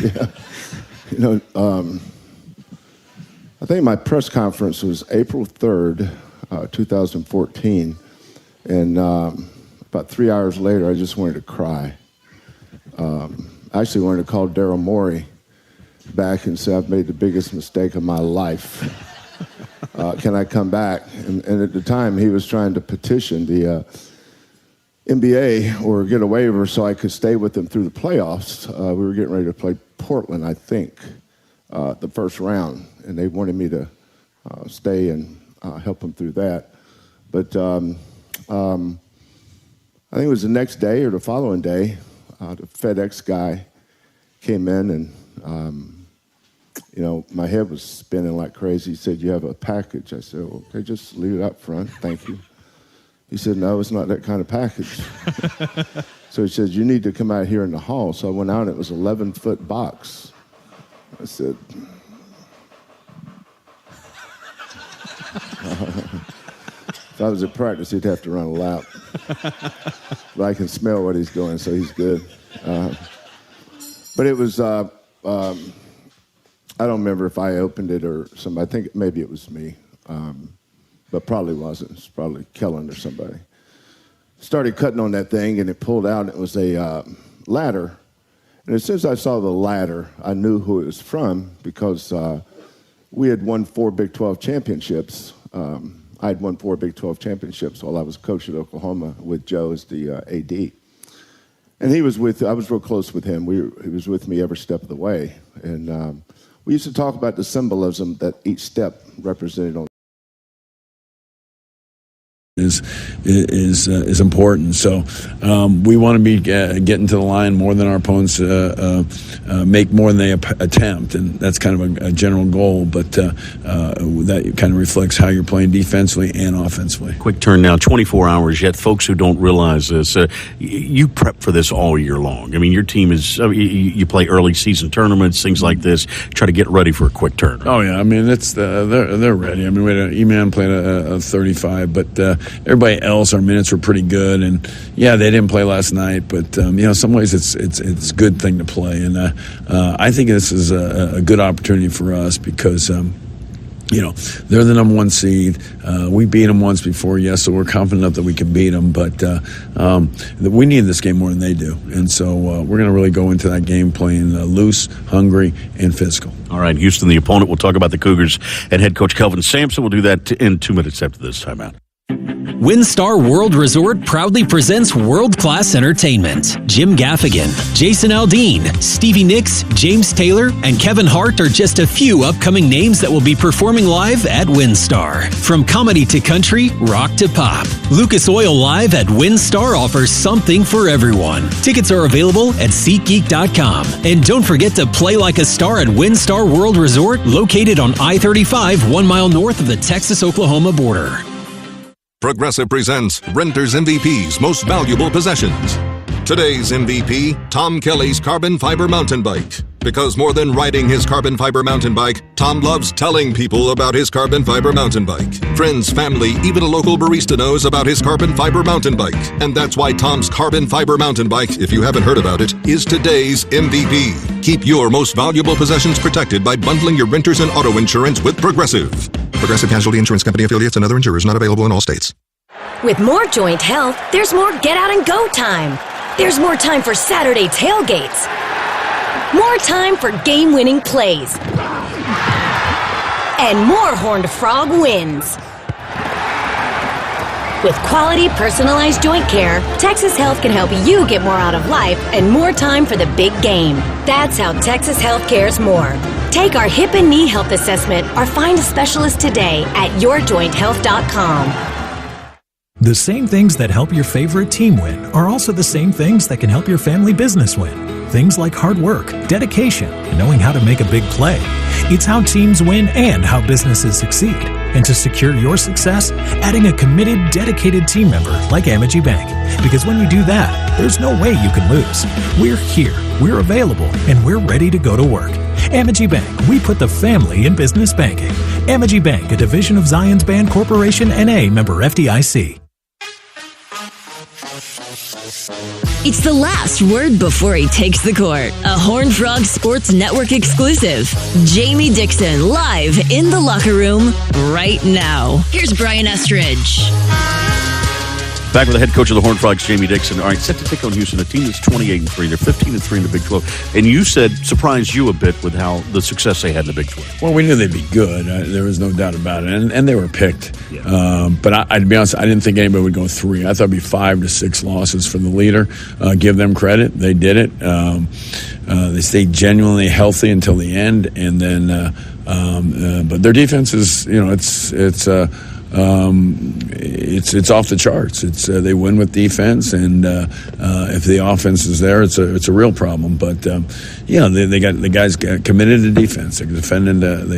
Yeah. I think my press conference was April 3rd, 2014. And about 3 hours later, I just wanted to cry. I actually wanted to call Daryl Morey back and say, I've made the biggest mistake of my life. Can I come back? And at the time, he was trying to petition the NBA or get a waiver so I could stay with them through the playoffs. We were getting ready to play Portland, I think, the first round. And they wanted me to stay and help them through that. But I think it was the next day or the following day, the FedEx guy came in and, my head was spinning like crazy. He said, you have a package. I said, okay, just leave it up front. Thank you. He said, no, it's not that kind of package. So he said, you need to come out here in the hall. So I went out and it was an 11-foot box. I said, if I was at practice, he'd have to run a lap. But I can smell what he's doing, so he's good. But it was, I don't remember if I opened it or somebody. I think maybe it was me, but probably wasn't. It's probably Kellen or somebody. Started cutting on that thing, and it pulled out, and it was a ladder. And as soon as I saw the ladder, I knew who it was from because we had won 4 Big 12 championships. I had won 4 Big 12 championships while I was coach at Oklahoma with Joe as the AD. And I was real close with him. He was with me every step of the way. And we used to talk about the symbolism that each step represented on is important. So we want to be getting to the line more than our opponents make more than they attempt, and that's kind of a general goal. But that kind of reflects how you're playing defensively and offensively. Quick turn now, 24 hours. Yet folks who don't realize this, you prep for this all year long. I mean, your team you play early season tournaments, things like this. Try to get ready for a quick turn. Oh yeah, I mean they're ready. I mean, we had E-Man played a 35, but everybody else, our minutes were pretty good, and yeah, they didn't play last night, but some ways it's a good thing to play, and I think this is a good opportunity for us because they're the number 1 seed. We beat them once before, yes, so we're confident enough that we can beat them, but we need this game more than they do, and so we're going to really go into that game playing loose, hungry, and physical. All right, Houston, the opponent. We'll talk about the Cougars and head coach Kelvin Samson. We'll do that in 2 minutes after this timeout. WinStar World Resort proudly presents world-class entertainment. Jim Gaffigan, Jason Aldean, Stevie Nicks, James Taylor, and Kevin Hart are just a few upcoming names that will be performing live at WinStar. From comedy to country, rock to pop, Lucas Oil Live at WinStar offers something for everyone. Tickets are available at SeatGeek.com. And don't forget to play like a star at WinStar World Resort, located on I-35, 1 mile north of the Texas-Oklahoma border. Progressive presents Renter's MVP's Most Valuable Possessions. Today's MVP, Tom Kelly's carbon fiber mountain bike. Because more than riding his carbon fiber mountain bike, Tom loves telling people about his carbon fiber mountain bike. Friends, family, even a local barista knows about his carbon fiber mountain bike. And that's why Tom's carbon fiber mountain bike, if you haven't heard about it, is today's MVP. Keep your most valuable possessions protected by bundling your renters and auto insurance with Progressive. Progressive Casualty Insurance Company affiliates and other insurers not available in all states. With more joint health, there's more get out and go time. There's more time for Saturday tailgates. More time for game-winning plays. And more Horned Frog wins. With quality, personalized joint care, Texas Health can help you get more out of life and more time for the big game. That's how Texas Health cares more. Take our hip and knee health assessment or find a specialist today at yourjointhealth.com. The same things that help your favorite team win are also the same things that can help your family business win. Things like hard work, dedication, and knowing how to make a big play. It's how teams win and how businesses succeed. And to secure your success, adding a committed, dedicated team member like Amegy Bank. Because when you do that, there's no way you can lose. We're here, we're available, and we're ready to go to work. Amegy Bank, we put the family in business banking. Amegy Bank, a division of Zions Band Corporation, N.A., member FDIC. It's the last word before he takes the court. A Horned Frog Sports Network exclusive. Jamie Dixon live in the locker room right now. Here's Brian Estridge. Back with the head coach of the Horned Frogs, Jamie Dixon. All right, set to take on Houston, a team that's 28-3. They're 15-3 in the Big 12. And you said surprised you a bit with how the success they had in the Big 12. Well, we knew they'd be good. There was no doubt about it. And they were picked. Yeah. But to be honest, I didn't think anybody would go 3. I thought it'd be 5 to 6 losses for the leader. Give them credit. They did it. They stayed genuinely healthy until the end. And then, but their defense is, it's off the charts. They win with defense, and if the offense is there, it's a real problem. But they got the guys committed to defense. They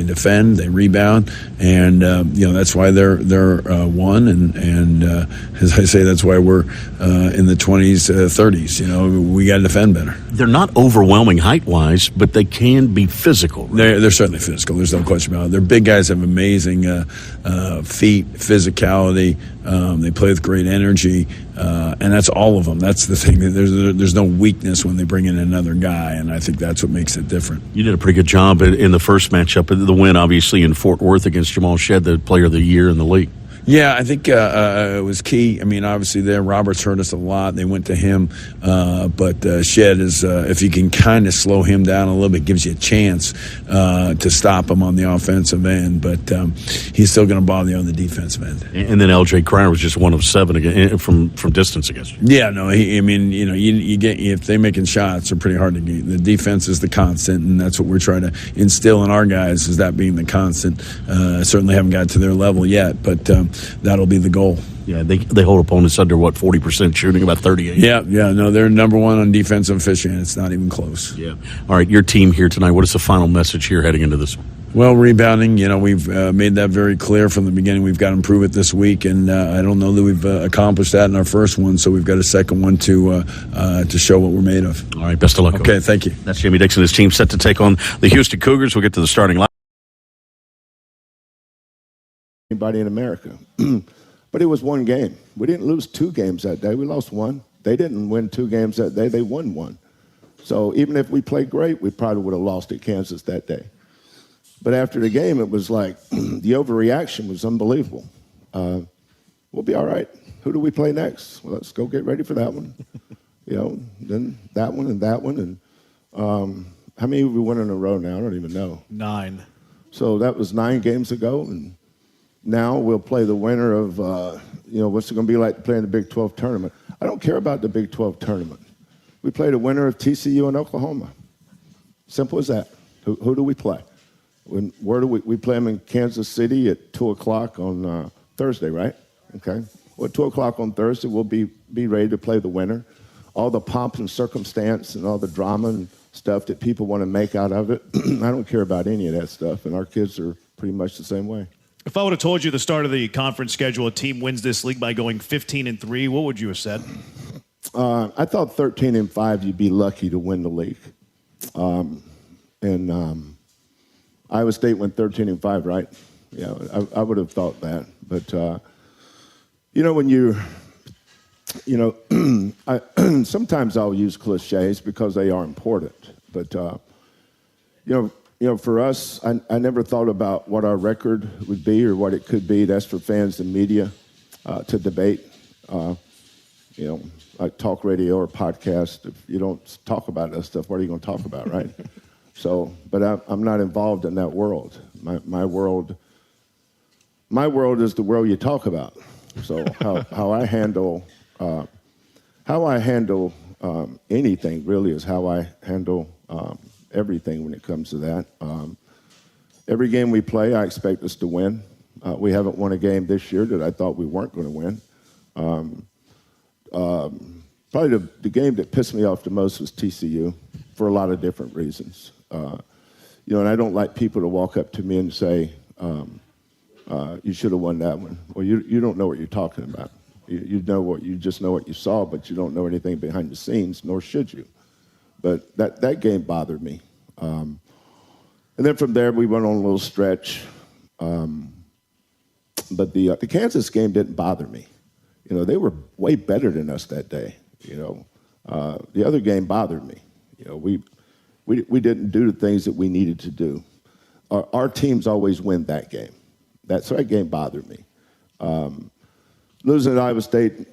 defend, they rebound, and that's why they're won. And as I say, that's why we're in the 20s, 30s. We got to defend better. They're not overwhelming height wise, but they can be physical. Right? They're certainly physical. There's no question about it. Their big guys have amazing feet, physicality. They play with great energy, and that's all of them. That's the thing. There's no weakness when they bring in another guy, and I think that's what makes it different. You did a pretty good job in the first matchup, the win, obviously, in Fort Worth against Jamal Shedd, the player of the year in the league. Yeah, I think it was key. I mean, obviously there, Roberts hurt us a lot. They went to him. But Shedd is, if you can kind of slow him down a little bit, gives you a chance to stop him on the offensive end. But he's still going to bother you on the defensive end. And then L.J. Cryer was just 1 of 7 again, from distance against you. Yeah, no, you get, if they're making shots, they're pretty hard to get. The defense is the constant, and that's what we're trying to instill in our guys, is that being the constant. Certainly haven't got to their level yet, but that'll be the goal. Yeah, they hold opponents under, 40% shooting, about 38. Yeah, no, they're number 1 on defensive efficiency, and it's not even close. Yeah. All right, your team here tonight, what is the final message here heading into this one? Well, rebounding, we've made that very clear from the beginning. We've got to improve it this week, and I don't know that we've accomplished that in our first one, so we've got a second one to show what we're made of. All right, best of luck. Okay, thank you. That's Jamie Dixon. His team set to take on the Houston Cougars. We'll get to the starting line. Anybody in America. But it was one game. We didn't lose 2 games that day. We lost 1. They didn't win 2 games that day. They won 1. So even if we played great, we probably would have lost at Kansas that day. But after the game, it was like the overreaction was unbelievable. We'll be all right. Who do we play next? Well, let's go get ready for that one. Then that one and that one. And how many have we won in a row now? I don't even know. 9. So that was 9 games ago, and now we'll play the winner of, what's it going to be like to play in the Big 12 tournament. I don't care about the Big 12 tournament. We play the winner of TCU and Oklahoma. Simple as that. Who do we play? Where do we play them in Kansas City at 2 o'clock on Thursday, right? Okay. Well, at 2 o'clock on Thursday, we'll be ready to play the winner. All the pomp and circumstance and all the drama and stuff that people want to make out of it, I don't care about any of that stuff, and our kids are pretty much the same way. If I would have told you the start of the conference schedule, a team wins this league by going 15-3, what would you have said? I thought 13-5, you'd be lucky to win the league. Iowa State went 13-5, right? Yeah, I would have thought that. But, sometimes I'll use cliches because they are important. But, for us, I never thought about what our record would be or what it could be. That's for fans and media to debate. Like talk radio or podcast. If you don't talk about that stuff, what are you going to talk about, right? So, but I'm not involved in that world. My world is the world you talk about. So how I handle anything really is how I handle everything when it comes to that. Every game we play, I expect us to win. We haven't won a game this year that I thought we weren't going to win. Probably the game that pissed me off the most was TCU for a lot of different reasons. And I don't like people to walk up to me and say, you should have won that one. Well, you don't know what you're talking about. You just know what you saw, but you don't know anything behind the scenes, nor should you. But that game bothered me. And then from there, we went on a little stretch. But the Kansas game didn't bother me. They were way better than us that day. The other game bothered me. We didn't do the things that we needed to do. Our teams always win that game. So that game bothered me. Losing at Iowa State,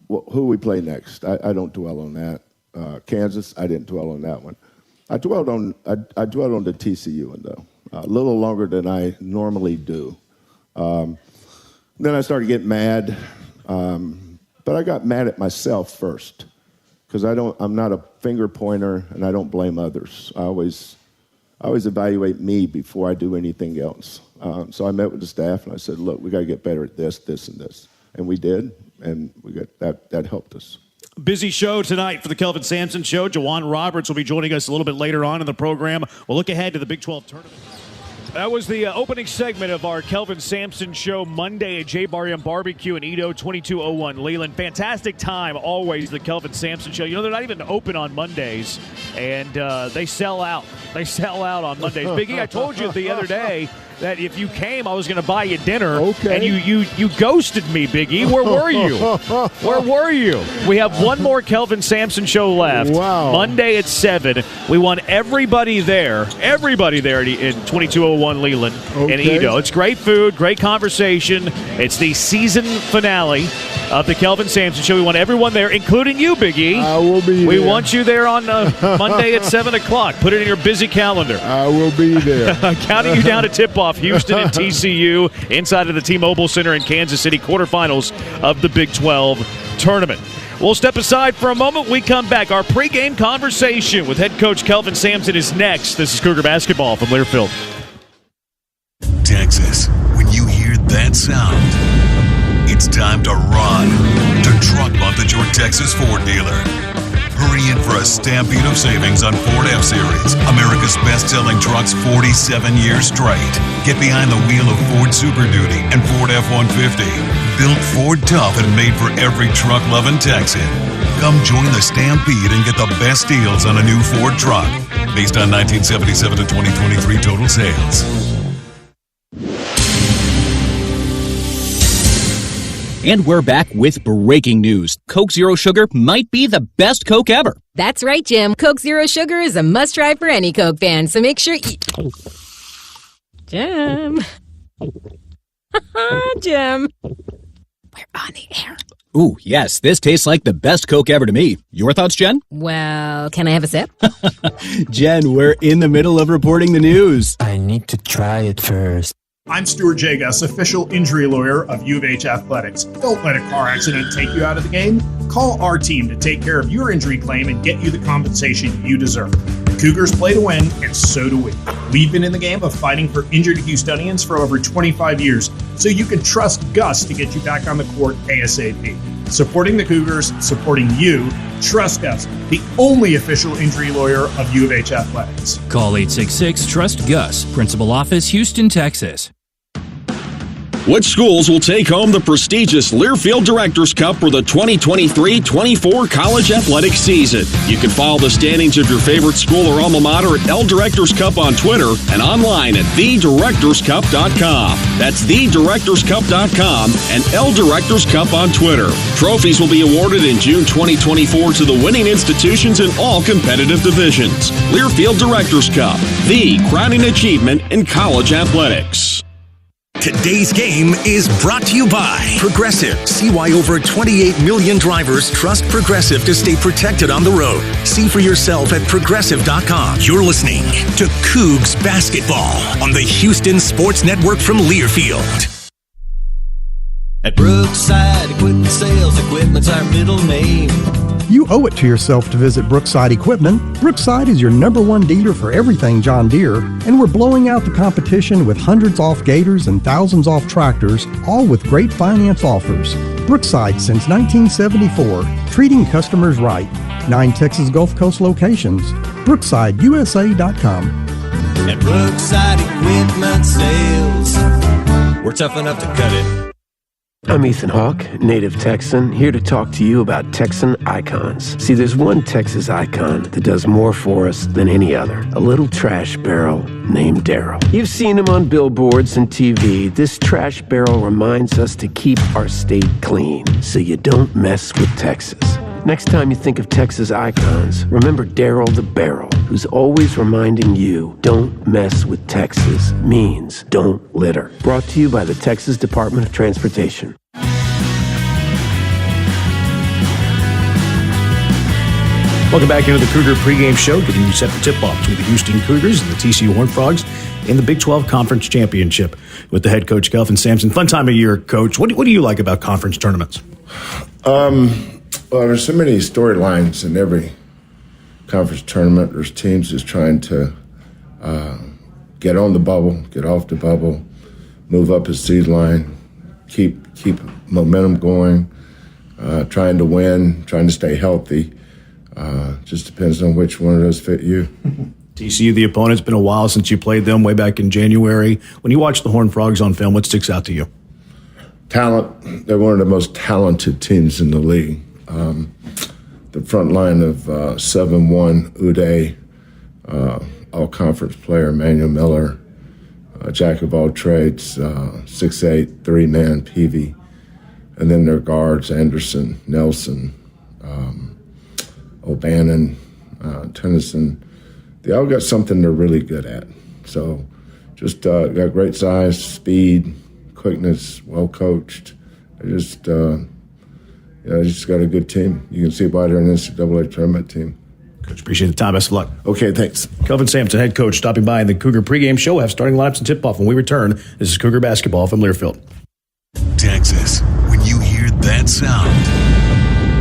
who we play next? I don't dwell on that. Kansas, I didn't dwell on that one. I dwelled on the TCU one, though, a little longer than I normally do. Then I started getting mad, but I got mad at myself first, because I'm not a finger pointer and I don't blame others. I always evaluate me before I do anything else. So I met with the staff and I said, look, we got to get better at this, this, and this. And we did, and we got that helped us. Busy show tonight for the Kelvin Samson Show. Jawan Roberts will be joining us a little bit later on in the program. We'll look ahead to the Big 12 tournament. That was the opening segment of our Kelvin Samson Show Monday at J. Barrium Barbecue in Edo, 2201 Leland. Fantastic time always, the Kelvin Samson Show. They're not even open on Mondays, and they sell out. They sell out on Mondays. Biggie, I told you the other day that if you came, I was going to buy you dinner. Okay. And you ghosted me, Biggie. Where were you? Where were you? We have one more Kelvin Samson Show left. Wow. Monday at 7. We want everybody there in 2201 Leland in Edo. It's great food, great conversation. It's the season finale of the Kelvin Samson Show. We want everyone there, including you, Biggie. I will be there. We want you there on Monday at 7 o'clock. Put it in your busy calendar. I will be there. Counting you down to tip-off. Houston and TCU inside of the T-Mobile Center in Kansas City, quarterfinals of the Big 12 tournament. We'll step aside for a moment. We come back. Our pregame conversation with head coach Kelvin Samson is next. This is Cougar Basketball from Learfield. Texas, when you hear that sound, it's time to run to Truck Month at your Texas Ford dealer. Hurry in for a stampede of savings on Ford F-Series, America's best-selling trucks 47 years straight. Get behind the wheel of Ford Super Duty and Ford F-150. Built Ford tough and made for every truck-loving Texan. Come join the stampede and get the best deals on a new Ford truck. Based on 1977 to 2023 total sales. And we're back with breaking news. Coke Zero Sugar might be the best Coke ever. That's right, Jim. Coke Zero Sugar is a must-try for any Coke fan, so make sure you... Jim. Jim. We're on the air. Ooh, yes, this tastes like the best Coke ever to me. Your thoughts, Jen? Well, can I have a sip? Jen, we're in the middle of reporting the news. I need to try it first. I'm Stuart Jagus, official injury lawyer of U of H Athletics. Don't let a car accident take you out of the game. Call our team to take care of your injury claim and get you the compensation you deserve. The Cougars play to win, and so do we. We've been in the game of fighting for injured Houstonians for over 25 years, so you can trust Gus to get you back on the court ASAP. Supporting the Cougars, supporting you. Trust Gus, the only official injury lawyer of U of H Athletics. Call 866-TRUST-GUS, Principal Office, Houston, Texas. Which schools will take home the prestigious Learfield Directors Cup for the 2023-24 college athletic season? You can follow the standings of your favorite school or alma mater at L Directors Cup on Twitter and online at thedirectorscup.com. That's thedirectorscup.com and L Directors Cup on Twitter. Trophies will be awarded in June 2024 to the winning institutions in all competitive divisions. Learfield Directors Cup, the crowning achievement in college athletics. Today's game is brought to you by Progressive. See why over 28 million drivers trust Progressive to stay protected on the road. See for yourself at Progressive.com. You're listening to Cougs Basketball on the Houston Sports Network from Learfield. At Brookside Equipment Sales, equipment's our middle name. You owe it to yourself to visit Brookside Equipment. Brookside is your #1 dealer for everything John Deere, and we're blowing out the competition with hundreds off gators and thousands off tractors, all with great finance offers. Brookside since 1974, treating customers right. 9 Texas Gulf Coast locations. BrooksideUSA.com. At Brookside Equipment Sales, we're tough enough to cut it. I'm Ethan Hawke, native Texan, here to talk to you about Texan icons. See, there's one Texas icon that does more for us than any other. A little trash barrel named Daryl. You've seen him on billboards and TV. This trash barrel reminds us to keep our state clean, so you don't mess with Texas. Next time you think of Texas icons, remember Daryl the Barrel, who's always reminding you, don't mess with Texas means don't litter. Brought to you by the Texas Department of Transportation. Welcome back into the Cougar Pregame Show, getting you set for tip-off between the Houston Cougars and the TCU Horned Frogs in the Big 12 Conference Championship with the head coach, Kelvin Samson. Fun time of year, Coach. What do you like about conference tournaments? Well, there's so many storylines in every conference tournament. There's teams just trying to get on the bubble, get off the bubble, move up a seed line, keep momentum going, trying to win, trying to stay healthy. Just depends on which one of those fit you. TCU, the opponent, it's been a while since you played them, way back in January. When you watch the Horned Frogs on film, what sticks out to you? Talent. They're one of the most talented teams in the league. The front line of 7-1, Uday, all-conference player, Emmanuel Miller, jack of all trades, 6'8", three-man Peavy. And then their guards, Anderson, Nelson, O'Bannon, Tennyson. They all got something they're really good at. So just got great size, speed, quickness, well coached. They just got a good team. You can see why they're an NCAA tournament team. Coach, appreciate the time. Best of luck. Okay, thanks. Kelvin Samson, head coach, stopping by in the Cougar Pregame Show. We'll have starting lineups and tip-off when we return. This is Cougar Basketball from Learfield. Texas, when you hear that sound,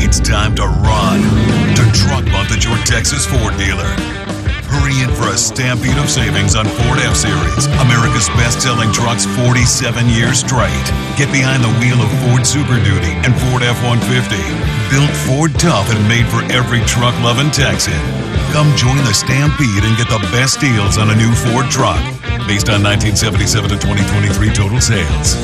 it's time to run to Truck Month at your Texas Ford dealer. Hurry in for a stampede of savings on Ford F-Series, America's best-selling trucks 47 years straight. Get behind the wheel of Ford Super Duty and Ford F-150. Built Ford tough and made for every truck-loving Texan. Come join the stampede and get the best deals on a new Ford truck, based on 1977 to 2023 total sales.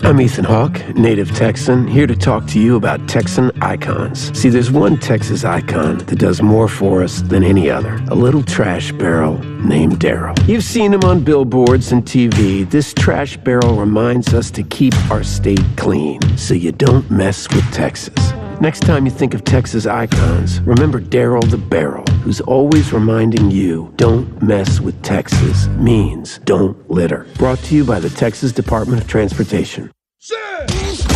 I'm Ethan Hawke, native Texan, here to talk to you about Texan icons. See, there's one Texas icon that does more for us than any other. A little trash barrel named Daryl. You've seen him on billboards and TV. This trash barrel reminds us to keep our state clean, so you don't mess with Texas. Next time you think of Texas icons, remember Daryl the Barrel, who's always reminding you, don't mess with Texas means don't litter. Brought to you by the Texas Department of Transportation.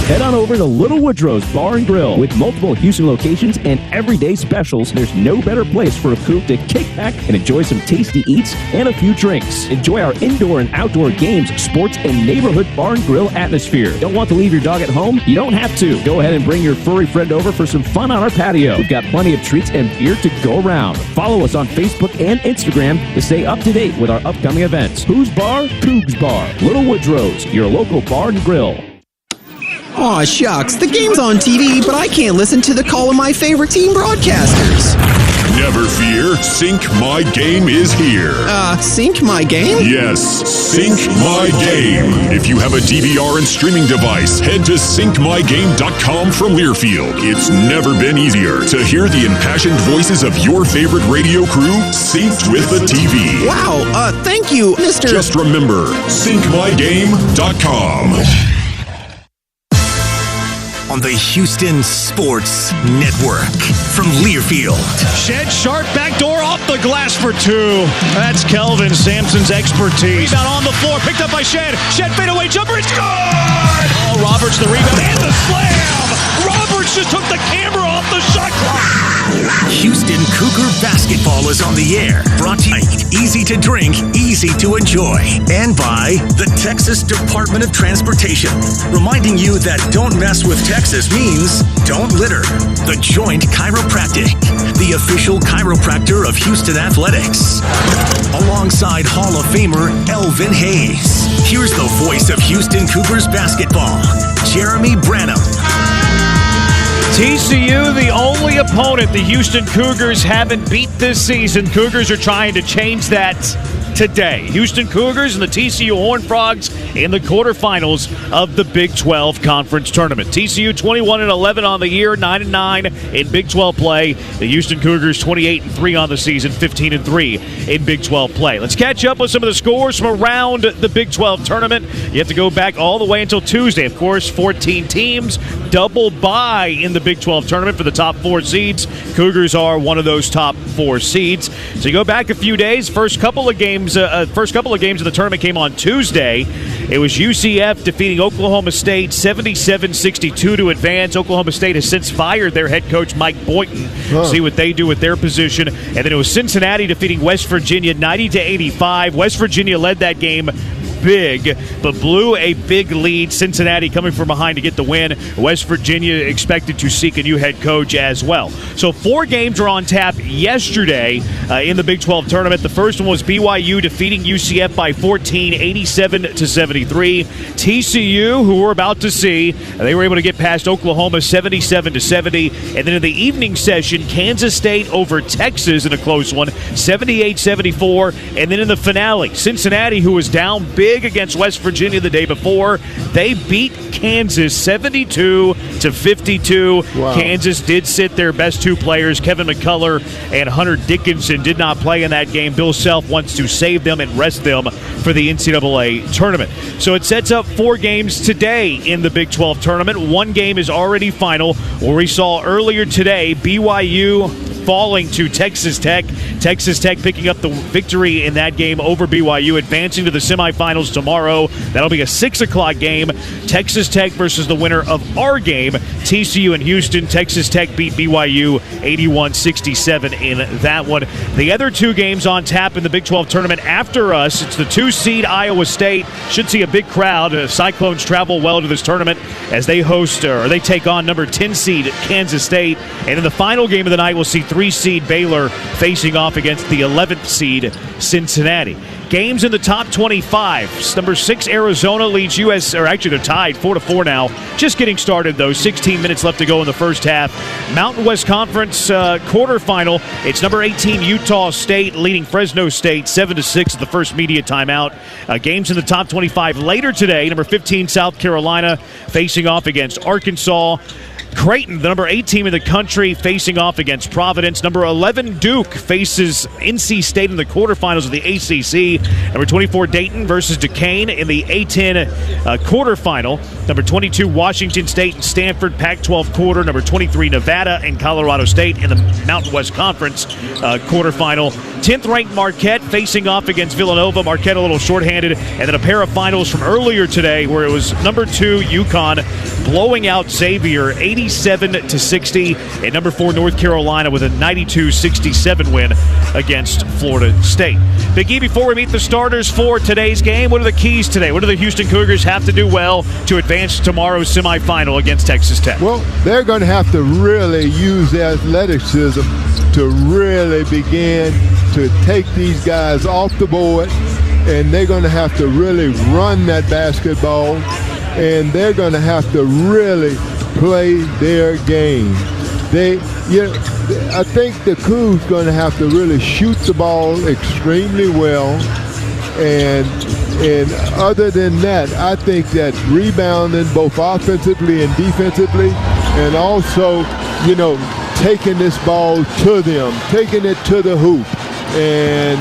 Head on over to Little Woodrow's Bar and Grill. With multiple Houston locations and everyday specials, there's no better place for a coop to kick back and enjoy some tasty eats and a few drinks. Enjoy our indoor and outdoor games, sports, and neighborhood bar and grill atmosphere. Don't want to leave your dog at home? You don't have to. Go ahead and bring your furry friend over for some fun on our patio. We've got plenty of treats and beer to go around. Follow us on Facebook and Instagram to stay up to date with our upcoming events. Who's Bar? Cougs Bar. Little Woodrow's, your local bar and grill. Aw, shucks, the game's on TV, but I can't listen to the call of my favorite team broadcasters. Never fear, Sync My Game is here. Sync My Game? Yes, Sync My Game. If you have a DVR and streaming device, head to syncmygame.com from Learfield. It's never been easier to hear the impassioned voices of your favorite radio crew synced with the TV. Wow, thank you, Mr. Just remember, syncmygame.com. On the Houston Sports Network from Learfield. Shed sharp backdoor off the glass for two. That's Kelvin Samson's expertise. Rebound on the floor, picked up by Shed. Shed fadeaway jumper, it's scored! Oh, Roberts the rebound and the slam! Roberts just took the camera off the shot clock. Houston Cougar basketball is on the air. Brought to you easy to drink, easy to enjoy. And by the Texas Department of Transportation. Reminding you that don't mess with Texas means don't litter. The Joint Chiropractic, the official chiropractor of Houston Athletics. Alongside Hall of Famer Elvin Hayes. Here's the voice of Houston Cougars basketball, Jeremy Branham. TCU, the only opponent the Houston Cougars haven't beat this season. Cougars are trying to change that today. Houston Cougars and the TCU Horned Frogs in the quarterfinals of the Big 12 Conference Tournament. TCU 21-11 on the year, 9-9 in Big 12 play. The Houston Cougars 28-3 on the season, 15-3 in Big 12 play. Let's catch up with some of the scores from around the Big 12 tournament. You have to go back all the way until Tuesday. Of course, 14 teams, double bye in the Big 12 tournament for the top 4 seeds. Cougars are one of those top 4 seeds. So you go back a few days. First couple of games of the tournament came on Tuesday. It was UCF defeating Oklahoma State 77-62 to advance. Oklahoma State has since fired their head coach Mike Boynton. See what they do with their position. And then it was Cincinnati defeating West Virginia 90-85. West Virginia led that game big, but blew a big lead. Cincinnati coming from behind to get the win. West Virginia expected to seek a new head coach as well. So 4 games were on tap yesterday in the Big 12 tournament. The first one was BYU defeating UCF by 14, 87-73. TCU, who we're about to see, they were able to get past Oklahoma 77-70. And then in the evening session, Kansas State over Texas in a close one, 78-74. And then in the finale, Cincinnati, who was down big against West Virginia the day before, they beat Kansas 72-52. Wow. Kansas did sit their best 2 players, Kevin McCullough and Hunter Dickinson, did not play in that game. Bill Self wants to save them and rest them for the NCAA tournament. So it sets up 4 games today in the Big 12 tournament. 1 game is already final, where we saw earlier today BYU falling to Texas Tech. Texas Tech picking up the victory in that game over BYU, advancing to the semifinals tomorrow. That'll be a 6 o'clock game. Texas Tech versus the winner of our game, TCU and Houston. Texas Tech beat BYU 81-67 in that one. The other 2 games on tap in the Big 12 tournament after us, it's the 2 seed Iowa State. Should see a big crowd. Cyclones travel well to this tournament as they host, or they take on number 10 seed Kansas State. And in the final game of the night, we'll see 3 seed Baylor facing off against the 11th seed Cincinnati. Games in the top 25. Number 6 Arizona leads actually they're tied 4-4 now. Just getting started though. 16 minutes left to go in the first half. Mountain West Conference quarterfinal. It's number 18 Utah State leading Fresno State 7-6 at the first media timeout. Games in the top 25 later today. Number 15 South Carolina facing off against Arkansas. Creighton, the number 8 team in the country, facing off against Providence. Number 11, Duke, faces NC State in the quarterfinals of the ACC. Number 24, Dayton versus Duquesne in the A10 quarterfinal. Number 22, Washington State and Stanford, Pac-12 quarter. Number 23, Nevada and Colorado State in the Mountain West Conference quarterfinal. 10th ranked Marquette facing off against Villanova. Marquette a little shorthanded. And then a pair of finals from earlier today where it was number 2, UConn blowing out Xavier 87-60, and number 4 North Carolina with a 92-67 win against Florida State. Big E, before we meet the starters for today's game, what are the keys today? What do the Houston Cougars have to do well to advance to tomorrow's semifinal against Texas Tech? Well, they're going to have to really use their athleticism to really begin to take these guys off the board, and they're going to have to really run that basketball, and they're going to have to really play their game. I think the Cougs going to have to really shoot the ball extremely well, and other than that, I think that rebounding both offensively and defensively, and also, taking this ball to them, taking it to the hoop, and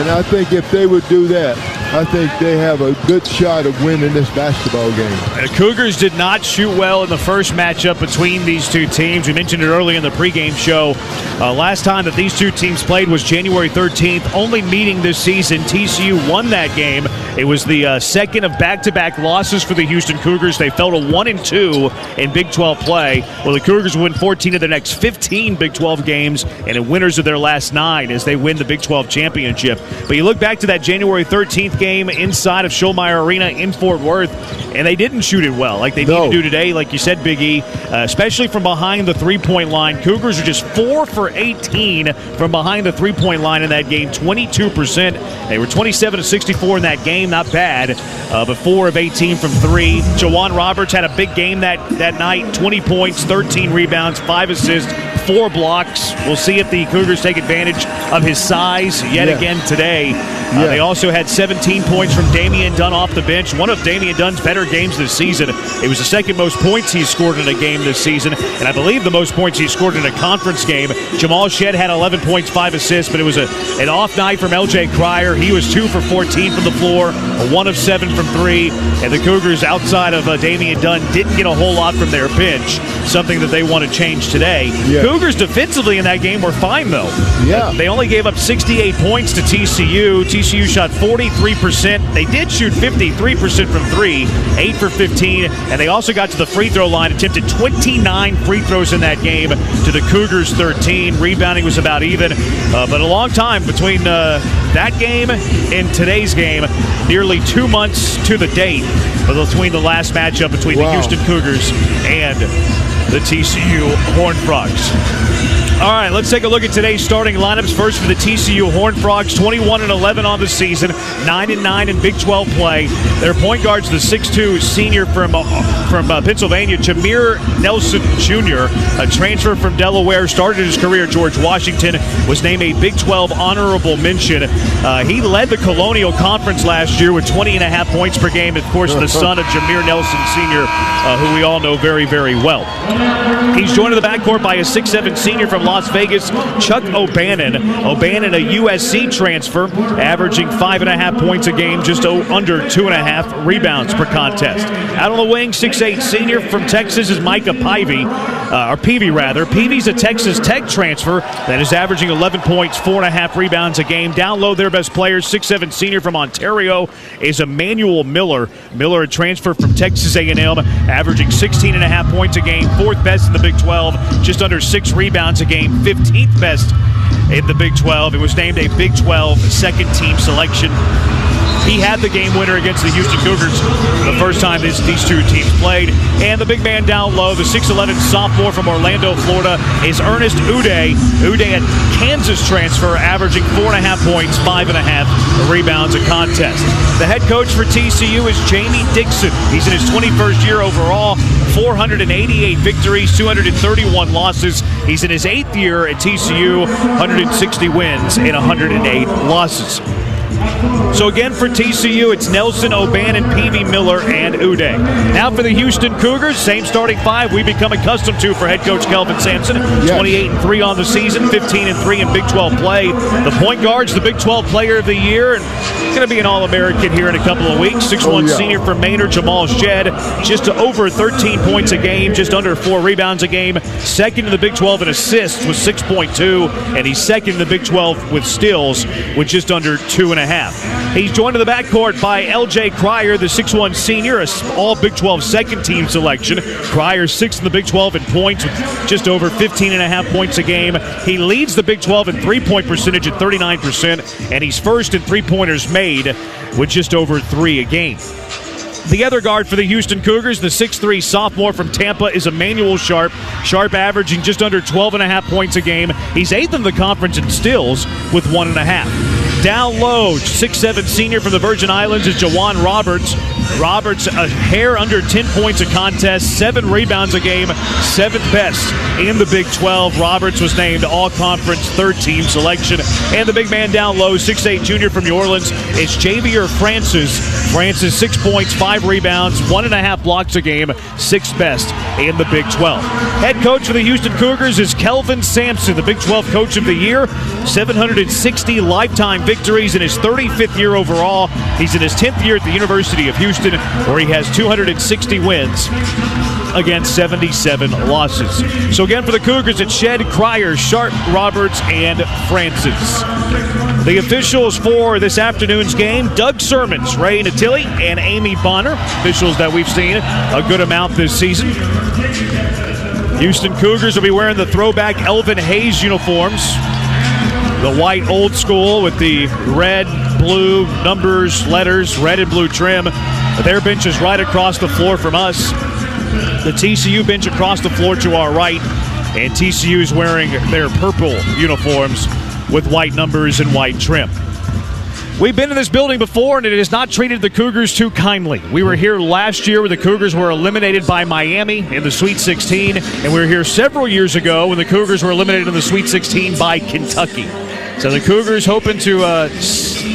I think if they would do that, I think they have a good shot of winning this basketball game. The Cougars did not shoot well in the first matchup between these 2 teams. We mentioned it early in the pregame show. Last time that these 2 teams played was January 13th, only meeting this season. TCU won that game. It was the second of back-to-back losses for the Houston Cougars. They fell to 1-2 in Big 12 play. Well, the Cougars win 14 of their next 15 Big 12 games and are winners of their last 9 as they win the Big 12 championship. But you look back to that January 13th game inside of Schulmeyer Arena in Fort Worth, and they didn't shoot it well like they need to do today, like you said, Big E, especially from behind the three-point line. Cougars are just 4 for 18 from behind the three-point line in that game, 22%. They were 27-64 in that game, not bad, but 4 of 18 from 3. Jawan Roberts had a big game that night, 20 points, 13 rebounds, 5 assists, 4 blocks. We'll see if the Cougars take advantage of his size yet again today. They also had 17 points from Damian Dunn off the bench. One of Damian Dunn's better games this season. It was the second most points he scored in a game this season, and I believe the most points he scored in a conference game. Jamal Shedd had 11 points, 5 assists, but it was an off night from L.J. Cryer. He was 2 for 14 from the floor, 1 of 7 from 3, and the Cougars, outside of Damian Dunn, didn't get a whole lot from their bench, something that they want to change today. Yeah. Cougars defensively in that game were fine, though. Yeah. They only gave up 68 points to TCU. TCU shot 43%. They did shoot 53% from 3, 8 for 15, and they also got to the free throw line, attempted 29 free throws in that game to the Cougars 13. Rebounding was about even, but a long time between that game and today's game, nearly 2 months to the date between the last matchup between the Houston Cougars and the TCU Horned Frogs. All right, let's take a look at today's starting lineups. First for the TCU Horned Frogs, 21-11 on the season, 9-9 in Big 12 play. Their point guard's the 6'2 senior from Pennsylvania, Jameer Nelson Jr., a transfer from Delaware, started his career at George Washington, was named a Big 12 honorable mention. He led the Colonial Conference last year with 20.5 points per game, of course, the son of Jameer Nelson Sr., who we all know very, very well. He's joined in the backcourt by a 6'7 senior from Las Vegas, Chuck O'Bannon. O'Bannon, a USC transfer, averaging 5.5 points a game, just under 2.5 rebounds per contest. Out on the wing, 6'8 senior from Texas is Micah Peavy. Peavy's a Texas Tech transfer that is averaging 11 points, 4.5 rebounds a game. Down low, their best player, 6'7 senior from Ontario, is Emmanuel Miller. Miller, a transfer from Texas A&M, averaging 16.5 points a game, 4th best in the Big 12, just under 6 rebounds a game, 15th best in the Big 12. It was named a Big 12 second-team selection. He had the game winner against the Houston Cougars the first time these two teams played. And the big man down low, the 6'11 sophomore from Orlando, Florida, is Ernest Uday. Uday, a Kansas transfer, averaging 4.5 points, 5.5 rebounds a contest. The head coach for TCU is Jamie Dixon. He's in his 21st year overall, 488 victories, 231 losses. He's in his 8th year at TCU, 160 wins and 108 losses. So again, for TCU, it's Nelson, O'Bannon, Peavy, Miller, and Uday. Now for the Houston Cougars, same starting five we become accustomed to for head coach Kelvin Sampson. 28-3 on the season, 15-3 in Big 12 play. The point guard's the Big 12 Player of the Year, and going to be an All-American here in a couple of weeks. 6'1 senior from Maynard, Jamal Shedd, just over 13 points a game, just under 4 rebounds a game. Second in the Big 12 in assists with 6.2, and he's second in the Big 12 with steals with just under 2.5. He's joined in the backcourt by L.J. Cryer, the 6'1 senior, all Big 12 second-team selection. Cryer 6th in the Big 12 in points with just over 15.5 points a game. He leads the Big 12 in three-point percentage at 39%, and he's first in three-pointers made with just over 3 a game. The other guard for the Houston Cougars, the 6'3 sophomore from Tampa, is Emmanuel Sharp. Sharp averaging just under 12.5 points a game. He's 8th in the conference in steals with 1.5. Down low, 6'7 senior from the Virgin Islands is Jawan Roberts. Roberts, a hair under 10 points a contest, 7 rebounds a game, 7th best in the Big 12. Roberts was named All-Conference third-team selection. And the big man down low, 6'8 junior from New Orleans, is Javier Francis. Francis, 6 points, 5 rebounds, 1.5 blocks a game, 6th best in the Big 12. Head coach for the Houston Cougars is Kelvin Sampson, the Big 12 Coach of the Year. 760 lifetime victories in his 35th year overall. He's in his 10th year at the University of Houston, where he has 260 wins against 77 losses. So again, for the Cougars, it's Shedd, Cryer, Sharp, Roberts, and Francis. The officials for this afternoon's game, Doug Sermons, Ray Natili, and Amy Bonner. Officials that we've seen a good amount this season. Houston Cougars will be wearing the throwback Elvin Hayes uniforms. The white old school with the red, blue numbers, letters, red and blue trim. Their bench is right across the floor from us. The TCU bench across the floor to our right. And TCU is wearing their purple uniforms with white numbers and white trim. We've been in this building before, and it has not treated the Cougars too kindly. We were here last year when the Cougars were eliminated by Miami in the Sweet 16, and we were here several years ago when the Cougars were eliminated in the Sweet 16 by Kentucky. So the Cougars hoping to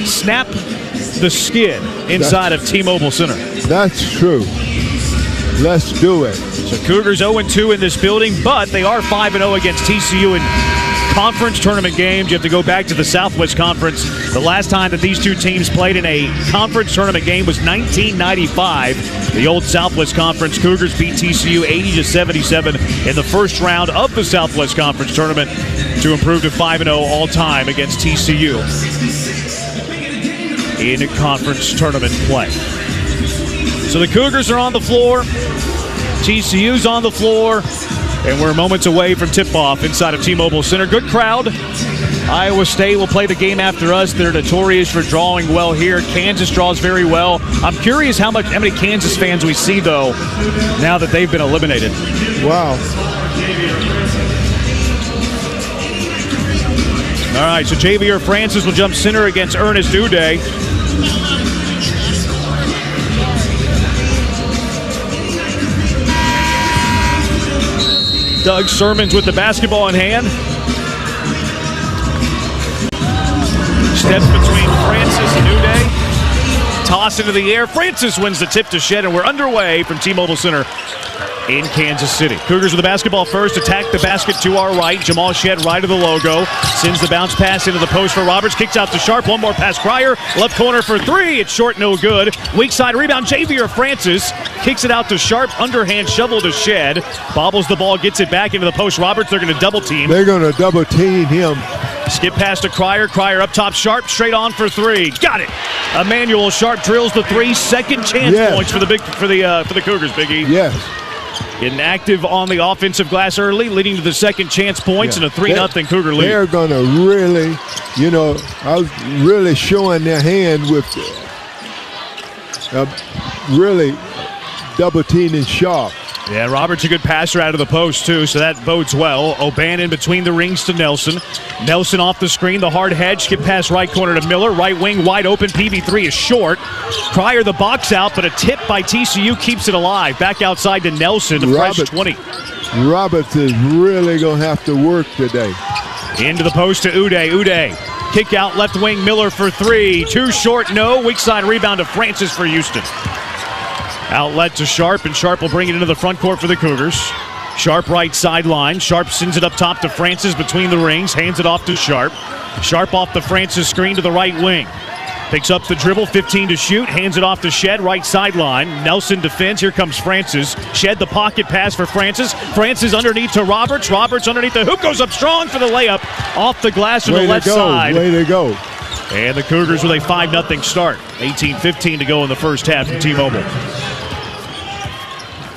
snap the skid inside of T-Mobile Center. That's true. Let's do it. So Cougars 0-2 in this building, but they are 5-0 against TCU in conference tournament games. You have to go back to the Southwest Conference. The last time that these two teams played in a conference tournament game was 1995. The old Southwest Conference. Cougars beat TCU 80-77 in the first round of the Southwest Conference tournament to improve to 5-0 all-time against TCU in conference tournament play. So the Cougars are on the floor. TCU's on the floor. And we're moments away from tip-off inside of T-Mobile Center. Good crowd. Iowa State will play the game after us. They're notorious for drawing well here. Kansas draws very well. I'm curious how many Kansas fans we see, though, now that they've been eliminated. Wow. All right, so Javier Francis will jump center against Ernest Uday. Doug Sermons with the basketball in hand. Steps between Francis and Uday. Toss into the air. Francis wins the tip to Shed, and we're underway from T-Mobile Center in Kansas City. Cougars with the basketball first. Attack the basket to our right. Jamal Shed right of the logo. Sends the bounce pass into the post for Roberts. Kicks out to Sharp. One more pass. Cryer. Left corner for three. It's short, no good. Weak side rebound. Javier Francis kicks it out to Sharp. Underhand shovel to Shed. Bobbles the ball. Gets it back into the post. Roberts, they're going to double team. They're going to double team him. Skip pass to Cryer. Cryer up top. Sharp straight on for three. Got it. Emmanuel Sharp drills the three. Second chance points for the Cougars, Big E. Yes. Getting active on the offensive glass early, leading to the second chance points and a 3-0 Cougar lead. They're going to really, I was really showing their hand with really double teaming Sharp. Yeah, Roberts a good passer out of the post, too, so that bodes well. O'Bannon between the rings to Nelson. Nelson off the screen, the hard hedge. Skip pass right corner to Miller. Right wing wide open. PV3 is short. Cryer the box out, but a tip by TCU keeps it alive. Back outside to Nelson, the fresh 20. Roberts is really going to have to work today. Into the post to Uday. Uday. Kick out left wing Miller for three. Too short, no. Weak side rebound to Francis for Houston. Outlet to Sharp, and Sharp will bring it into the front court for the Cougars. Sharp right sideline. Sharp sends it up top to Francis between the rings. Hands it off to Sharp. Sharp off the Francis screen to the right wing. Picks up the dribble, 15 to shoot. Hands it off to Shed, right sideline. Nelson defends. Here comes Francis. Shed the pocket pass for Francis. Francis underneath to Roberts. Roberts underneath the hoop. Goes up strong for the layup. Off the glass from the left side. Way to go. And the Cougars with a 5-0 start. 18-15 to go in the first half from T-Mobile.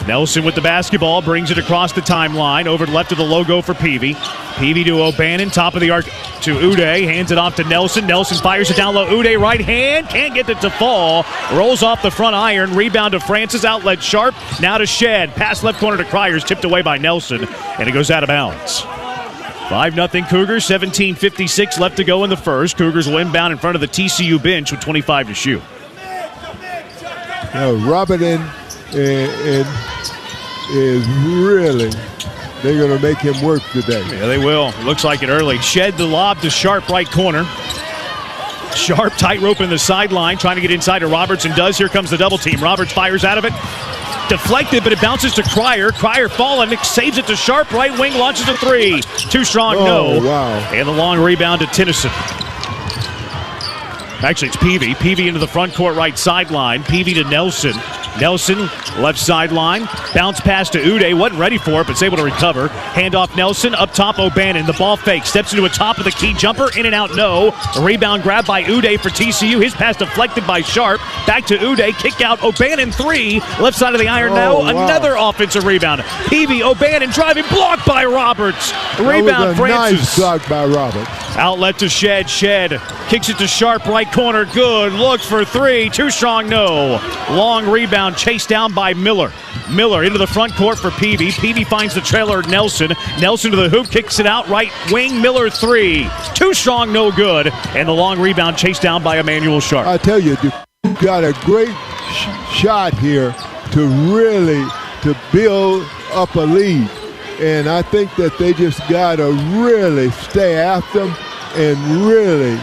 Nelson with the basketball, brings it across the timeline, over to left of the logo for Peavy. Peavy to O'Bannon, top of the arc to Uday, hands it off to Nelson. Nelson fires it down low. Uday right hand, can't get it to fall. Rolls off the front iron, rebound to Francis, outlet Sharp. Now to Shed, pass left corner to Cryers, tipped away by Nelson, and it goes out of bounds. 5-0 Cougars, 17:56 left to go in the first. Cougars will inbound in front of the TCU bench with 25 to shoot. Robert and is really, they're going to make him work today. Yeah, they will. Looks like it early. Shed the lob to Sharp, right corner. Sharp tightrope in the sideline, trying to get inside to Roberts, and does. Here comes the double team. Roberts fires out of it. Deflected, but it bounces to Cryer. Cryer falling, saves it to Sharp. Right wing, launches a three. Too strong, no. Wow. And the long rebound to Tennyson. Actually, it's Peavy. Peavy into the front court right sideline. Peavy to Nelson. Nelson, left sideline. Bounce pass to Uday. Wasn't ready for it, but is able to recover. Hand off Nelson. Up top, O'Bannon. The ball fake. Steps into a top of the key jumper. In and out, no. A rebound grab by Uday for TCU. His pass deflected by Sharp. Back to Uday. Kick out. O'Bannon, three. Left side of the iron, no. Wow. Another offensive rebound. Peavy, O'Bannon driving. Blocked by Roberts. Rebound, Francis. Nice block by Roberts. Outlet to Shed. Shed kicks it to Sharp, right corner. Good. Look for three. Too strong, no. Long rebound chased down by Miller. Miller into the front court for Peavy. Peavy finds the trailer, Nelson. Nelson to the hoop, kicks it out, right wing. Miller, three. Too strong, no good. And the long rebound chased down by Emmanuel Sharp. I tell you, you've got a great shot here to build up a lead. And I think that they just got to really stay after them and really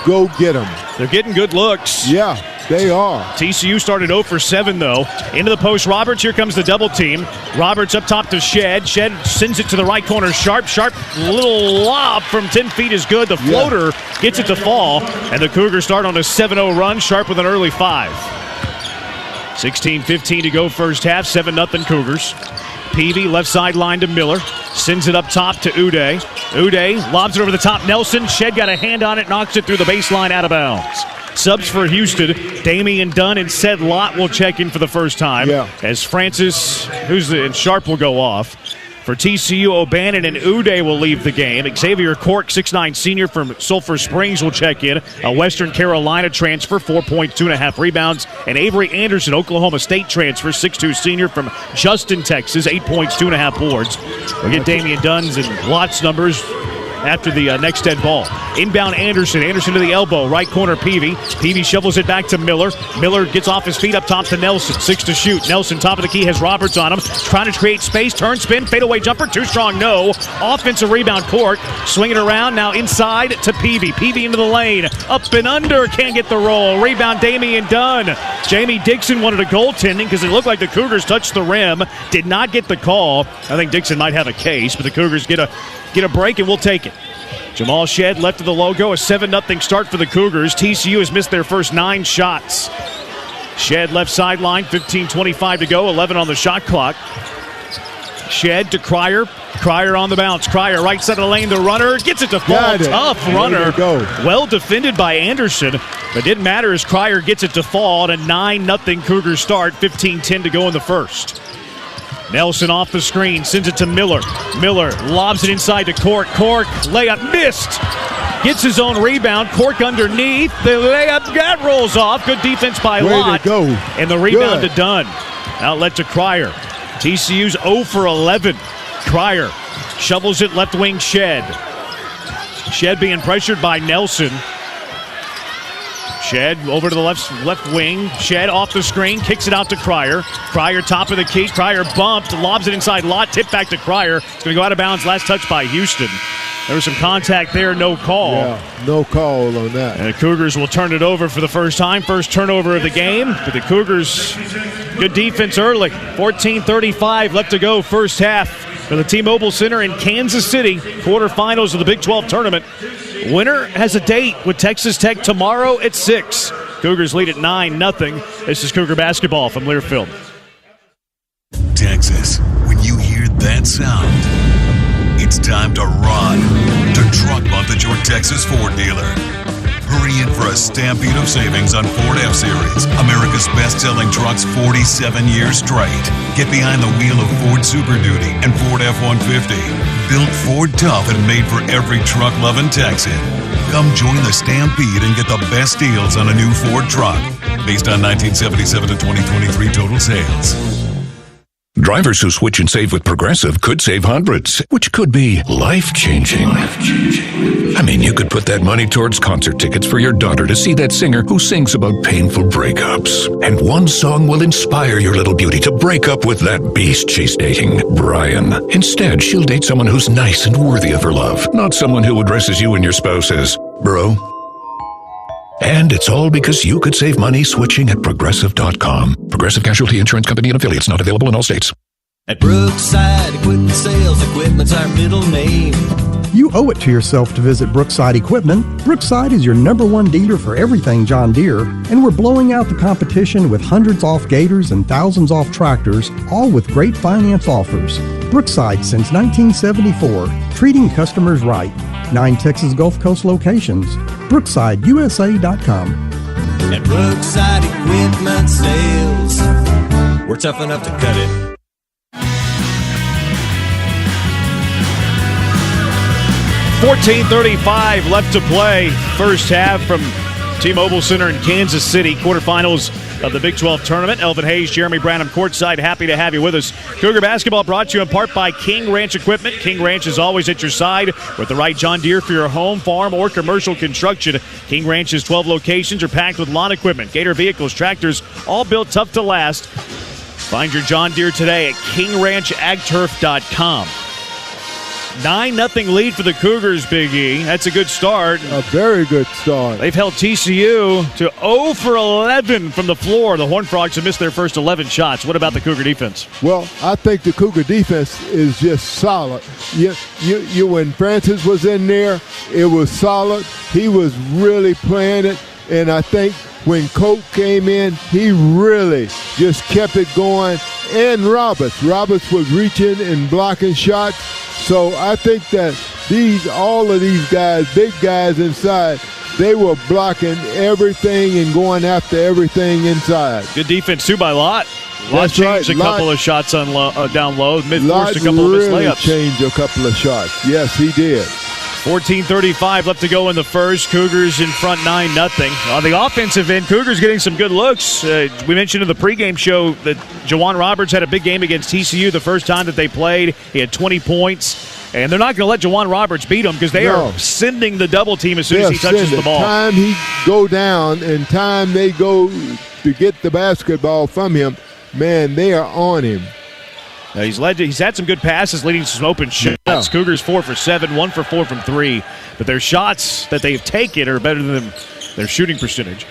go get them. They're getting good looks. Yeah, they are. TCU started 0 for 7, though. Into the post, Roberts. Here comes the double team. Roberts up top to Shed. Shed sends it to the right corner. Sharp, little lob from 10 feet is good. The floater gets it to fall, and the Cougars start on a 7-0 run. Sharp with an early 5. 16:15 to go first half. 7-0 Cougars. Peavy left sideline to Miller. Sends it up top to Uday. Uday lobs it over the top. Nelson. Shed got a hand on it. Knocks it through the baseline out of bounds. Subs for Houston. Damian Dunn and Ced Lott will check in for the first time. As Francis and Sharp will go off. For TCU, O'Bannon and Uday will leave the game. Xavier Cork, 6'9 senior from Sulphur Springs, will check in. A Western Carolina transfer, 4 points, 2.5 rebounds. And Avery Anderson, Oklahoma State transfer, 6'2 senior from Justin, Texas, 8 points, 2.5 boards. We'll get Damian Dunn's and Lott's numbers after the next dead ball. Inbound Anderson to the elbow, right corner Peavy. Peavy shovels it back to Miller. Miller gets off his feet up top to Nelson. 6 to shoot. Nelson, top of the key, has Roberts on him. Trying to create space, turn, spin, fadeaway jumper, too strong, no. Offensive rebound, Cork. Swing it around, now inside to Peavy. Peavy into the lane. Up and under, can't get the roll. Rebound, Damian Dunn. Jamie Dixon wanted a goaltending because it looked like the Cougars touched the rim. Did not get the call. I think Dixon might have a case, but the Cougars get a break, and we'll take it. Jamal Shed left of the logo, a 7-0 start for the Cougars. TCU has missed their first 9 shots. Shed left sideline, 15:25 to go, 11 on the shot clock. Shed to Cryer. Cryer on the bounce. Cryer right side of the lane, the runner gets it to fall. Tough runner. Well defended by Anderson, but didn't matter as Cryer gets it to fall. And a 9-0 Cougars start, 15:10 to go in the first. Nelson off the screen, sends it to Miller. Miller lobs it inside to Cork. Cork, layup missed. Gets his own rebound. Cork underneath. The layup that rolls off. Good defense by Lott. And the rebound to Dunn. Outlet to Cryer. TCU's 0 for 11. Cryer shovels it left wing Shed. Shed being pressured by Nelson. Shed over to the left wing. Shed off the screen, kicks it out to Cryer. Cryer top of the key. Cryer bumped, lobs it inside. Lott tipped back to Cryer. It's going to go out of bounds. Last touch by Houston. There was some contact there, no call. Yeah, no call on that. And the Cougars will turn it over for the first time. First turnover of the game. But the Cougars, good defense early. 14:35 left to go first half for the T-Mobile Center in Kansas City. Quarterfinals of the Big 12 tournament. Winner has a date with Texas Tech tomorrow at 6. Cougars lead at 9-0. This is Cougar basketball from Learfield. Texas, when you hear that sound, it's time to run to Truck Month at your Texas Ford dealer. Hurry in for a stampede of savings on Ford F-Series, America's best-selling trucks 47 years straight. Get behind the wheel of Ford Super Duty and Ford F-150. Built Ford tough and made for every truck-loving Texan. Come join the stampede and get the best deals on a new Ford truck. Based on 1977 to 2023 total sales. Drivers who switch and save with Progressive could save hundreds, which could be life-changing. I mean, you could put that money towards concert tickets for your daughter to see that singer who sings about painful breakups. And one song will inspire your little beauty to break up with that beast she's dating, Brian. Instead, she'll date someone who's nice and worthy of her love, not someone who addresses you and your spouse as, bro. And it's all because you could save money switching at Progressive.com. Progressive Casualty Insurance Company and Affiliates, not available in all states. At Brookside Equipment Sales, equipment's our middle name. You owe it to yourself to visit Brookside Equipment. Brookside is your #1 dealer for everything John Deere, and we're blowing out the competition with hundreds off gators and thousands off tractors, all with great finance offers. Brookside since 1974, treating customers right. 9 Texas Gulf Coast locations. BrooksideUSA.com. At Brookside Equipment Sales, we're tough enough to cut it. $14:35 left to play. First half from T-Mobile Center in Kansas City. Quarterfinals of the Big 12 tournament. Elvin Hayes, Jeremy Branham courtside. Happy to have you with us. Cougar basketball brought to you in part by King Ranch Equipment. King Ranch is always at your side with the right John Deere for your home, farm, or commercial construction. King Ranch's 12 locations are packed with lawn equipment, Gator vehicles, tractors, all built tough to last. Find your John Deere today at KingRanchAgTurf.com. 9-0 lead for the Cougars, Big E. That's a good start. A very good start. They've held TCU to 0 for 11 from the floor. The Horned Frogs have missed their first 11 shots. What about the Cougar defense? Well, I think the Cougar defense is just solid. When Francis was in there, it was solid. He was really playing it, and I think when Coke came in, he really just kept it going. And Roberts was reaching and blocking shots. So I think that all of these guys, big guys inside, they were blocking everything and going after everything inside. Good defense too by Lott. That's changed right. a couple of shots down low. Mid-forced a couple of missed layups. Changed a couple of shots. Yes, he did. 14:35 left to go in the first. Cougars in front 9-0. On the offensive end, Cougars getting some good looks. We mentioned in the pregame show that Jawan Roberts had a big game against TCU the first time that they played. He had 20 points. And they're not going to let Jawan Roberts beat him because they are sending the double team as soon as he touches the ball. Time he go down and time they go to get the basketball from him, man, they are on him. He's had some good passes leading to some open shots. Yeah. Cougars 4 for 7, 1 for 4 from 3. But their shots that they've taken are better than their shooting percentage.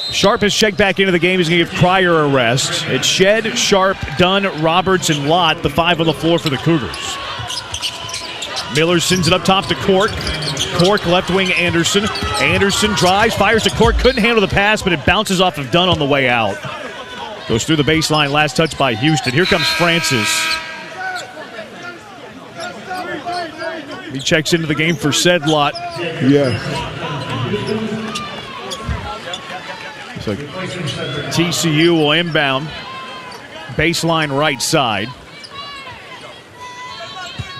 Sharp has checked back into the game. He's going to give Pryor a rest. It's Shed, Sharp, Dunn, Roberts, and Lott, the 5 on the floor for the Cougars. Miller sends it up top to Cork. Cork, left wing Anderson. Anderson drives, fires to Cork. Couldn't handle the pass, but it bounces off of Dunn on the way out. Goes through the baseline, last touch by Houston. Here comes Francis. He checks into the game for Sedlot. Yeah. So TCU will inbound. Baseline right side.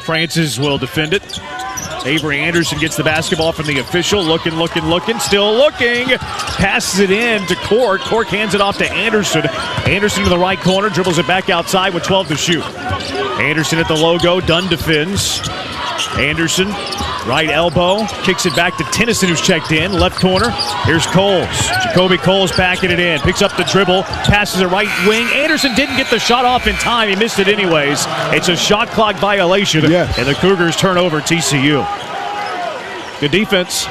Francis will defend it. Avery Anderson gets the basketball from the official. Looking, still looking. Passes it in to Cork. Cork hands it off to Anderson. Anderson to the right corner, dribbles it back outside with 12 to shoot. Anderson at the logo. Dunn defends. Anderson, right elbow, kicks it back to Tennyson, who's checked in. Left corner, here's Coles. Jacoby Coles packing it in. Picks up the dribble, passes it right wing. Anderson didn't get the shot off in time. He missed it anyways. It's a shot clock violation, and the Cougars turn over TCU. Good defense.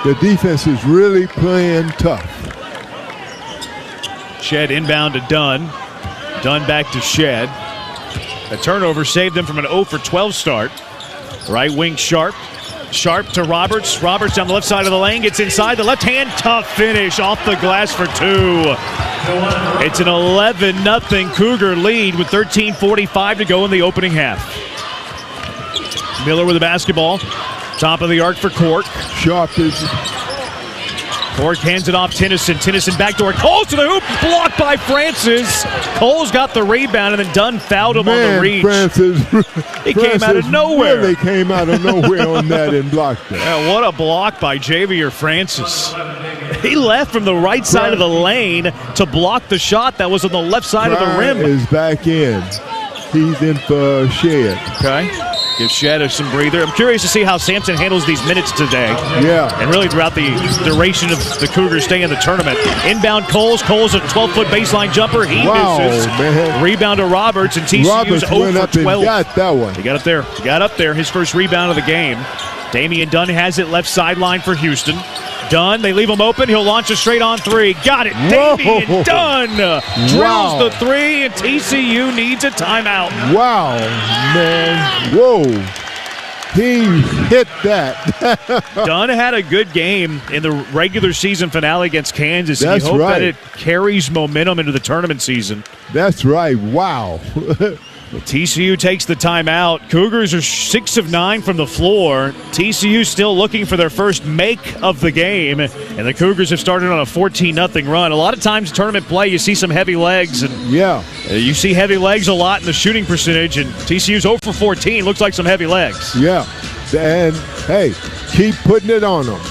The defense is really playing tough. Shed inbound to Dunn. Dunn back to Shed. A turnover saved them from an 0 for 12 start. Right wing Sharp. Sharp to Roberts. Roberts down the left side of the lane. Gets inside the left hand. Tough finish off the glass for 2. It's an 11-0 Cougar lead with 13:45 to go in the opening half. Miller with the basketball. Top of the arc for Cork. Sharp is... Cork hands it off Tennyson. Tennyson backdoor. Coles to the hoop. Blocked by Francis. Coles got the rebound, and then Dunn fouled him on the reach. He came out of nowhere. Really came out of nowhere on that and blocked it. Yeah, what a block by Javier Francis. He left from the right side of the lane to block the shot that was on the left side of the rim. Is back in. He's in for Shed. Okay. Give Shed some breather. I'm curious to see how Samson handles these minutes today. Yeah. And really throughout the duration of the Cougars stay in the tournament. Inbound Coles. Coles a 12-foot baseline jumper. He misses. Man. Rebound to Roberts, and TCU's Roberts 0 went for up 12. And got that one. He got up there. Got up there. His first rebound of the game. Damian Dunn has it left sideline for Houston. Dunn, they leave him open. He'll launch a straight-on 3. Got it. Damian Dunn drills the 3, and TCU needs a timeout. Wow, man. Whoa. He hit that. Dunn had a good game in the regular season finale against Kansas. That's and you hope right. that it carries momentum into the tournament season. That's right. Wow. TCU takes the timeout. Cougars are 6 of 9 from the floor. TCU still looking for their first make of the game, and the Cougars have started on a 14-0 run. A lot of times in tournament play, you see some heavy legs, and you see heavy legs a lot in the shooting percentage, and TCU's 0 for 14. Looks like some heavy legs. Yeah, and hey, keep putting it on them.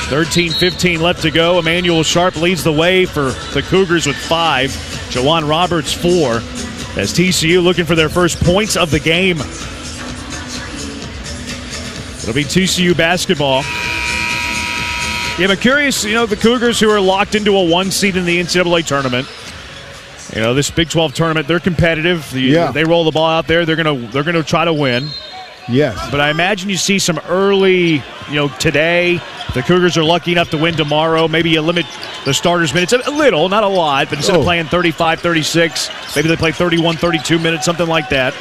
13-15 left to go. Emmanuel Sharp leads the way for the Cougars with 5. Jawan Roberts 4. As TCU looking for their first points of the game. It'll be TCU basketball. Yeah, I'm curious, the Cougars who are locked into a 1 seed in the NCAA tournament. You know, this Big 12 tournament, they're competitive. They roll the ball out there. They're gonna try to win. Yes. But I imagine you see some early, today. The Cougars are lucky enough to win tomorrow. Maybe you limit the starters' minutes a little, not a lot, but instead of playing 35, 36, maybe they play 31, 32 minutes, something like that.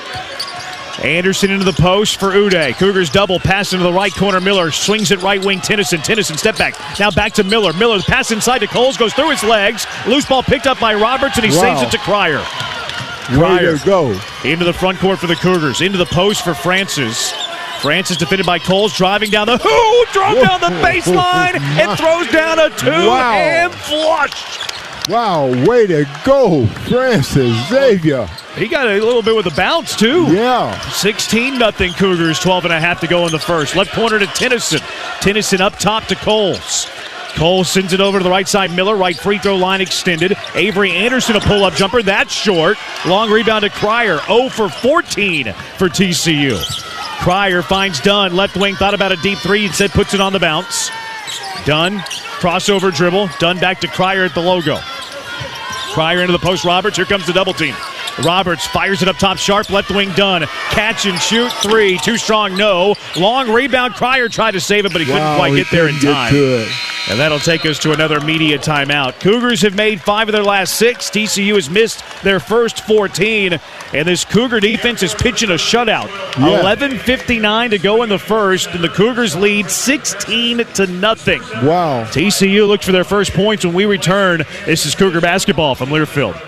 Anderson into the post for Uday. Cougars double, pass into the right corner. Miller swings it right wing. Tennyson step back. Now back to Miller. Miller pass inside to Coles, goes through his legs. Loose ball picked up by Roberts, and he saves it to Cryer. Way to go. Into the front court for the Cougars. Into the post for Francis. Francis defended by Coles, driving down the down the baseline and throws down a two-hand flush. Wow, way to go, Francis Xavier. He got a little bit with a bounce, too. Yeah. 16-0 Cougars, 12.5 to go in the first. Left corner to Tennyson. Tennyson up top to Coles. Cole sends it over to the right side. Miller, right free throw line extended. Avery Anderson, a pull-up jumper. That's short. Long rebound to Cryer. 0 for 14 for TCU. Cryer finds Dunn. Left wing, thought about a deep three. Instead puts it on the bounce. Dunn, crossover dribble. Dunn back to Cryer at the logo. Cryer into the post. Roberts. Here comes the double team. Roberts fires it up top sharp. Left wing Dunn. Catch and shoot. Three. Too strong. No. Long rebound. Cryer tried to save it, but he couldn't quite get there in time. And that'll take us to another media timeout. Cougars have made 5 of their last 6. TCU has missed their first 14. And this Cougar defense is pitching a shutout. 11:59 to go in the first, and the Cougars lead 16-0. Wow. TCU looks for their first points when we return. This is Cougar basketball from Learfield.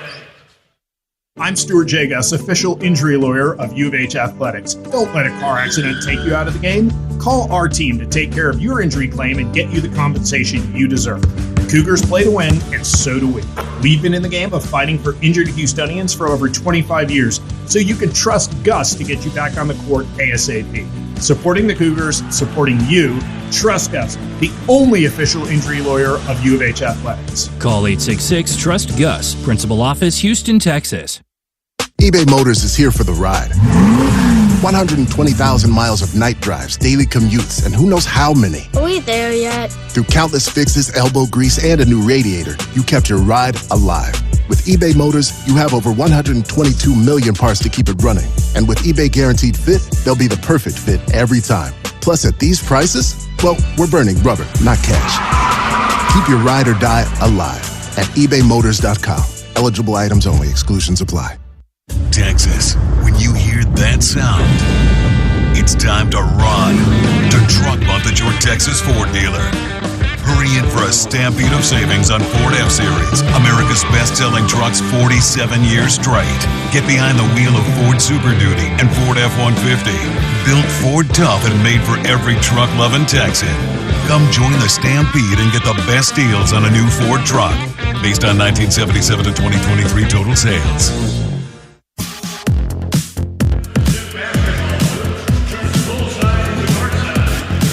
I'm Stuart Jagus, official injury lawyer of U of H Athletics. Don't let a car accident take you out of the game. Call our team to take care of your injury claim and get you the compensation you deserve. The Cougars play to win, and so do we. We've been in the game of fighting for injured Houstonians for over 25 years, so you can trust Gus to get you back on the court ASAP. Supporting the Cougars, supporting you. Trust Gus, the only official injury lawyer of U of H Athletics. Call 866-TRUST-GUS, Principal Office, Houston, Texas. eBay Motors is here for the ride. 120,000 miles of night drives, daily commutes, and who knows how many. Are we there yet? Through countless fixes, elbow grease, and a new radiator, you kept your ride alive. With eBay Motors, you have over 122 million parts to keep it running. And with eBay Guaranteed Fit, they'll be the perfect fit every time. Plus, at these prices, well, we're burning rubber, not cash. Keep your ride or die alive at ebaymotors.com. Eligible items only. Exclusions apply. Texas, when you hear that sound, it's time to run to Truck Month at your Texas Ford dealer. Hurry in for a stampede of savings on Ford F-Series, America's best-selling trucks 47 years straight. Get behind the wheel of Ford Super Duty and Ford F-150. Built Ford tough and made for every truck-loving Texan. Come join the stampede and get the best deals on a new Ford truck. Based on 1977 to 2023 total sales.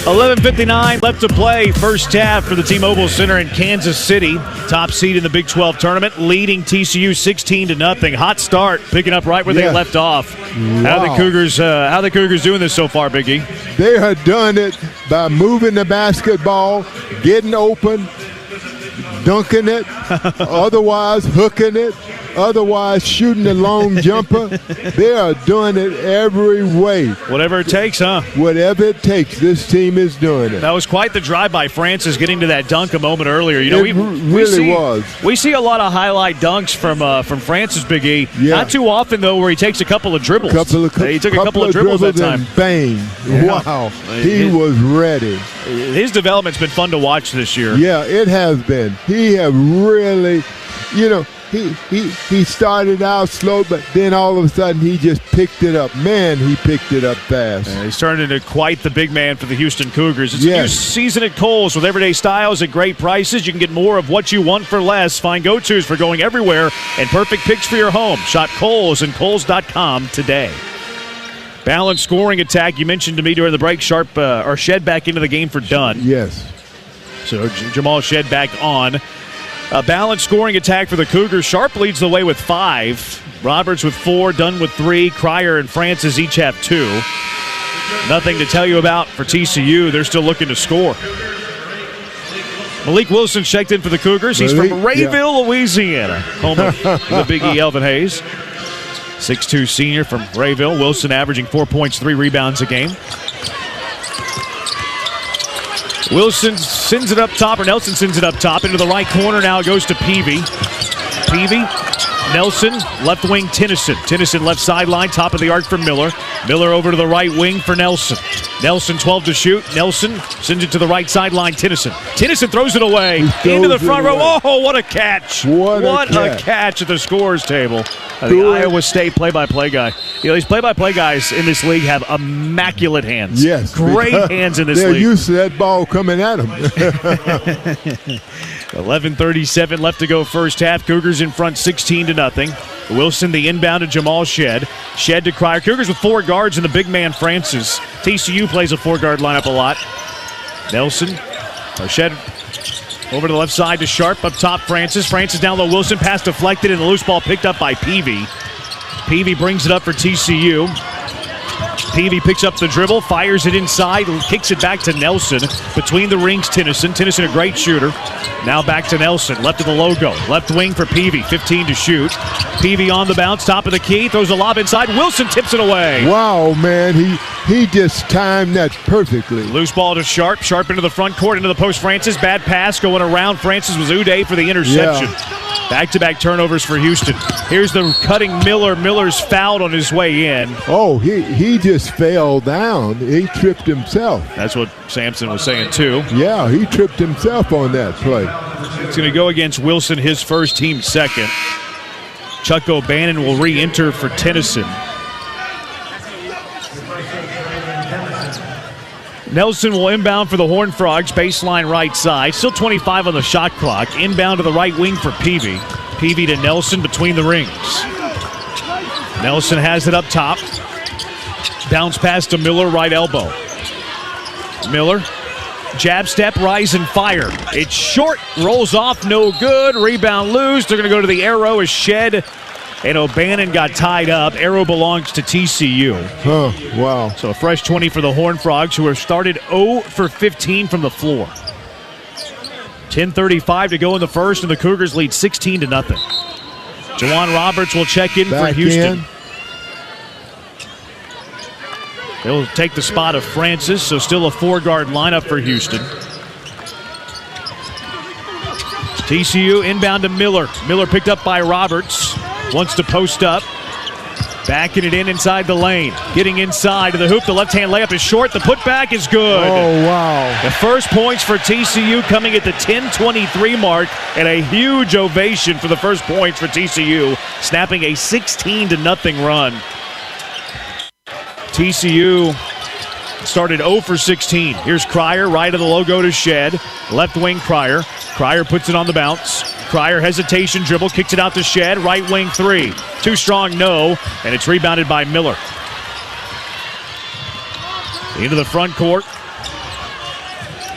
11:59 left to play, first half for the T-Mobile Center in Kansas City. Top seed in the Big 12 tournament, leading TCU 16-0. Hot start, picking up right where they left off. Wow. How the Cougars doing this so far, Big E? They have done it by moving the basketball, getting open, dunking it, otherwise hooking it, otherwise shooting the long jumper. They are doing it every way. Whatever it takes, huh? Whatever it takes, this team is doing it. That was quite the drive by Francis getting to that dunk a moment earlier. You know, we see a lot of highlight dunks from Francis, Big E. Yeah. Not too often, though, where he takes a couple of dribbles. He took a couple of dribbles that time. And bang. Yeah. Wow. He was ready. His development's been fun to watch this year. Yeah, it has been. He have really, he started out slow, but then all of a sudden he just picked it up. Man, he picked it up fast. He's turned into quite the big man for the Houston Cougars. It's a new season at Kohl's with everyday styles at great prices. You can get more of what you want for less. Find go-tos for going everywhere and perfect picks for your home. Shop Kohl's and Kohl's.com today. Balanced scoring attack. You mentioned to me during the break, Shed back into the game for Dunn. Yes. So Jamal Shed back on. A balanced scoring attack for the Cougars. Sharp leads the way with 5. Roberts with 4. Dunn with 3. Cryer and Francis each have 2. Nothing to tell you about for TCU. They're still looking to score. Malik Wilson checked in for the Cougars. He's from Rayville, Louisiana, home of the Big E, Elvin Hayes. 6'2" senior from Rayville. Wilson averaging 4 points, 3 rebounds a game. Wilson sends it up top, or Nelson sends it up top into the right corner. Now it goes to Peavy. Peavy, Nelson, left wing Tennyson. Tennyson left sideline, top of the arc for Miller. Miller over to the right wing for Nelson. Nelson 12 to shoot. Nelson sends it to the right sideline, Tennyson. Tennyson throws it away into the front row. Oh, what a catch. What a catch at the scores table. The Iowa State play-by-play guy. These play-by-play guys in this league have immaculate hands. Yes. Great hands in this league. They're used to that ball coming at them. 11:37 left to go first half. Cougars in front 16-0. Wilson the inbound to Jamal Shedd. Shedd to Cryer. Cougars with 4 guards and the big man Francis. TCU plays a 4-guard lineup a lot. Nelson. Shedd over to the left side to Sharp. Up top Francis. Francis down low. Wilson pass deflected and the loose ball picked up by Peavy. Peavy brings it up for TCU. Peavy picks up the dribble, fires it inside, kicks it back to Nelson. Between the rings, Tennyson. Tennyson, a great shooter. Now back to Nelson, left of the logo. Left wing for Peavy, 15 to shoot. Peavy on the bounce, top of the key, throws a lob inside. Wilson tips it away. Wow, man, he just timed that perfectly. Loose ball to Sharp. Sharp into the front court, into the post. Francis, bad pass going around. Francis was Uday for the interception. Yeah. Back-to-back turnovers for Houston. Here's the cutting Miller. Miller's fouled on his way in. Oh, he just fell down. He tripped himself. That's what Samson was saying, too. Yeah, he tripped himself on that play. It's going to go against Wilson, his first, team second. Chuck O'Bannon will re-enter for Tennyson. Nelson will inbound for the Horned Frogs, baseline right side. Still 25 on the shot clock. Inbound to the right wing for Peavy. Peavy to Nelson between the rings. Nelson has it up top. Bounce pass to Miller, right elbow. Miller, jab step, rise and fire. It's short, rolls off, no good. Rebound loose. They're going to go to the arrow as Shedd and O'Bannon got tied up. Arrow belongs to TCU. Huh, wow. So a fresh 20 for the Horned Frogs, who have started 0 for 15 from the floor. 10:35 to go in the first, and the Cougars lead 16-0. Jawan Roberts will check in for Houston. He'll take the spot of Francis, so still a 4-guard lineup for Houston. TCU inbound to Miller. Miller picked up by Roberts. Wants to post up. Backing it in inside the lane. Getting inside to the hoop. The left-hand layup is short. The putback is good. Oh, wow. The first points for TCU coming at the 10:23 mark, and a huge ovation for the first points for TCU, snapping a 16-0 run. TCU started 0 for 16. Here's Cryer, right of the logo to Shedd. Left wing Cryer. Cryer puts it on the bounce. Cryer hesitation dribble, kicks it out to Shedd. Right wing 3. Too strong, no. And it's rebounded by Miller. Into the front court.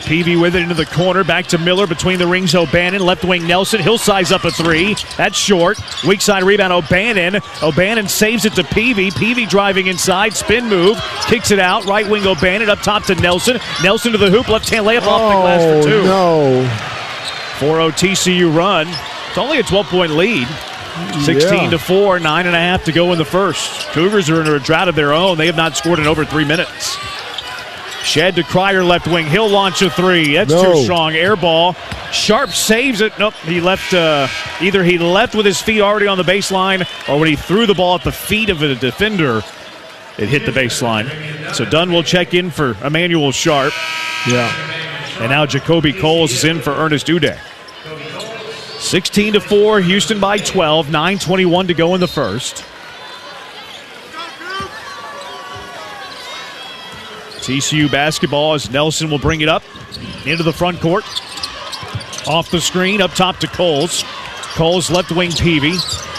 Peavy with it into the corner. Back to Miller between the rings. O'Bannon. Left wing Nelson. He'll size up a 3. That's short. Weak side rebound O'Bannon. O'Bannon saves it to Peavy. Peavy driving inside. Spin move. Kicks it out. Right wing O'Bannon up top to Nelson. Nelson to the hoop. Left hand layup off the glass for 2. No. 4-0 TCU run. It's only a 12-point lead. 16-4, 9.5 to go in the first. Cougars are in a drought of their own. They have not scored in over 3 minutes. Shedd to Cryer, left wing. He'll launch a 3. That's too strong. Air ball. Sharp saves it. Nope. He left. Either he left with his feet already on the baseline, or when he threw the ball at the feet of a defender, it hit the baseline. So Dunn will check in for Emmanuel Sharp. Yeah. And now Jacoby Coles is in for Ernest Uday. 16-4, Houston by 12. 9:21 to go in the first. TCU basketball as Nelson will bring it up into the front court. Off the screen, up top to Coles. Coles left wing Peavy.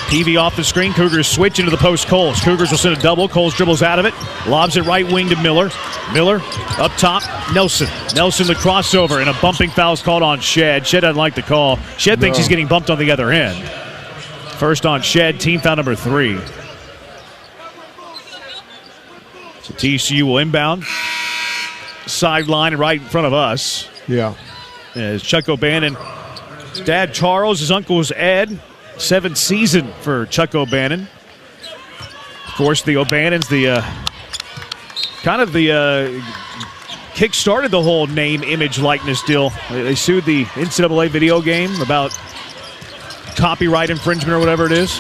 Peavy off the screen. Cougars switch into the post. Coles. Cougars will send a double. Coles dribbles out of it. Lobs it right wing to Miller. Miller up top. Nelson. Nelson the crossover, and a bumping foul is called on Shedd. Shedd doesn't like the call. Shedd thinks he's getting bumped on the other end. First on Shedd. Team foul number 3. So TCU will inbound. Sideline right in front of us. Yeah. as Chuck O'Bannon, dad Charles, his uncle was Ed. 7th season for Chuck O'Bannon. Of course, the O'Bannons, kick-started the whole name, image, likeness deal. They sued the NCAA video game about copyright infringement or whatever it is.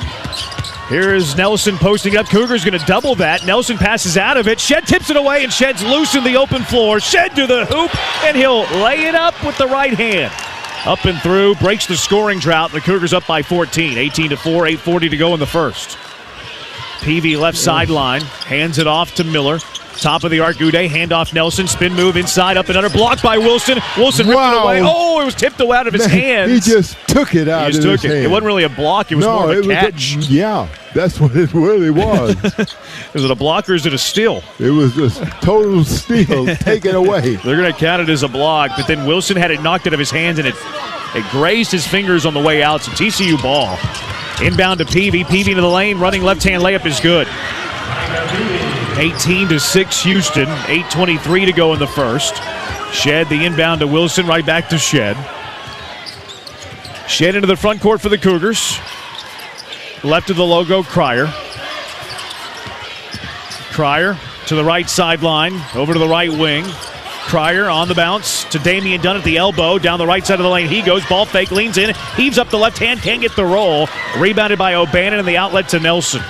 Here is Nelson posting up. Cougars going to double that. Nelson passes out of it. Shed tips it away, and Shed's loose in the open floor. Shed to the hoop, and he'll lay it up with the right hand. Up and through, breaks the scoring drought. The Cougars up by 14, 18-4, 8:40 to go in the first. Peavy left sideline, hands it off to Miller. Top of the arc, Goudet, handoff Nelson, spin move inside, up and under, blocked by Wilson. Wilson ripped it away. Oh, it was tipped out of his hands. He just took it out of his hand. It wasn't really a block, it was more of a catch. That's what it really was. Is it a block or is it a steal? It was a total steal. Take it away. They're going to count it as a block, but then Wilson had it knocked out of his hands, and it grazed his fingers on the way out. So TCU ball. Inbound to Peavy. Peavy into the lane, running left-hand layup is good. 18-6 Houston, 8:23 to go in the first. Shed the inbound to Wilson, right back to Shed. Shed into the front court for the Cougars. Left of the logo, Cryer. Cryer to the right sideline, over to the right wing. Cryer on the bounce to Damian Dunn at the elbow. Down the right side of the lane he goes. Ball fake, leans in, heaves up the left hand, can't get the roll. Rebounded by O'Bannon and the outlet to Nelson.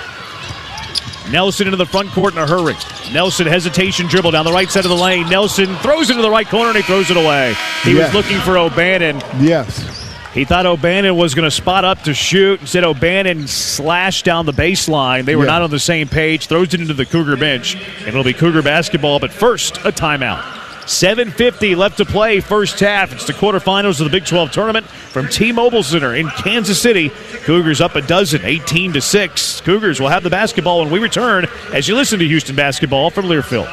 Nelson into the front court in a hurry. Nelson hesitation dribble down the right side of the lane. Nelson throws it to the right corner and he throws it away. He was looking for O'Bannon. Yes. He thought O'Bannon was going to spot up to shoot. Instead, O'Bannon slashed down the baseline. They were not on the same page. Throws it into the Cougar bench. And it'll be Cougar basketball, but first, a timeout. 7:50 left to play first half. It's the quarterfinals of the Big 12 tournament from T-Mobile Center in Kansas City. Cougars up a dozen, 18-6. Cougars will have the basketball when we return as you listen to Houston basketball from Learfield.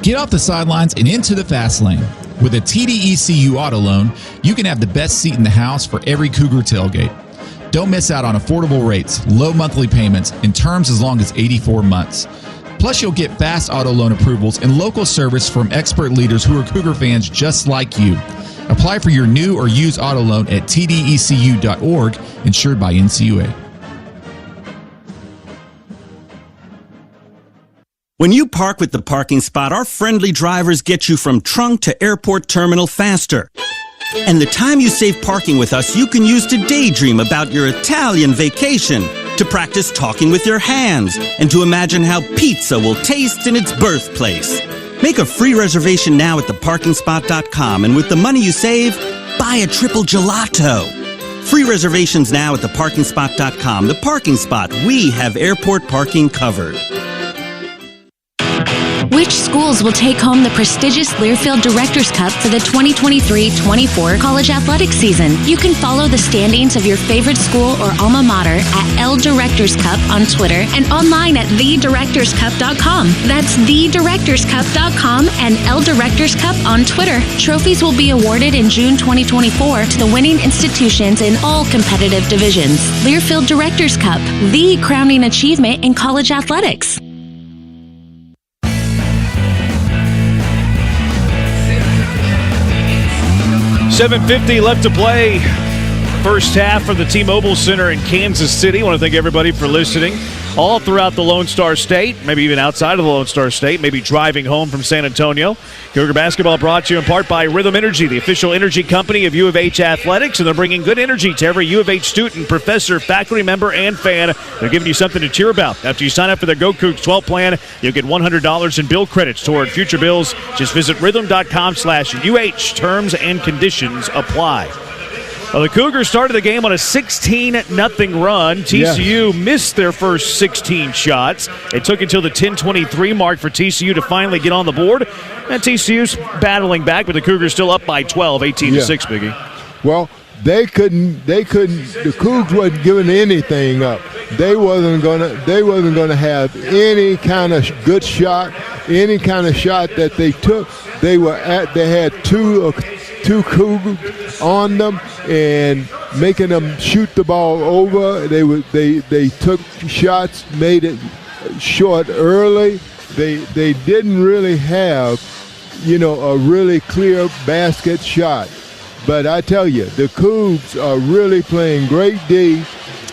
Get off the sidelines and into the fast lane. With a TDECU auto loan, you can have the best seat in the house for every Cougar tailgate. Don't miss out on affordable rates, low monthly payments, and terms as long as 84 months. Plus, you'll get fast auto loan approvals and local service from expert leaders who are Cougar fans just like you. Apply for your new or used auto loan at tdecu.org, insured by NCUA. When you park with the parking spot, our friendly drivers get you from trunk to airport terminal faster. And the time you save parking with us, you can use to daydream about your Italian vacation, to practice talking with your hands, and to imagine how pizza will taste in its birthplace. Make a free reservation now at theparkingspot.com, and with the money you save, buy a triple gelato. Free reservations now at theparkingspot.com. The Parking Spot. We have airport parking covered. Which schools will take home the prestigious Learfield Directors Cup for the 2023-24 college athletics season? You can follow the standings of your favorite school or alma mater at L Directors Cup on Twitter and online at thedirectorscup.com. That's thedirectorscup.com and L Directors Cup on Twitter. Trophies will be awarded in June 2024 to the winning institutions in all competitive divisions. Learfield Directors Cup, the crowning achievement in college athletics. 7:50 left to play. First half from the T-Mobile Center in Kansas City. I want to thank everybody for listening all throughout the Lone Star State, maybe even outside of the Lone Star State, maybe driving home from San Antonio. Cougar basketball brought to you in part by Rhythm Energy, the official energy company of U of H athletics, and they're bringing good energy to every U of H student, professor, faculty member, and fan. They're giving you something to cheer about. After you sign up for their Go Cougs 12 plan, you'll get $100 in bill credits toward future bills. Just visit rhythm.com/UH. Terms and conditions apply. Well, the Cougars started the game on a 16-0 run. TCU missed their first 16 shots. It took until the 10:23 mark for TCU to finally get on the board. And TCU's battling back, but the Cougars still up by 12, 18-6, Biggie. Well, they couldn't, the Cougs wasn't giving anything up. They wasn't gonna have any kind of good shot, any kind of shot that they took. They had two Cougars on them and making them shoot the ball over. They took shots, made it short early. They didn't really have a really clear basket shot. But I tell you, the Cougs are really playing great D,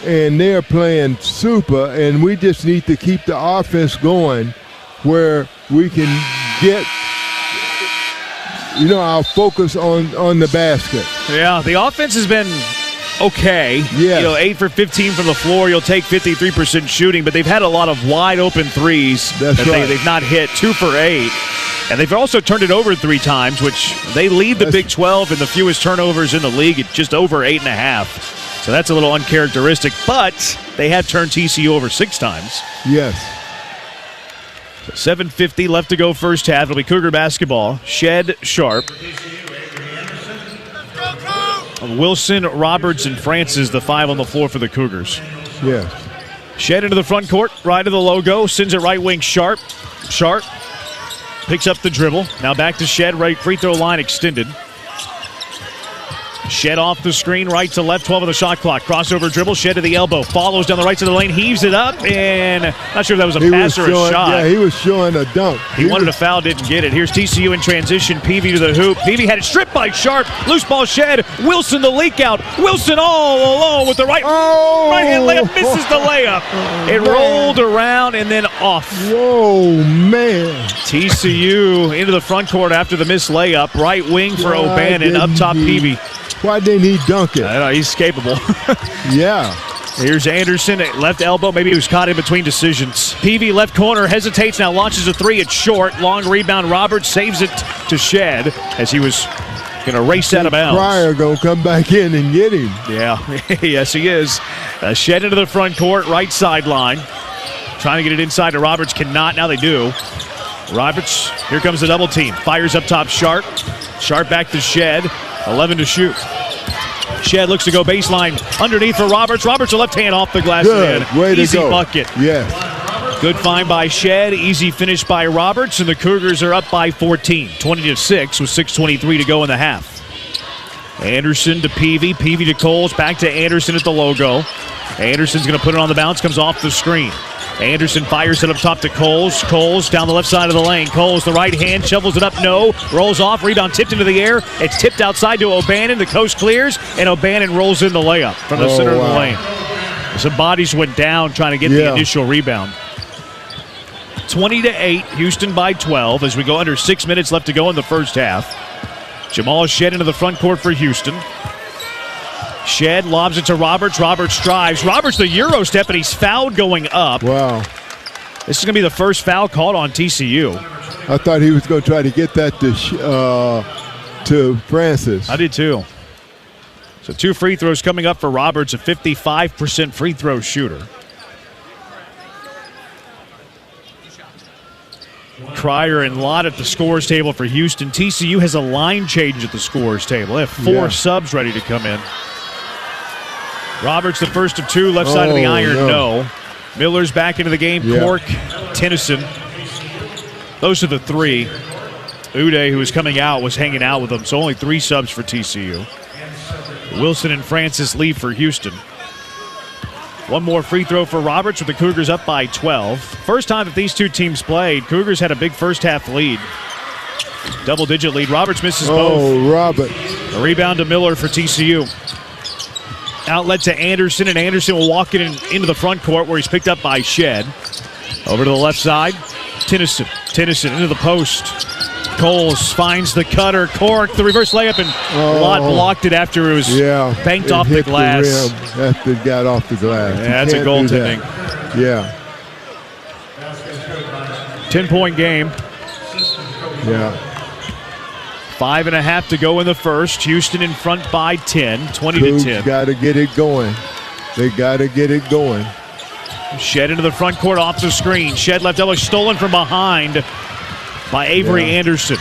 and they're playing super, and we just need to keep the offense going where we can get, our focus on the basket. Yeah, the offense has been okay. Yeah. 8 for 15 from the floor. You'll take 53% shooting, but they've had a lot of wide open threes that they've not hit. 2 for 8. And they've also turned it over 3 times, which they lead the Big 12 in the fewest turnovers in the league at just over 8.5. So that's a little uncharacteristic, but they have turned TCU over 6 times. Yes. 7:50 left to go first half. It'll be Cougar basketball. Shed, Sharp, Wilson, Roberts, and Francis, the 5 on the floor for the Cougars. Yes. Shed into the front court, right of the logo, sends it right wing, Sharp. Sharp picks up the dribble. Now back to Shed, right free throw line extended. Shed off the screen, right to left, 12 on the shot clock. Crossover dribble, Shed to the elbow. Follows down the right side of the lane, heaves it up, and not sure if that was a pass or a shot. Yeah, he was showing a dunk. He wanted a foul, didn't get it. Here's TCU in transition. Peavy to the hoop. Peavy had it stripped by Sharp. Loose ball, Shed. Wilson the leak out. Wilson all alone with the right hand layup. Misses the layup. It rolled around and then off. Whoa, man. TCU into the front court after the missed layup. Right wing for O'Bannon. Up top, Peavy. Why didn't he dunk it? I know, he's capable. Yeah. Here's Anderson, left elbow. Maybe he was caught in between decisions. Peavy, left corner, hesitates, now launches a 3. It's short. Long rebound. Roberts saves it to Shed as he was going to race out of bounds. Pryor going to come back in and get him. Yeah, yes, he is. Shed into the front court, right sideline. Trying to get it inside to Roberts. Cannot. Now they do. Roberts, here comes the double team. Fires up top, Sharp. Sharp back to Shed. 11 to shoot. Shed looks to go baseline underneath for Roberts. Roberts, a left hand off the glass. Good. Way to Easy go. bucket. Yeah. Good find by Shed. Easy finish by Roberts. And the Cougars are up by 14. 20-6 with 6:23 to go in the half. Anderson to Peavy. Peavy to Coles. Back to Anderson at the logo. Anderson's going to put it on the bounce. Comes off the screen. Anderson fires it up top to Coles. Coles down the left side of the lane. Coles, the right hand, shovels it up. No. Rolls off. Rebound tipped into the air. It's tipped outside to O'Bannon. The coast clears, and O'Bannon rolls in the layup from the center of the lane. Some bodies went down trying to get the initial rebound. 20-8, Houston by 12 as we go under 6 minutes left to go in the first half. Jamal Shed into the front court for Houston. Shed lobs it to Roberts. Roberts drives. Roberts the Euro step, and he's fouled going up. Wow. This is going to be the first foul called on TCU. I thought he was going to try to get that to Francis. I did too. So 2 free throws coming up for Roberts, a 55% free throw shooter. Cryer and Lott at the scores table for Houston. TCU has a line change at the scores table. They have 4 subs ready to come in. Roberts, the first of 2, left side of the iron, no. Miller's back into the game. Cork, Tennyson. Those are the 3. Uday, who was coming out, was hanging out with them, so only 3 subs for TCU. Wilson and Francis leave for Houston. 1 more free throw for Roberts with the Cougars up by 12. First time that these 2 teams played, Cougars had a big first half lead. Double-digit lead. Roberts misses both. Oh, Robert. A rebound to Miller for TCU. Outlet to Anderson, and Anderson will walk it into the front court where he's picked up by Shed. Over to the left side, Tennyson. Tennyson into the post. Coles finds the cutter. Cork, the reverse layup, and Lott blocked it after it was banked off the glass. After it got off the glass. Yeah, that's a goaltending. Yeah. 10-point game. Yeah. 5.5 to go in the first. Houston in front by 10, 20-10. Got to get it going. They got to get it going. Shed into the front court off the screen. Shed left elbow stolen from behind by Avery Anderson.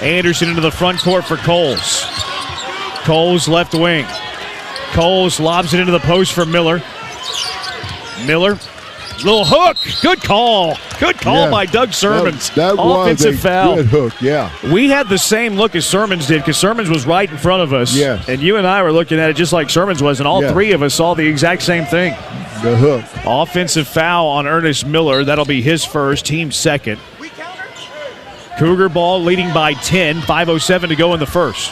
Anderson into the front court for Coles. Coles left wing. Coles lobs it into the post for Miller. Miller. Little hook. Good call. Good call by Doug Sermons. That offensive was a foul. Good hook, yeah. We had the same look as Sermons did because Sermons was right in front of us. Yeah. And you and I were looking at it just like Sermons was, and all 3 of us saw the exact same thing. The hook. Offensive foul on Ernest Miller. That'll be his first, team second. Cougar ball leading by 10, 5:07 to go in the first.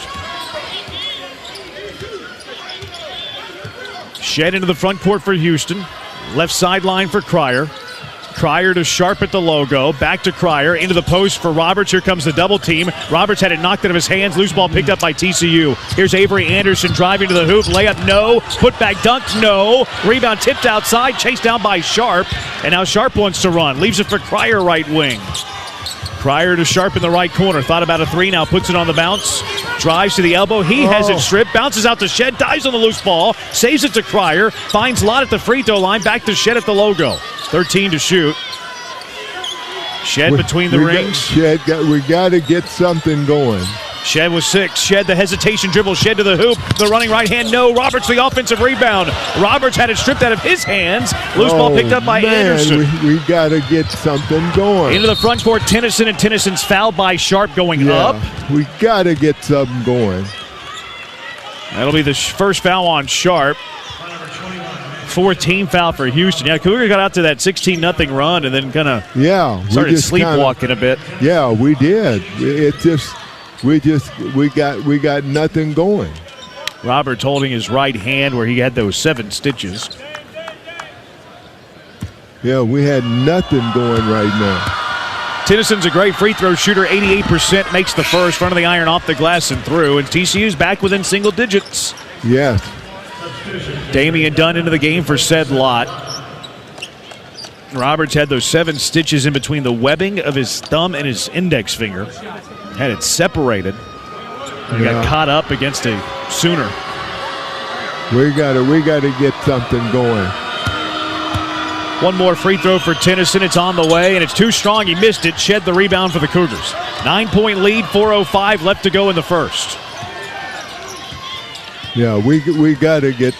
Shed into the front court for Houston. Left sideline for Cryer. Cryer to Sharp at the logo. Back to Cryer. Into the post for Roberts. Here comes the double team. Roberts had it knocked out of his hands. Loose ball picked up by TCU. Here's Avery Anderson driving to the hoop. Layup, no. Put back dunk, no. Rebound tipped outside. Chased down by Sharp. And now Sharp wants to run. Leaves it for Cryer right wing. Cryer to Sharp in the right corner. Thought about a three. Now puts it on the bounce. Drives to the elbow. He has it stripped. Bounces out to Shed. Dives on the loose ball. Saves it to Cryer. Finds Lott at the free throw line. Back to Shed at the logo. 13 to shoot. Shed between the rings. We got to get something going. Shed with 6. Shed the hesitation dribble. Shed to the hoop. The running right hand. No. Roberts the offensive rebound. Roberts had it stripped out of his hands. Loose ball picked up by Anderson. We got to get something going. Into the front court. Tennyson, and Tennyson's fouled by Sharp going up. We got to get something going. That'll be the first foul on Sharp. 4th team foul for Houston. Yeah, Cougar got out to that 16-0 run and then kind of started sleepwalking a bit. Yeah, we did. We got nothing going. Roberts holding his right hand where he had those 7 stitches. Yeah, we had nothing going right now. Tennyson's a great free throw shooter. 88% makes the first. Front of the iron, off the glass and through. And TCU's back within single digits. Yes. Damian Dunn into the game for said Lott. Roberts had those 7 stitches in between the webbing of his thumb and his index finger. Had it separated. He got caught up against a Sooner. We gotta get something going. One more free throw for Tennyson. It's on the way, and it's too strong. He missed it. Shed the rebound for the Cougars. 9-point lead, 4:05 left to go in the first. Yeah, we gotta get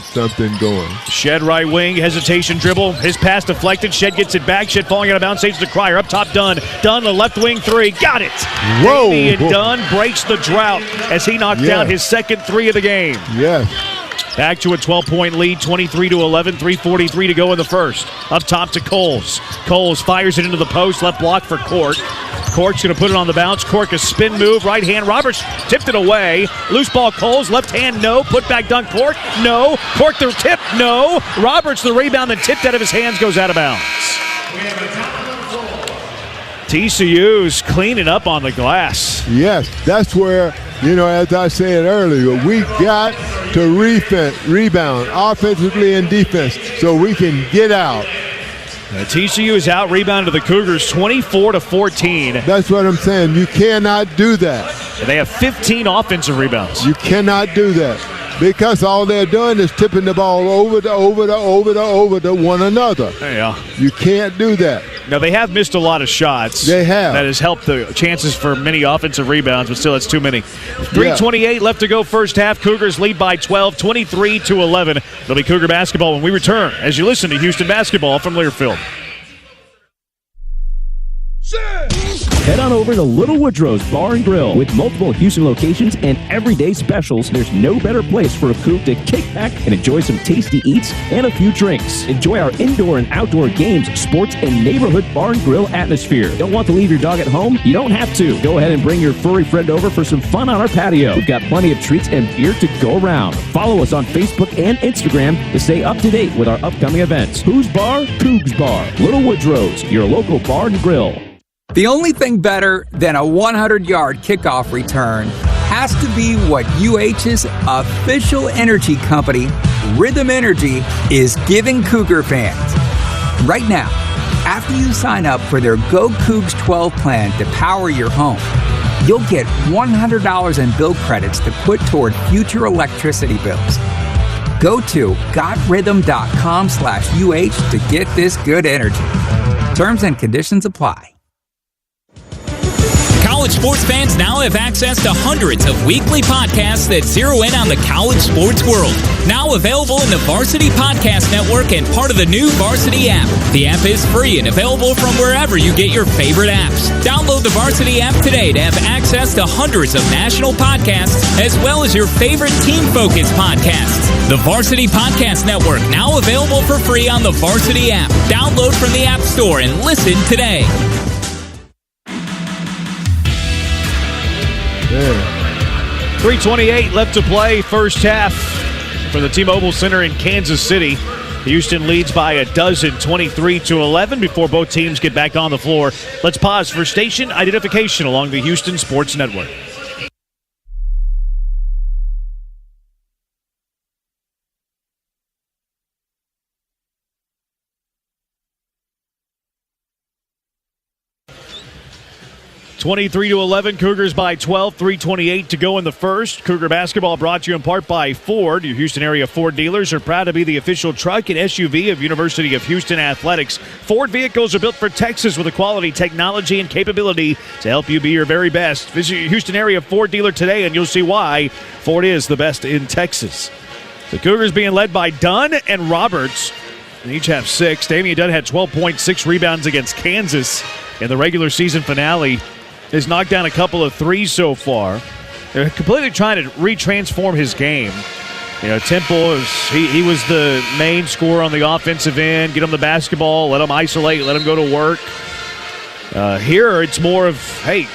something going. Shed right wing, hesitation dribble. His pass deflected. Shed gets it back. Shed falling out of bounds. Saves to Cryer. Up top, Dunn. Dunn, the left wing three. Got it. Whoa! And Dunn breaks the drought as he knocked down his second 3 of the game. Yes. Back to a 12-point lead, 23-11, 3:43 to go in the first. Up top to Coles. Coles fires it into the post, left block for Cork. Cork's going to put it on the bounce. Cork a spin move, right hand. Roberts tipped it away. Loose ball, Coles, left hand, no. Put back dunk, Cork, no. Cork the tip, no. Roberts the rebound, then tipped out of his hands, goes out of bounds. TCU's cleaning up on the glass. Yes, that's where, as I said earlier, we got to rebound offensively and defense so we can get out. TCU is out rebounded to the Cougars 24-14. That's what I'm saying. You cannot do that. And they have 15 offensive rebounds. You cannot do that because all they're doing is tipping the ball over to one another. Yeah. You can't do that. Now, they have missed a lot of shots. They have. That has helped the chances for many offensive rebounds, but still, it's too many. 3:28 left to go first half. Cougars lead by 12, 23-11. It'll be Cougar basketball when we return as you listen to Houston basketball from Learfield. Head on over to Little Woodrow's Bar and Grill. With multiple Houston locations and everyday specials, there's no better place for a coop to kick back and enjoy some tasty eats and a few drinks. Enjoy our indoor and outdoor games, sports, and neighborhood bar and grill atmosphere. Don't want to leave your dog at home? You don't have to. Go ahead and bring your furry friend over for some fun on our patio. We've got plenty of treats and beer to go around. Follow us on Facebook and Instagram to stay up to date with our upcoming events. Who's Bar? Cougs Bar. Little Woodrow's, your local bar and grill. The only thing better than a 100-yard kickoff return has to be what UH's official energy company, Rhythm Energy, is giving Cougar fans. Right now, after you sign up for their Go Cougs 12 plan to power your home, you'll get $100 in bill credits to put toward future electricity bills. Go to gotrhythm.com/UH to get this good energy. Terms and conditions apply. College sports fans now have access to hundreds of weekly podcasts that zero in on the college sports world. Now available in the Varsity Podcast Network and part of the new Varsity app. The app is free and available from wherever you get your favorite apps. Download the Varsity app today to have access to hundreds of national podcasts as well as your favorite team-focused podcasts. The Varsity Podcast Network now available for free on the Varsity app. Download from the App Store and listen today. Yeah. 3:28 left to play, first half for the T-Mobile Center in Kansas City. Houston leads by a dozen, 23-11, before both teams get back on the floor. Let's pause for station identification along the Houston Sports Network. (23-11), Cougars by 12, 3:28 to go in the first. Cougar basketball brought to you in part by Ford. Your Houston area Ford dealers are proud to be the official truck and SUV of University of Houston Athletics. Ford vehicles are built for Texas with the quality, technology, and capability to help you be your very best. Visit your Houston area Ford dealer today and you'll see why Ford is the best in Texas. The Cougars being led by Dunn and Roberts. They each have 6. Damian Dunn had 12.6 rebounds against Kansas in the regular season finale. Has knocked down a couple of threes so far. They're completely trying to retransform his game. You know, Temple, he was the main scorer on the offensive end. Get him the basketball, let him isolate, let him go to work. Here, it's more of, hey,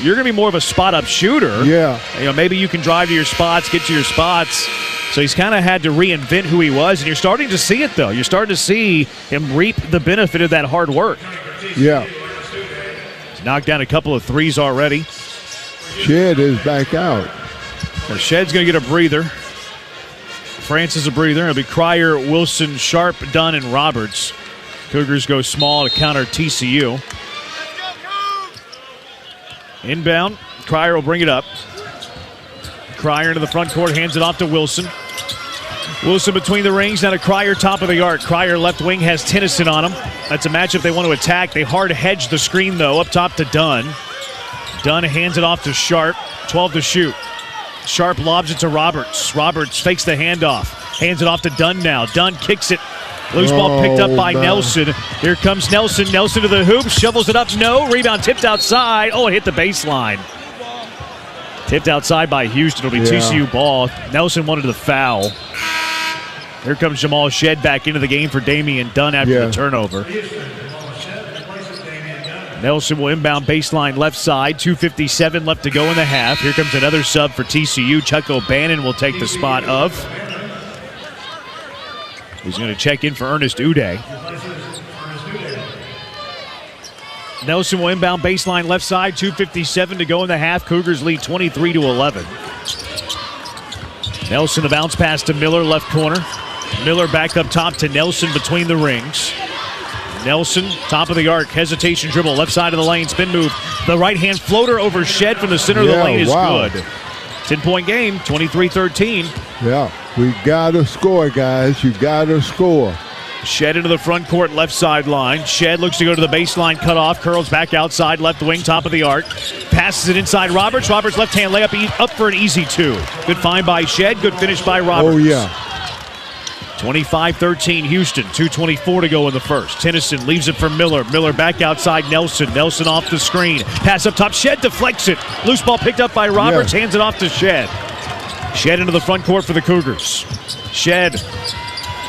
you're going to be more of a spot-up shooter. Yeah. You know, maybe you can drive to your spots, get to your spots. So he's kind of had to reinvent who he was, and you're starting to see it, though. You're starting to see him reap the benefit of that hard work. Yeah. Knocked down a couple of threes already. Shed is back out. Well, Shed's going to get a breather. Francis a breather. It'll be Cryer, Wilson, Sharp, Dunn, and Roberts. Cougars go small to counter TCU. Inbound. Cryer will bring it up. Cryer into the front court, hands it off to Wilson. Wilson between the rings, now to Cryer, top of the arc. Cryer left wing has Tennyson on him. That's a matchup they want to attack. They hard hedge the screen, though, up top to Dunn. Dunn hands it off to Sharp, 12 to shoot. Sharp lobs it to Roberts. Roberts fakes the handoff, hands it off to Dunn now. Dunn kicks it. Loose ball picked up by Nelson. Here comes Nelson. Nelson to the hoop, shovels it up, no. Rebound tipped outside. Oh, it hit the baseline. Tipped outside by Houston. It'll be TCU ball. Nelson wanted the foul. Here comes Jamal Shed back into the game for Damian Dunn after the turnover. Nelson will inbound baseline left side. 2:57 left to go in the half. Here comes another sub for TCU. Chuck O'Bannon will take the spot of. He's going to check in for Ernest Uday. Nelson will inbound baseline left side. 2:57 to go in the half. Cougars lead 23-11. Nelson, the bounce pass to Miller, left corner. Miller back up top to Nelson between the rings. Nelson, top of the arc, hesitation dribble, left side of the lane, spin move. The right-hand floater over Shed from the center of the lane is good. 10-point game, 23-13. Yeah, we got to score, guys. You got to score. Shed into the front court, left sideline. Shed looks to go to the baseline, cut off, curls back outside, left wing, top of the arc. Passes it inside Roberts. Roberts left-hand layup, up for an easy 2. Good find by Shed, good finish by Roberts. Oh, yeah. 25-13 Houston, 2:24 to go in the first. Tennyson leaves it for Miller. Miller back outside Nelson. Nelson off the screen. Pass up top. Shed deflects it. Loose ball picked up by Roberts. Hands it off to Shed. Shed into the front court for the Cougars. Shed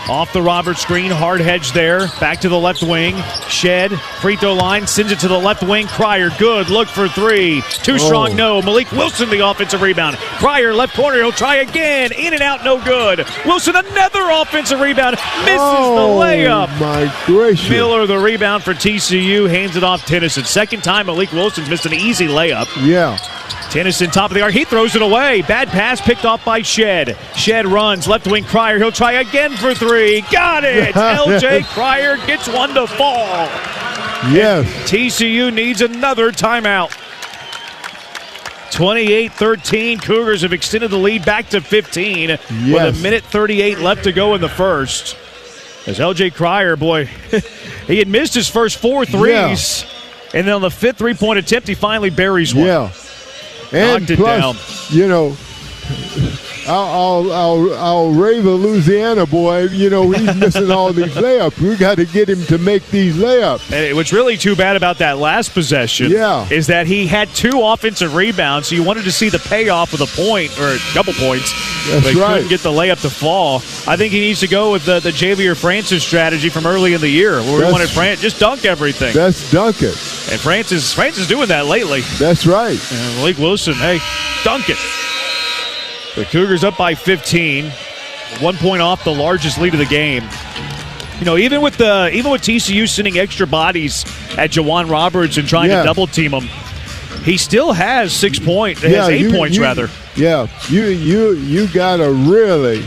off the Roberts screen. Hard hedge there. Back to the left wing. Shed, free throw line, sends it to the left wing. Cryer, good. Look for 3. Too strong, no. Malik Wilson, the offensive rebound. Cryer, left corner. He'll try again. In and out, no good. Wilson, another offensive rebound. Misses the layup. My gracious. Miller, the rebound for TCU. Hands it off Tennyson. Second time Malik Wilson's missed an easy layup. Yeah. Tennyson, top of the arc. He throws it away. Bad pass picked off by Shed. Shed runs. Left wing Cryer. He'll try again for 3. Got it. LJ Cryer gets one to fall. Yes. And TCU needs another timeout. 28-13. Cougars have extended the lead back to 15 with 1:38 left to go in the first. As LJ Cryer, boy, he had missed his first 4 threes. And then on the 5th three-point attempt, he finally buries one. Yeah. And knocked it plus, down. you know, Our Raver Louisiana boy, he's missing all these layups. We got to get him to make these layups. And what's really too bad about that last possession is that he had 2 offensive rebounds, so you wanted to see the payoff with a point or a couple points. That's but he right. couldn't get the layup to fall. I think he needs to go with the Javier Francis strategy from early in the year, where we wanted Francis just dunk everything. That's dunk it. And Francis doing that lately. That's right. And Malik Wilson, hey, dunk it. The Cougars up by 15, 1 point off the largest lead of the game. Even with TCU sending extra bodies at Jawan Roberts and trying to double team him, he still has 6 points. Has 8 points rather. Yeah, you gotta really.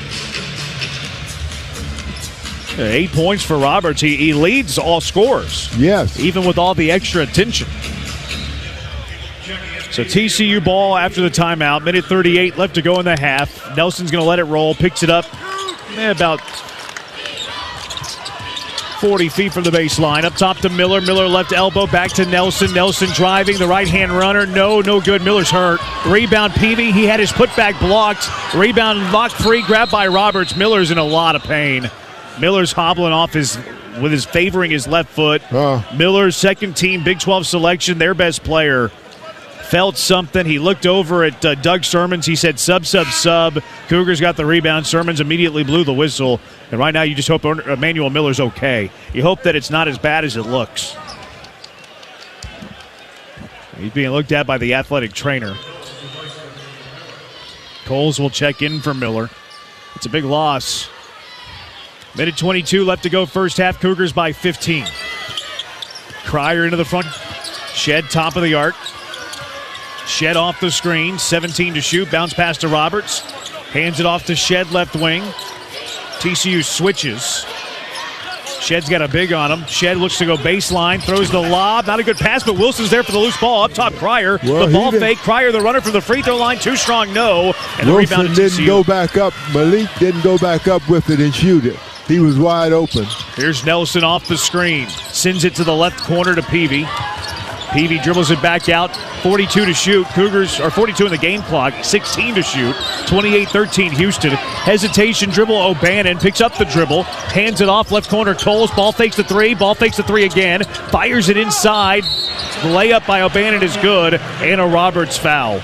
8 points for Roberts. He leads all scorers. Yes, even with all the extra attention. So TCU ball after the timeout. Minute 38 left to go in the half. Nelson's going to let it roll. Picks it up about 40 feet from the baseline. Up top to Miller. Miller left elbow. Back to Nelson. Nelson driving. The right-hand runner. No good. Miller's hurt. Rebound Peavy. He had his putback blocked. Rebound locked free. Grabbed by Roberts. Miller's in a lot of pain. Miller's hobbling off favoring his left foot. Miller's second team Big 12 selection. Their best player. Felt something. He looked over at Doug Sermons. He said sub. Cougars got the rebound. Sermons immediately blew the whistle. And right now you just hope Emmanuel Miller's okay. You hope that it's not as bad as it looks. He's being looked at by the athletic trainer. Coles will check in for Miller. It's a big loss. Minute 22 left to go first half. Cougars by 15. Cryer into the front. Shed top of the arc. Shed off the screen, 17 to shoot, bounce pass to Roberts. Hands it off to Shed, left wing. TCU switches. Shed's got a big on him. Shed looks to go baseline, throws the lob. Not a good pass, but Wilson's there for the loose ball. Up top, Cryer. The ball fake. Cryer, the runner from the free throw line. Too strong, no. And the Wilson rebound to TCU. didn't go back up. Malik didn't go back up with it and shoot it. He was wide open. Here's Nelson off the screen. Sends it to the left corner to Peavy. Peavy dribbles it back out. 42 to shoot. Cougars are 42 in the game clock. 16 to shoot. 28-13 Houston. Hesitation dribble. O'Bannon picks up the dribble. Hands it off left corner. Coles. Ball fakes the three. Ball fakes the three again. Fires it inside. The layup by O'Bannon is good. And a Roberts foul.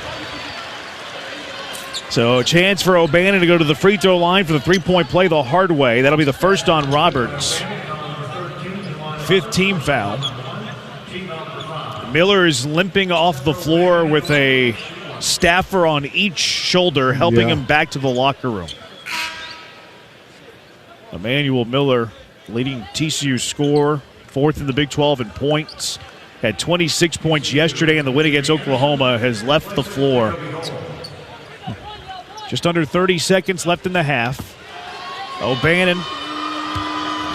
So a chance for O'Bannon to go to the free throw line for the three-point play the hard way. That'll be the first on Roberts. Fifth team foul. Miller is limping off the floor with a staffer on each shoulder, helping him back to the locker room. Emmanuel Miller, leading TCU scorer, fourth in the Big 12 in points. Had 26 points yesterday in the win against Oklahoma, has left the floor. Just under 30 seconds left in the half. O'Bannon,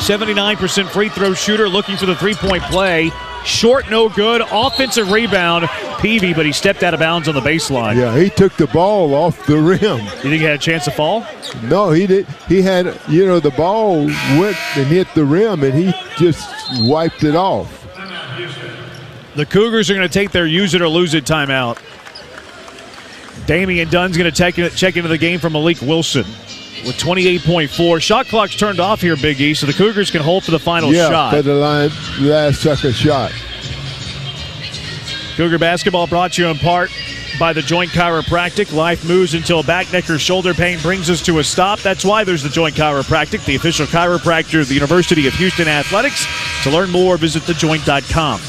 79% free throw shooter, looking for the three-point play. Short, no good. Offensive rebound, Peavy, but he stepped out of bounds on the baseline. Yeah, he took the ball off the rim. You think he had a chance to fall? No, he did. He had, the ball went and hit the rim, and he just wiped it off. The Cougars are going to take their use it or lose it timeout. Damian Dunn's going to check into the game for Malik Wilson with 28.4. Shot clock's turned off here, Big E, so the Cougars can hold for the final shot. Yeah, for the last second shot. Cougar basketball brought to you in part by the Joint Chiropractic. Life moves until back, neck, or shoulder pain brings us to a stop. That's why there's the Joint Chiropractic, the official chiropractor of the University of Houston Athletics. To learn more, visit thejoint.com.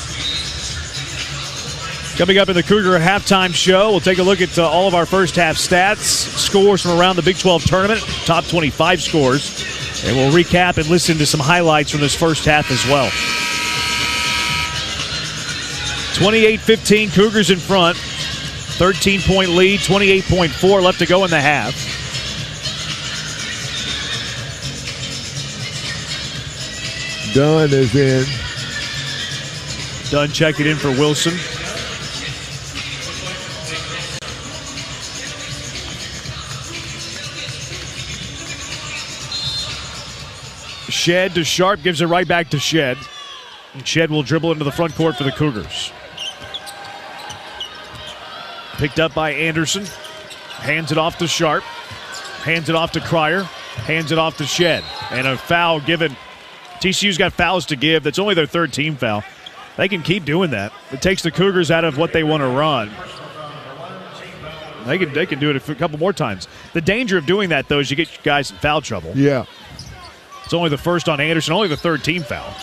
Coming up in the Cougar halftime show, we'll take a look at all of our first half stats, scores from around the Big 12 tournament, top 25 scores, and we'll recap and listen to some highlights from this first half as well. 28-15, Cougars in front, 13-point lead, 28.4 left to go in the half. Dunn is in. Dunn checking in for Wilson. Shed to Sharp, gives it right back to Shed. And Shed will dribble into the front court for the Cougars. Picked up by Anderson. Hands it off to Sharp. Hands it off to Cryer. Hands it off to Shed. And a foul given. TCU's got fouls to give. That's only their third team foul. They can keep doing that. It takes the Cougars out of what they want to run. They can do it a couple more times. The danger of doing that, though, is you get guys in foul trouble. Yeah. It's only the first on Anderson, only the third team foul.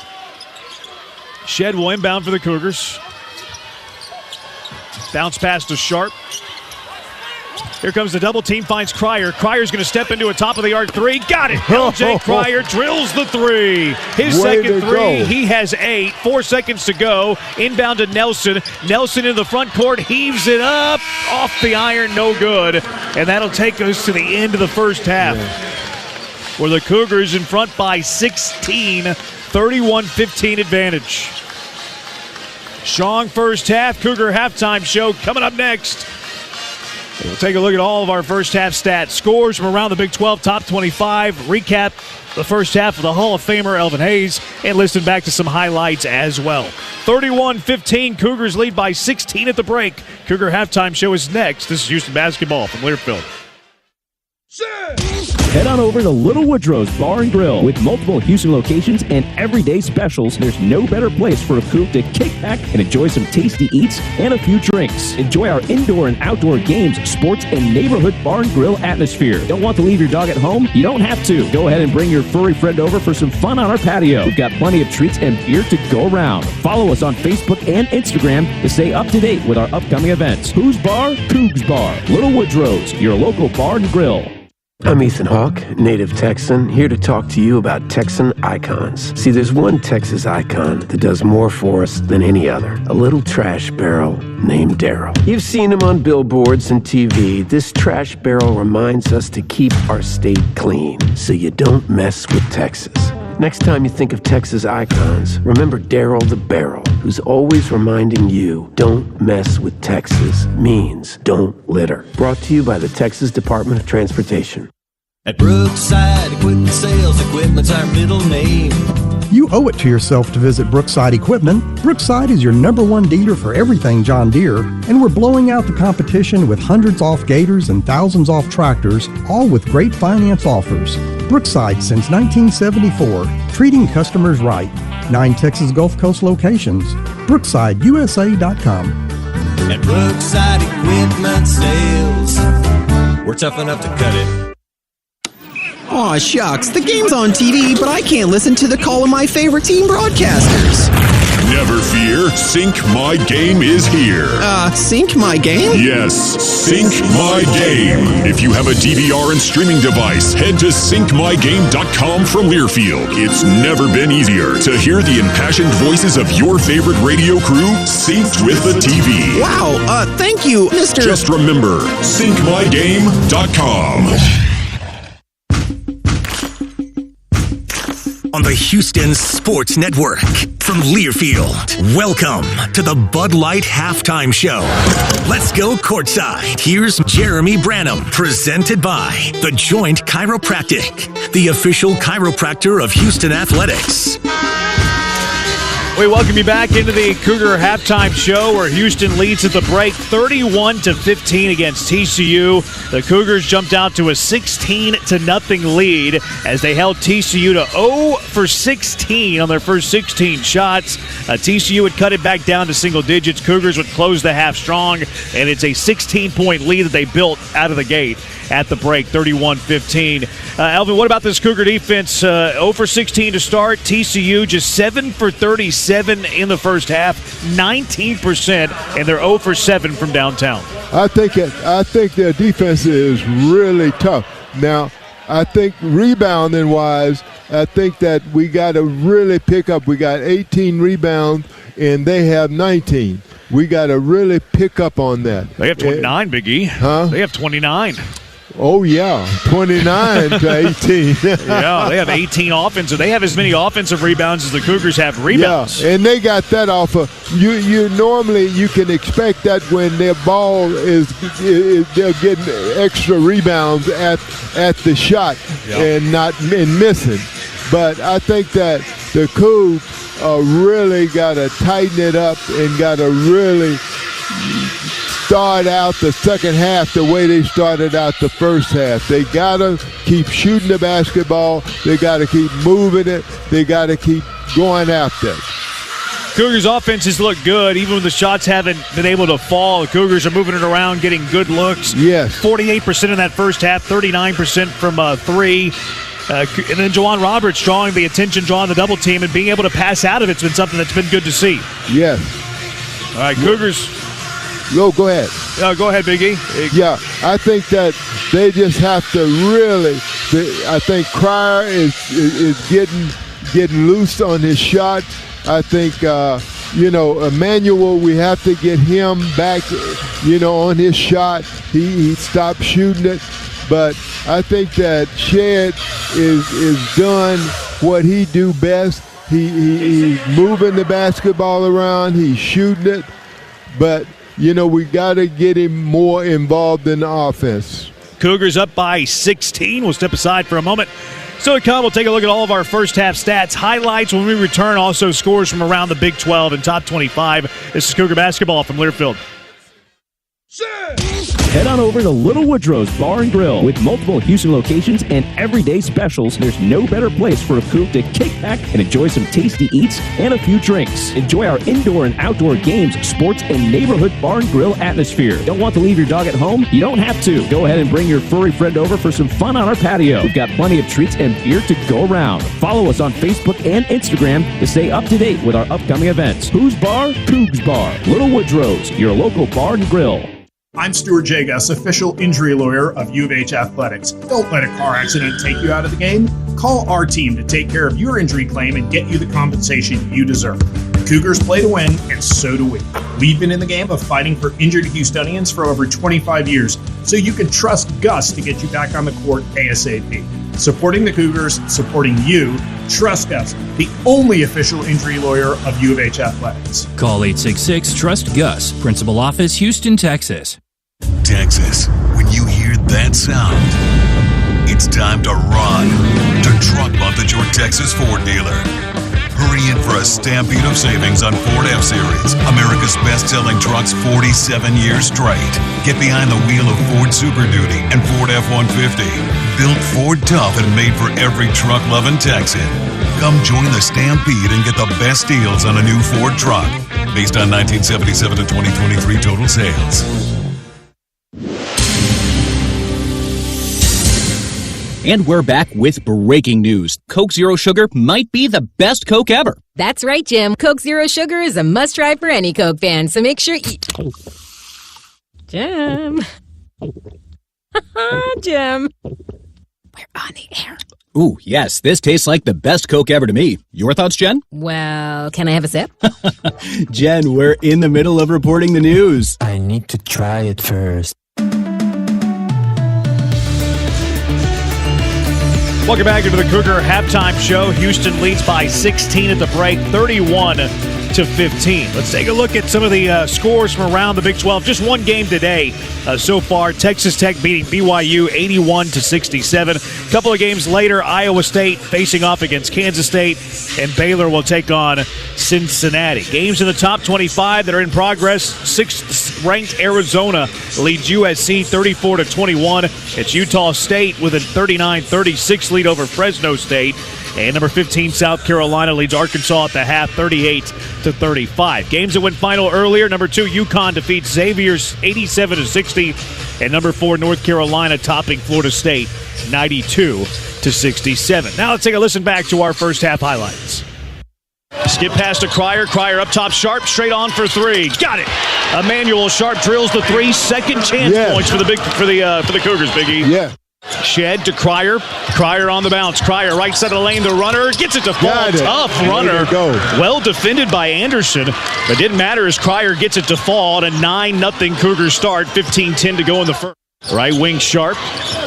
Shed will inbound for the Cougars. Bounce pass to Sharp. Here comes the double team, finds Cryer. Cryer's going to step into a top-of-the-arc three. Got it! LJ Cryer drills the three. His second three, he has 8. 4 seconds to go. Inbound to Nelson. Nelson in the front court, heaves it up. Off the iron, no good. And that'll take us to the end of the first half, where the Cougars in front by 16, 31-15 advantage. Strong first half. Cougar halftime show coming up next. We'll take a look at all of our first half stats. Scores from around the Big 12 top 25. Recap the first half of the Hall of Famer Elvin Hayes, and listen back to some highlights as well. 31-15, Cougars lead by 16 at the break. Cougar halftime show is next. This is Houston basketball from Learfield. Head on over to Little Woodrow's Bar and Grill. With multiple Houston locations and everyday specials, there's no better place for a coop to kick back and enjoy some tasty eats and a few drinks. Enjoy our indoor and outdoor games, sports, and neighborhood bar and grill atmosphere. Don't want to leave your dog at home? You don't have to. Go ahead and bring your furry friend over for some fun on our patio. We've got plenty of treats and beer to go around. Follow us on Facebook and Instagram to stay up to date with our upcoming events. Who's Bar? Cougs Bar. Little Woodrow's, your local bar and grill. I'm Ethan Hawke, native Texan, here to talk to you about Texan icons. See, there's one Texas icon that does more for us than any other. A little trash barrel named Daryl. You've seen him on billboards and TV. This trash barrel reminds us to keep our state clean, so you don't mess with Texas. Next time you think of Texas icons, remember Daryl the Barrel, who's always reminding you, don't mess with Texas means don't litter. Brought to you by the Texas Department of Transportation. At Brookside Equipment Sales, equipment's our middle name. You owe it to yourself to visit Brookside Equipment. Brookside is your #1 dealer for everything John Deere, and we're blowing out the competition with hundreds off gators and thousands off tractors, all with great finance offers. Brookside since 1974, treating customers right. 9 Texas Gulf Coast locations. BrooksideUSA.com. At Brookside Equipment Sales, we're tough enough to cut it. Aw, shucks, the game's on TV, but I can't listen to the call of my favorite team broadcasters. Never fear, Sync My Game is here. Sync My Game? Yes, Sync My Game. If you have a DVR and streaming device, head to syncmygame.com from Learfield. It's never been easier to hear the impassioned voices of your favorite radio crew synced with the TV. Wow, thank you, Mr. Just remember, syncmygame.com. On the Houston Sports Network from Learfield. Welcome to the Bud Light Halftime Show. Let's go courtside. Here's Jeremy Branham, presented by The Joint Chiropractic, the official chiropractor of Houston Athletics. We welcome you back into the Cougar halftime show, where Houston leads at the break 31-15 against TCU. The Cougars jumped out to a 16-0 lead as they held TCU to 0 for 16 on their first 16 shots. TCU would cut it back down to single digits. Cougars would close the half strong, and it's a 16-point lead that they built out of the gate at the break, 31-15. Elvin, what about this Cougar defense? 0 for 16 to start. TCU just 7 for 37 in the first half, 19%, and they're 0 for 7 from downtown. I think their defense is really tough. Now, I think rebounding-wise, I think that we got to really pick up. We got 18 rebounds, and they have 19. We got to really pick up on that. They have 29, Big E. Huh? They have 29. Oh, yeah, 29 to 18. Yeah, they have 18 offensive. They have as many offensive rebounds as the Cougars have rebounds. Yeah, and they got that off of you. Normally, you can expect that when their ball is they're getting extra rebounds at the shot and missing. But I think that the Cougs really got to tighten it up and got to really start out the second half the way they started out the first half. They got to keep shooting the basketball. They got to keep moving it. They got to keep going after it. Cougars offenses look good, even when the shots haven't been able to fall. The Cougars are moving it around, getting good looks. Yes. 48% in that first half, 39% from three. And then Juwan Roberts drawing the attention, drawing the double team, and being able to pass out of it's been something that's been good to see. Yes. All right, Cougars. Go ahead. Go ahead, Big E. Yeah, I think that they just have to really. I think Cryer is getting loose on his shot. I think Emmanuel. We have to get him back. On his shot. He stopped shooting it. But I think that Shed is done what he do best. He's moving the basketball around. He's shooting it. But, we got to get him more involved in the offense. Cougars up by 16. We'll step aside for a moment. Still to come, we'll take a look at all of our first half stats. Highlights when we return. Also scores from around the Big 12 and top 25. This is Cougar basketball from Learfield. Head on over to Little Woodrow's Bar and Grill. With multiple Houston locations and everyday specials, there's no better place for a coop to kick back and enjoy some tasty eats and a few drinks. Enjoy our indoor and outdoor games, sports, and neighborhood bar and grill atmosphere. Don't want to leave your dog at home? You don't have to. Go ahead and bring your furry friend over for some fun on our patio. We've got plenty of treats and beer to go around. Follow us on Facebook and Instagram to stay up to date with our upcoming events. Who's Bar? Cougs Bar. Little Woodrow's, your local bar and grill. I'm Stuart Jagus, official injury lawyer of U of H Athletics. Don't let a car accident take you out of the game. Call our team to take care of your injury claim and get you the compensation you deserve. The Cougars play to win, and so do we. We've been in the game of fighting for injured Houstonians for over 25 years, so you can trust Gus to get you back on the court ASAP. Supporting the Cougars, supporting you. Trust Gus, the only official injury lawyer of U of H Athletics. Call 866-TRUST-GUS, Principal Office, Houston, Texas. Texas, when you hear that sound, it's time to run to Truck Month at your Texas Ford dealer. Hurry in for a stampede of savings on Ford F-Series, America's best-selling trucks 47 years straight. Get behind the wheel of Ford Super Duty and Ford F-150. Built Ford tough and made for every truck-loving Texan. Come join the stampede and get the best deals on a new Ford truck. Based on 1977 to 2023 total sales. And we're back with breaking news. Coke Zero Sugar might be the best Coke ever. That's right, Jim. Coke Zero Sugar is a must-try for any Coke fan, so make sure you... Jim. Jim. We're on the air. Ooh, yes, this tastes like the best Coke ever to me. Your thoughts, Jen? Well, can I have a sip? Jen, we're in the middle of reporting the news. I need to try it first. Welcome back into the Cougar halftime show. Houston leads by 16 at the break, 31-15. Let's take a look at some of the scores from around the Big 12. Just one game today so far. Texas Tech beating BYU 81-67. A couple of games later, Iowa State facing off against Kansas State, and Baylor will take on Cincinnati. Games in the top 25 that are in progress. 6th-ranked Arizona leads USC 34-21. It's Utah State with a 39-36 lead over Fresno State. And number 15, South Carolina leads Arkansas at the half, 38-35. Games that went final earlier. Number 2, UConn defeats Xavier's 87-60. And number 4, North Carolina topping Florida State 92-67. Now let's take a listen back to our first half highlights. Skip pass to Cryer. Cryer up top, Sharp straight on for three. Got it. Emmanuel Sharp drills the three. Second chance points for the Cougars, Big E. Yeah. Shed to Cryer. Cryer on the bounce. Cryer right side of the lane. The runner gets it to fall. Tough runner. Well defended by Anderson. But didn't matter as Cryer gets it to fall. And a 9-0 Cougars start. 15-10 to go in the first. Right wing Sharp.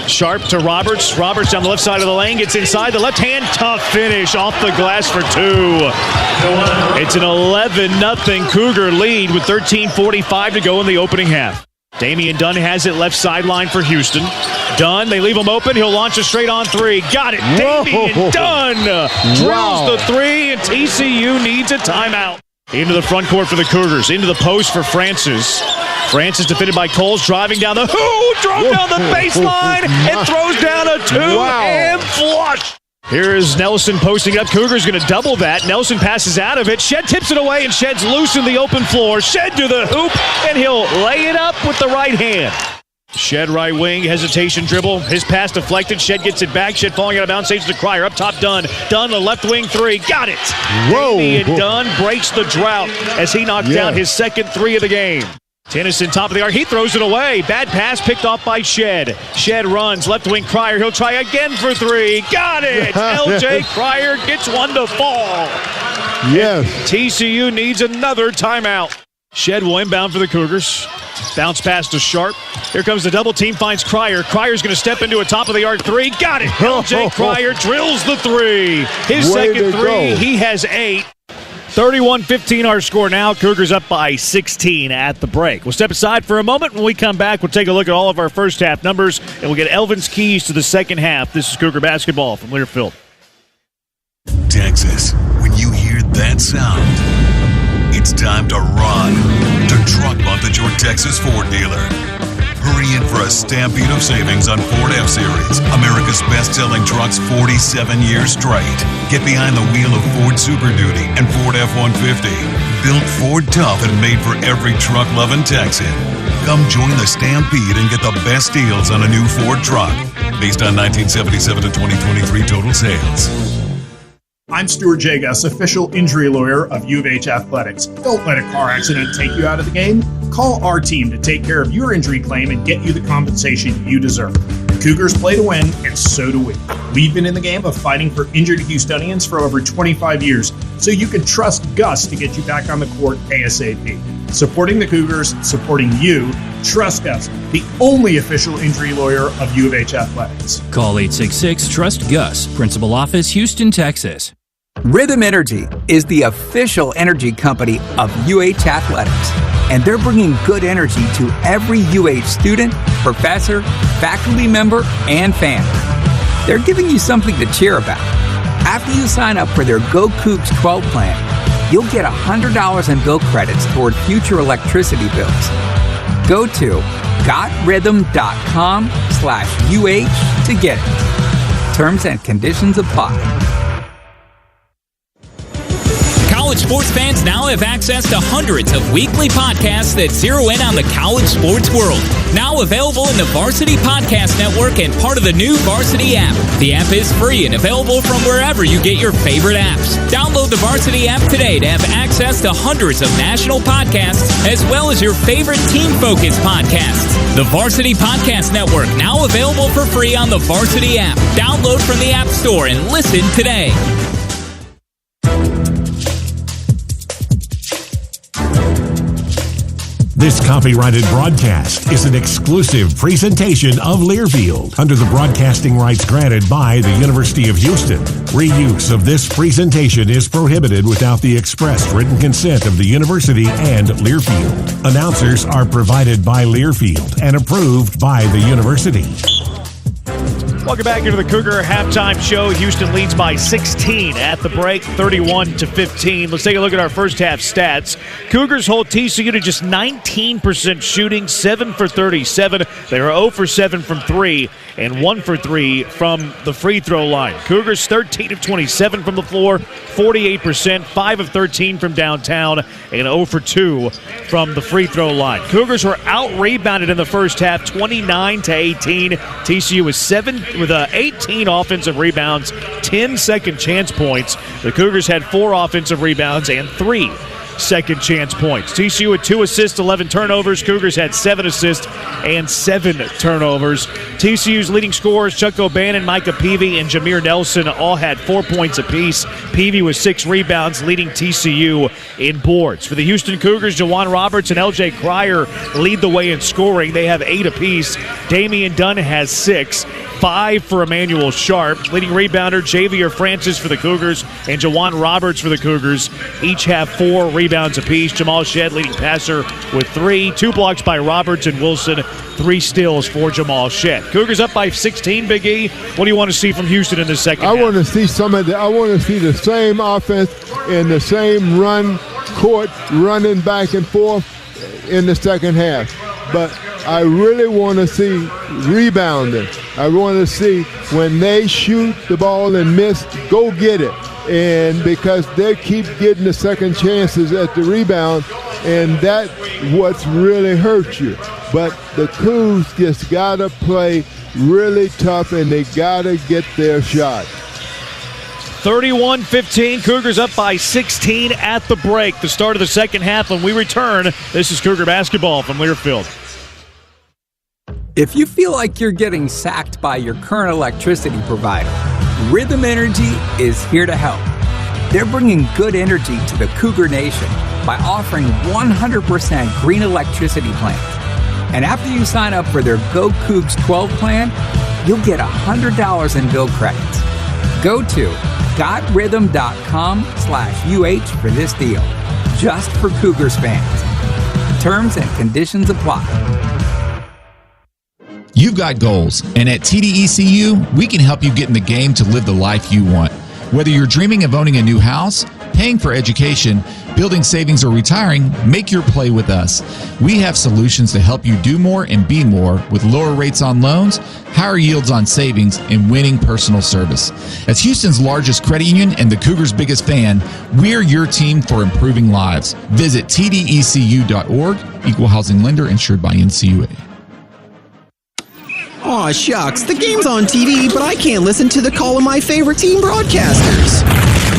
Sharp to Roberts. Roberts down the left side of the lane. Gets inside the left hand. Tough finish off the glass for 2. It's an 11-0 Cougar lead with 13:45 to go in the opening half. Damian Dunn has it left sideline for Houston. Dunn, they leave him open. He'll launch a straight on three. Got it. Damian Dunn drills the three, and TCU needs a timeout. Into the front court for the Cougars. Into the post for Francis. Francis defended by Coles, driving down the drove down the baseline and throws down a two-hand flush. Here is Nelson posting up. Cougars going to double that. Nelson passes out of it. Shed tips it away, and Shed's loose in the open floor. Shed to the hoop, and he'll lay it up with the right hand. Shed right wing, hesitation dribble. His pass deflected. Shed gets it back. Shed falling out of bounds. Saves to Cryer. Up top, Dunn. Dunn, the left wing three. Got it. Whoa. And Dunn breaks the drought as he knocked down his second three of the game. Tennyson, top of the arc. He throws it away. Bad pass picked off by Shed. Shed runs. Left wing Cryer. He'll try again for three. Got it. LJ Cryer gets one to fall. Yes. TCU needs another timeout. Shed will inbound for the Cougars. Bounce pass to Sharp. Here comes the double team, finds Cryer. Cryer's going to step into a top of the arc three. Got it. LJ Cryer drills the three. His second three. He has 8. 31-15 our score now. Cougars up by 16 at the break. We'll step aside for a moment. When we come back, we'll take a look at all of our first half numbers, and we'll get Elvin's keys to the second half. This is Cougar basketball from Learfield. Texas, when you hear that sound, it's time to run to Truck Month at your Texas Ford dealer. Hurry in for a stampede of savings on Ford F-Series, America's best-selling trucks 47 years straight. Get behind the wheel of Ford Super Duty and Ford F-150. Built Ford tough and made for every truck-loving Texan. Come join the stampede and get the best deals on a new Ford truck. Based on 1977 to 2023 total sales. I'm Stuart Jagus, official injury lawyer of U of H Athletics. Don't let a car accident take you out of the game. Call our team to take care of your injury claim and get you the compensation you deserve. The Cougars play to win, and so do we. We've been in the game of fighting for injured Houstonians for over 25 years, so you can trust Gus to get you back on the court ASAP. Supporting the Cougars, supporting you, trust Gus, the only official injury lawyer of U of H Athletics. Call 866-TRUST-GUS, Principal Office, Houston, Texas. Rhythm Energy is the official energy company of UH Athletics, and they're bringing good energy to every UH student, professor, faculty member, and fan. They're giving you something to cheer about. After you sign up for their Go Cougs 12 plan, you'll get $100 in bill credits toward future electricity bills. Go to gotrhythm.com/UH to get it. Terms and conditions apply. College sports fans now have access to hundreds of weekly podcasts that zero in on the college sports world. Now available in the Varsity Podcast Network and part of the new Varsity app. The app is free and available from wherever you get your favorite apps. Download the Varsity app today to have access to hundreds of national podcasts as well as your favorite team-focused podcasts. The Varsity Podcast Network, now available for free on the Varsity app. Download from the App Store and listen today. This copyrighted broadcast is an exclusive presentation of Learfield under the broadcasting rights granted by the University of Houston. Reuse of this presentation is prohibited without the express written consent of the university and Learfield. Announcers are provided by Learfield and approved by the university. Welcome back into the Cougar halftime show. Houston leads by 16 at the break, 31-15. Let's take a look at our first half stats. Cougars hold TCU to just 19% shooting, 7 for 37. They are 0 for 7 from 3 and 1 for 3 from the free throw line. Cougars 13 of 27 from the floor, 48%, 5 of 13 from downtown, and 0 for 2 from the free throw line. Cougars were out-rebounded in the first half, 29-18. TCU was 18 offensive rebounds, 10 second chance points. The Cougars had 4 offensive rebounds and 3 second chance points. TCU had 2 assists, 11 turnovers. Cougars had 7 assists and 7 turnovers. TCU's leading scorers, Chuck O'Bannon, Micah Peavy, and Jameer Nelson, all had 4 points apiece. Peavy with 6 rebounds, leading TCU in boards. For the Houston Cougars, Jawan Roberts and LJ Cryer lead the way in scoring. They have 8 apiece. Damian Dunn has 6. 5 for Emmanuel Sharp. Leading rebounder, Javier Francis for the Cougars and Jawan Roberts for the Cougars. Each have 4 rebounds apiece. Jamal Shedd, leading passer, with 3. 2 blocks by Roberts and Wilson. 3 steals for Jamal Shedd. Cougars up by 16, Big E. What do you want to see from Houston in the second half? I want to see the same offense and the same run court running back and forth in the second half. But I really want to see rebounding. I want to see when they shoot the ball and miss, go get it. And because they keep getting the second chances at the rebound, and that's what's really hurt you. But the Cougs just got to play really tough, and they got to get their shot. 31-15, Cougars up by 16 at the break. The start of the second half. When we return, this is Cougar basketball from Learfield. If you feel like you're getting sacked by your current electricity provider, Rhythm Energy is here to help. They're bringing good energy to the Cougar Nation by offering 100% green electricity plans. And after you sign up for their Go Cougs 12 plan, you'll get $100 in bill credits. Go to gotrhythm.com/UH for this deal. Just for Cougars fans. Terms and conditions apply. You've got goals, and at TDECU, we can help you get in the game to live the life you want. Whether you're dreaming of owning a new house, paying for education, building savings, or retiring, make your play with us. We have solutions to help you do more and be more with lower rates on loans, higher yields on savings, and winning personal service. As Houston's largest credit union and the Cougars' biggest fan, we're your team for improving lives. Visit tdecu.org, equal housing lender, insured by NCAAM. Aw, shucks, the game's on TV, but I can't listen to the call of my favorite team broadcasters.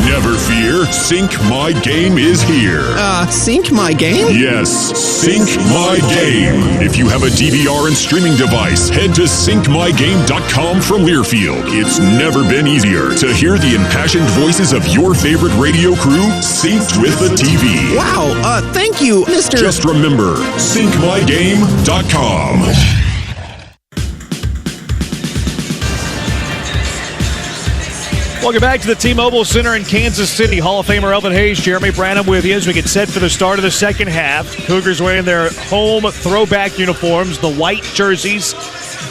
Never fear, Sync My Game is here. Sync My Game? Yes, Sync My Game. If you have a DVR and streaming device, head to syncmygame.com from Learfield. It's never been easier to hear the impassioned voices of your favorite radio crew synced with the TV. Wow, thank you, Mr. Just remember, syncmygame.com. Welcome back to the T-Mobile Center in Kansas City. Hall of Famer Elvin Hayes, Jeremy Branham with you as we get set for the start of the second half. Cougars wearing their home throwback uniforms, the white jerseys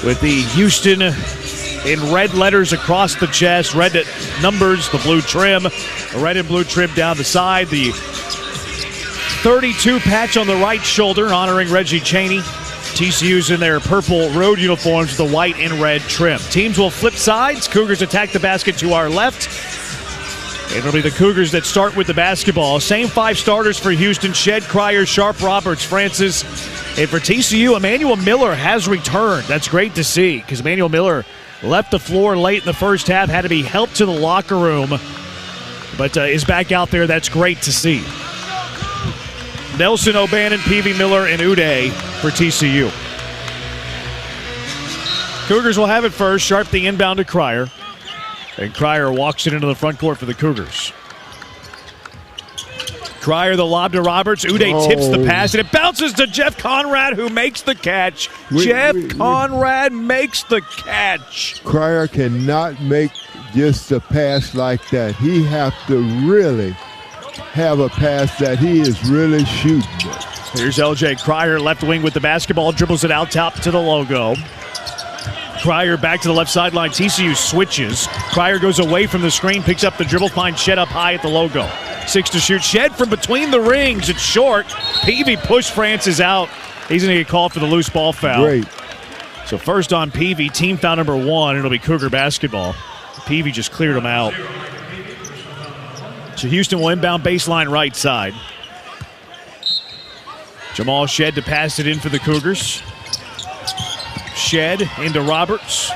with the Houston in red letters across the chest, red numbers, the blue trim, a red and blue trim down the side, the 32 patch on the right shoulder honoring Reggie Chaney. TCU's in their purple road uniforms with the white and red trim. Teams will flip sides. Cougars attack the basket to our left. It'll be the Cougars that start with the basketball. Same 5 starters for Houston: Shedd, Cryer, Sharp, Roberts, Francis. And for TCU, Emmanuel Miller has returned. That's great to see because Emmanuel Miller left the floor late in the first half, had to be helped to the locker room, but is back out there. That's great to see. Nelson, O'Bannon, Peavy, Miller, and Uday for TCU. Cougars will have it first. Sharp the inbound to Cryer. And Cryer walks it into the front court for the Cougars. Cryer the lob to Roberts. Uday tips the pass, and it bounces to Jeff Conrad, who makes the catch. Conrad makes the catch. Cryer cannot make just a pass like that. He have to really have a pass that he is really shooting. Here's LJ Cryer, left wing with the basketball, dribbles it out top to the logo. Cryer back to the left sideline. TCU switches. Cryer goes away from the screen, picks up the dribble, finds Shedd up high at the logo. 6 to shoot. Shedd from between the rings. It's short. Peavy pushed Francis out. He's going to get called for the loose ball foul. Great. So first on Peavy, team foul number 1. It'll be Cougar basketball. Peavy just cleared him out. So Houston will inbound baseline right side. Jamal Shedd to pass it in for the Cougars. Shedd into Roberts.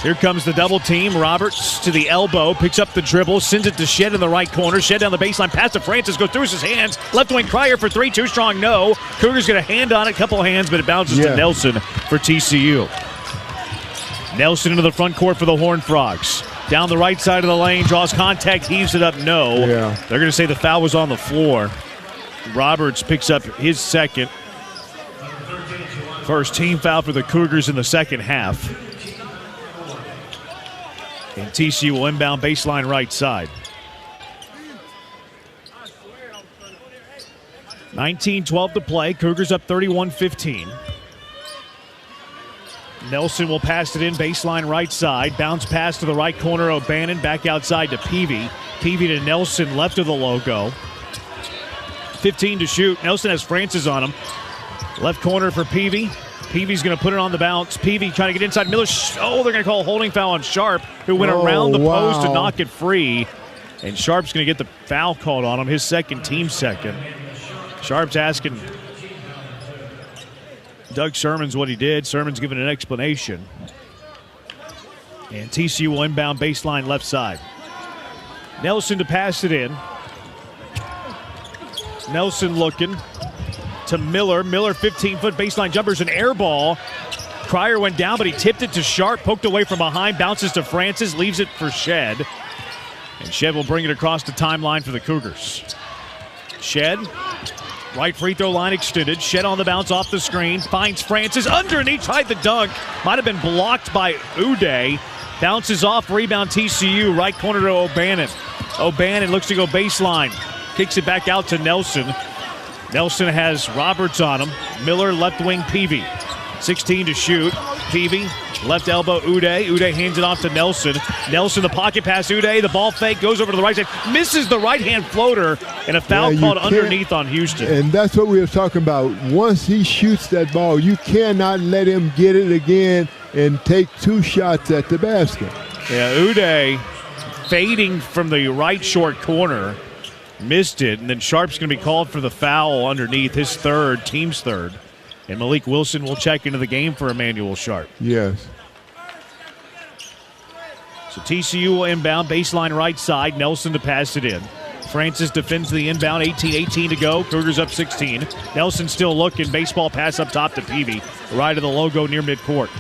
Here comes the double team. Roberts to the elbow, picks up the dribble, sends it to Shedd in the right corner. Shedd down the baseline, pass to Francis, goes through his hands. Left wing Cryer for 3, too strong, no. Cougars get a hand on it, couple hands, but it bounces to Nelson for TCU. Nelson into the front court for the Horned Frogs. Down the right side of the lane, draws contact, heaves it up, no. Yeah. They're going to say the foul was on the floor. Roberts picks up his second. First team foul for the Cougars in the second half. And TCU will inbound baseline right side. 19-12 to play. Cougars up 31-15. Nelson will pass it in baseline right side. Bounce pass to the right corner. O'Bannon back outside to Peavy. Peavy to Nelson left of the logo. 15 to shoot. Nelson has Francis on him. Left corner for Peavy. Peavy's going to put it on the bounce. Peavy trying to get inside. Miller. They're going to call a holding foul on Sharp, who went around the post to knock it free. And Sharp's going to get the foul called on him, his second, team second. Sharp's asking Doug Sherman's what he did. Sherman's giving an explanation. And TCU will inbound baseline left side. Nelson to pass it in. Nelson looking to Miller. Miller 15-foot baseline jumper's an air ball. Cryer went down, but he tipped it to Sharp, poked away from behind, bounces to Francis, leaves it for Shed. And Shed will bring it across the timeline for the Cougars. Shed, right free throw line extended. Shed on the bounce off the screen, finds Francis underneath, tried the dunk. Might have been blocked by Uday. Bounces off, rebound TCU, right corner to O'Bannon. O'Bannon looks to go baseline. Kicks it back out to Nelson. Nelson has Roberts on him. Miller left wing Peavy. 16 to shoot. Peavy, left elbow Uday. Uday hands it off to Nelson. Nelson, the pocket pass Uday. The ball fake goes over to the right side. Misses the right-hand floater, and a foul called underneath on Houston. And that's what we were talking about. Once he shoots that ball, you cannot let him get it again and take two shots at the basket. Yeah, Uday fading from the right short corner. Missed it, and then Sharp's going to be called for the foul underneath, his third, team's third. And Malik Wilson will check into the game for Emmanuel Sharp. Yes. So TCU will inbound, baseline right side. Nelson to pass it in. Francis defends the inbound, 18 to go. Cougars up 16. Nelson still looking. Baseball pass up top to Peavy. Right of the logo near midcourt.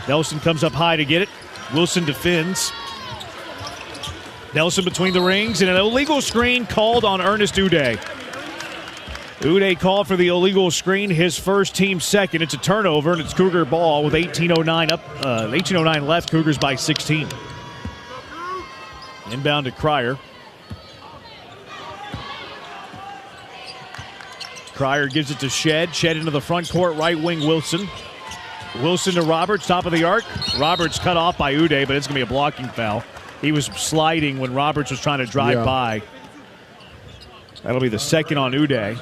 Nelson comes up high to get it. Wilson defends. Nelson between the rings, and an illegal screen called on Ernest Uday. Uday called for the illegal screen, his first, team second. It's a turnover, and it's Cougar ball with 18:09 left. Cougars by 16. Inbound to Cryer. Cryer gives it to Shed. Shed into the front court, right wing Wilson. Wilson to Roberts, top of the arc. Roberts cut off by Uday, but it's going to be a blocking foul. He was sliding when Roberts was trying to drive by. That'll be the second on Uday.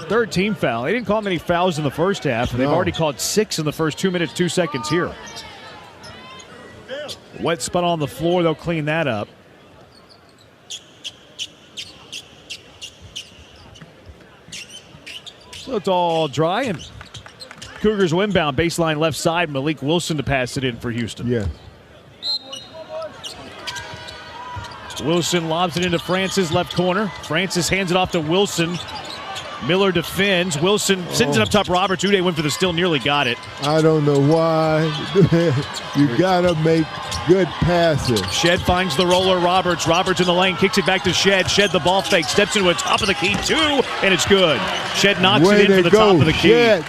Third team foul. They didn't call many fouls in the first half, and they've already called 6 in the first 2 minutes, 2 seconds here. Wet spot on the floor. They'll clean that up. So it's all dry, and Cougars will inbound baseline left side. Malik Wilson to pass it in for Houston. Yeah. Wilson lobs it into Francis, left corner. Francis hands it off to Wilson. Miller defends. Wilson sends it up top. Roberts. Uday went for the steal, nearly got it. I don't know why. You got to make good passes. Shed finds the roller. Roberts in the lane, kicks it back to Shed. Shed the ball fake, steps into a top of the key, 2, and it's good. Shed knocks it in for the top of the key.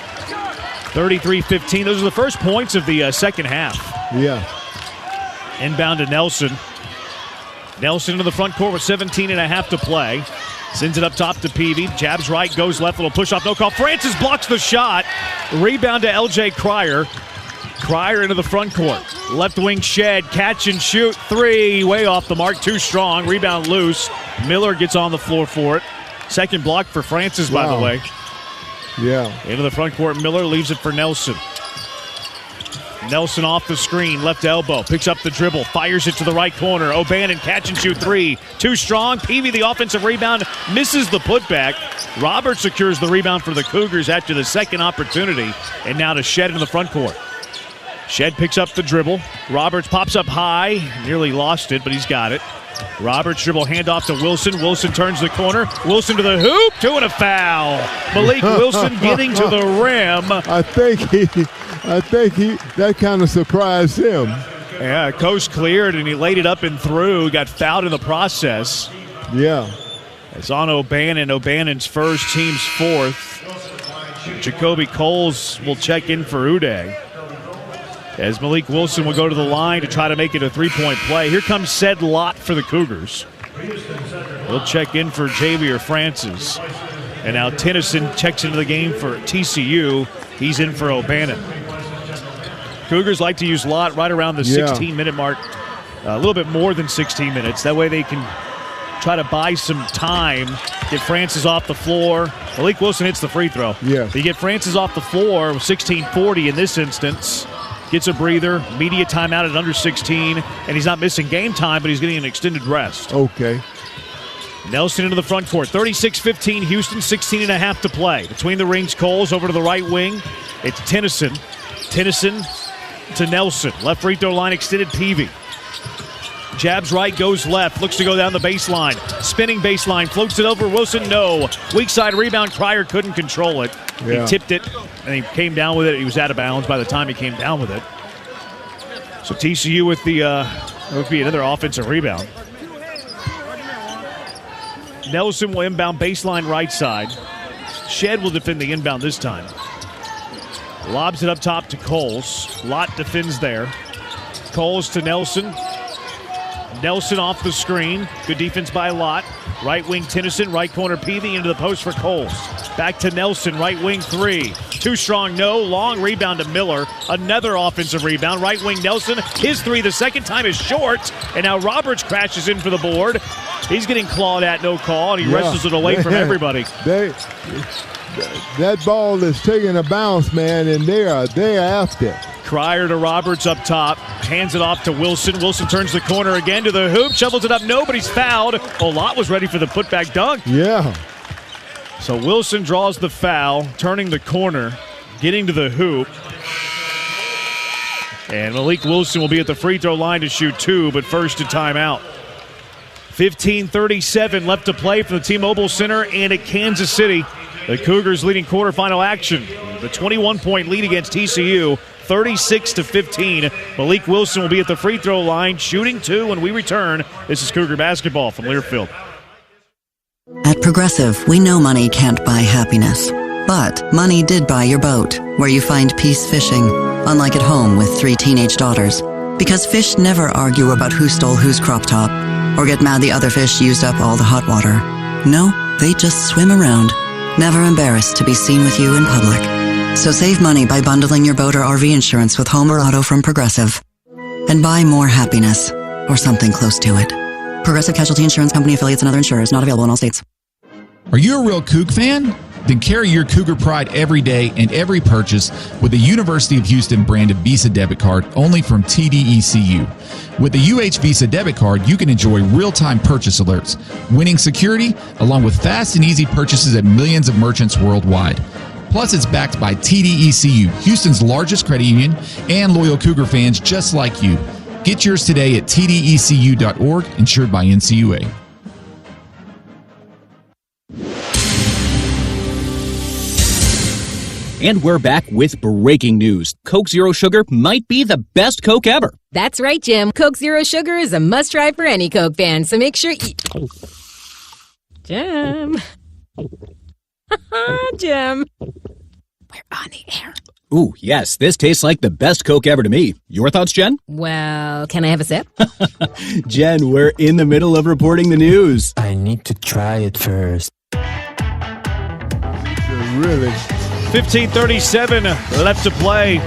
33-15. Those are the first points of the second half. Yeah. Inbound to Nelson. Nelson into the front court with 17.5 to play. Sends it up top to Peavy. Jabs right, goes left, little push off, no call. Francis blocks the shot. Rebound to LJ Cryer. Cryer into the front court. Left wing Shed, catch and shoot. 3, way off the mark, too strong. Rebound loose. Miller gets on the floor for it. Second block for Francis, by the way. Yeah. Into the front court, Miller leaves it for Nelson. Nelson off the screen, left elbow, picks up the dribble, fires it to the right corner. O'Bannon, catch and shoot 3. Too strong. Peavy, the offensive rebound, misses the putback. Roberts secures the rebound for the Cougars after the second opportunity. And now to Shed in the front court. Shed picks up the dribble. Roberts pops up high, nearly lost it, but he's got it. Roberts dribble handoff to Wilson. Wilson turns the corner. Wilson to the hoop. 2 and a foul. Malik Wilson getting to the rim. I think that kind of surprised him. Yeah, coast cleared and he laid it up and through. Got fouled in the process. Yeah. It's on O'Bannon. O'Bannon's first, team's fourth. Jacoby Coles will check in for Uday. as Malik Wilson will go to the line to try to make it a three-point play. Here comes said Lott for the Cougars. He'll check in for Javier Francis. And now Tennyson checks into the game for TCU. He's in for O'Bannon. Cougars like to use Lott right around the 16-minute mark, a little bit more than 16 minutes. That way they can try to buy some time, get Francis off the floor. Malik Wilson hits the free throw. Yeah. You get Francis off the floor with 16:40 in this instance. Gets a breather, media timeout at under 16, and he's not missing game time, but he's getting an extended rest. Okay. Nelson into the front court. 36-15, Houston, 16 and a half to play. Between the rings, Coles over to the right wing. It's Tennyson. Tennyson to Nelson. Left free throw line extended, Peavy. Jabs right, goes left, looks to go down the baseline. Spinning baseline, floats it over Wilson, no. Weak side rebound, Cryer couldn't control it. Yeah. He tipped it, and he came down with it. He was out of bounds by the time he came down with it. So TCU with the, would be another offensive rebound. Nelson will inbound baseline right side. Shed will defend the inbound this time. Lobs it up top to Coles. Lott defends there. Coles to Nelson. Nelson off the screen. Good defense by Lott. Right wing Tennyson. Right corner Peavy into the post for Coles. Back to Nelson. Right wing three. Too strong, no. Long rebound to Miller. Another offensive rebound. Right wing Nelson. His three the second time is short. And now Roberts crashes in for the board. He's getting clawed at, no call, and he wrestles it away from everybody. That ball is taking a bounce, man, and they are after it. Cryer to Roberts up top, hands it off to Wilson. Wilson turns the corner again to the hoop, shovels it up. Nobody's fouled. Lott was ready for the putback dunk. Yeah. So Wilson draws the foul, turning the corner, getting to the hoop. And Malik Wilson will be at the free throw line to shoot two, but first a timeout. 15:37 left to play from the T-Mobile Center and at Kansas City. The Cougars leading quarterfinal action. The 21-point lead against TCU, 36-15. Malik Wilson will be at the free throw line, shooting two when we return. This is Cougar basketball from Learfield. At Progressive, we know money can't buy happiness. But money did buy your boat, where you find peace fishing, unlike at home with 3 teenage daughters. Because fish never argue about who stole whose crop top, or get mad the other fish used up all the hot water. No, they just swim around, never embarrassed to be seen with you in public. So save money by bundling your boat or RV insurance with home or auto from Progressive. And buy more happiness, or something close to it. Progressive Casualty Insurance Company affiliates and other insurers, not available in all states. Are you a real Coug fan? Then carry your Cougar pride every day and every purchase with the University of Houston branded Visa debit card only from TDECU. With the UH Visa debit card, you can enjoy real-time purchase alerts, winning security, along with fast and easy purchases at millions of merchants worldwide. Plus, it's backed by TDECU, Houston's largest credit union, and loyal Cougar fans just like you. Get yours today at tdecu.org, insured by NCUA. And we're back with breaking news. Coke Zero Sugar might be the best Coke ever. That's right, Jim. Coke Zero Sugar is a must-try for any Coke fan, so make sure you... Jim. Jim. We're on the air. Ooh, yes, this tastes like the best Coke ever to me. Your thoughts, Jen? Well, can I have a sip? Jen, we're in the middle of reporting the news. I need to try it first. Really? 15:37 left to play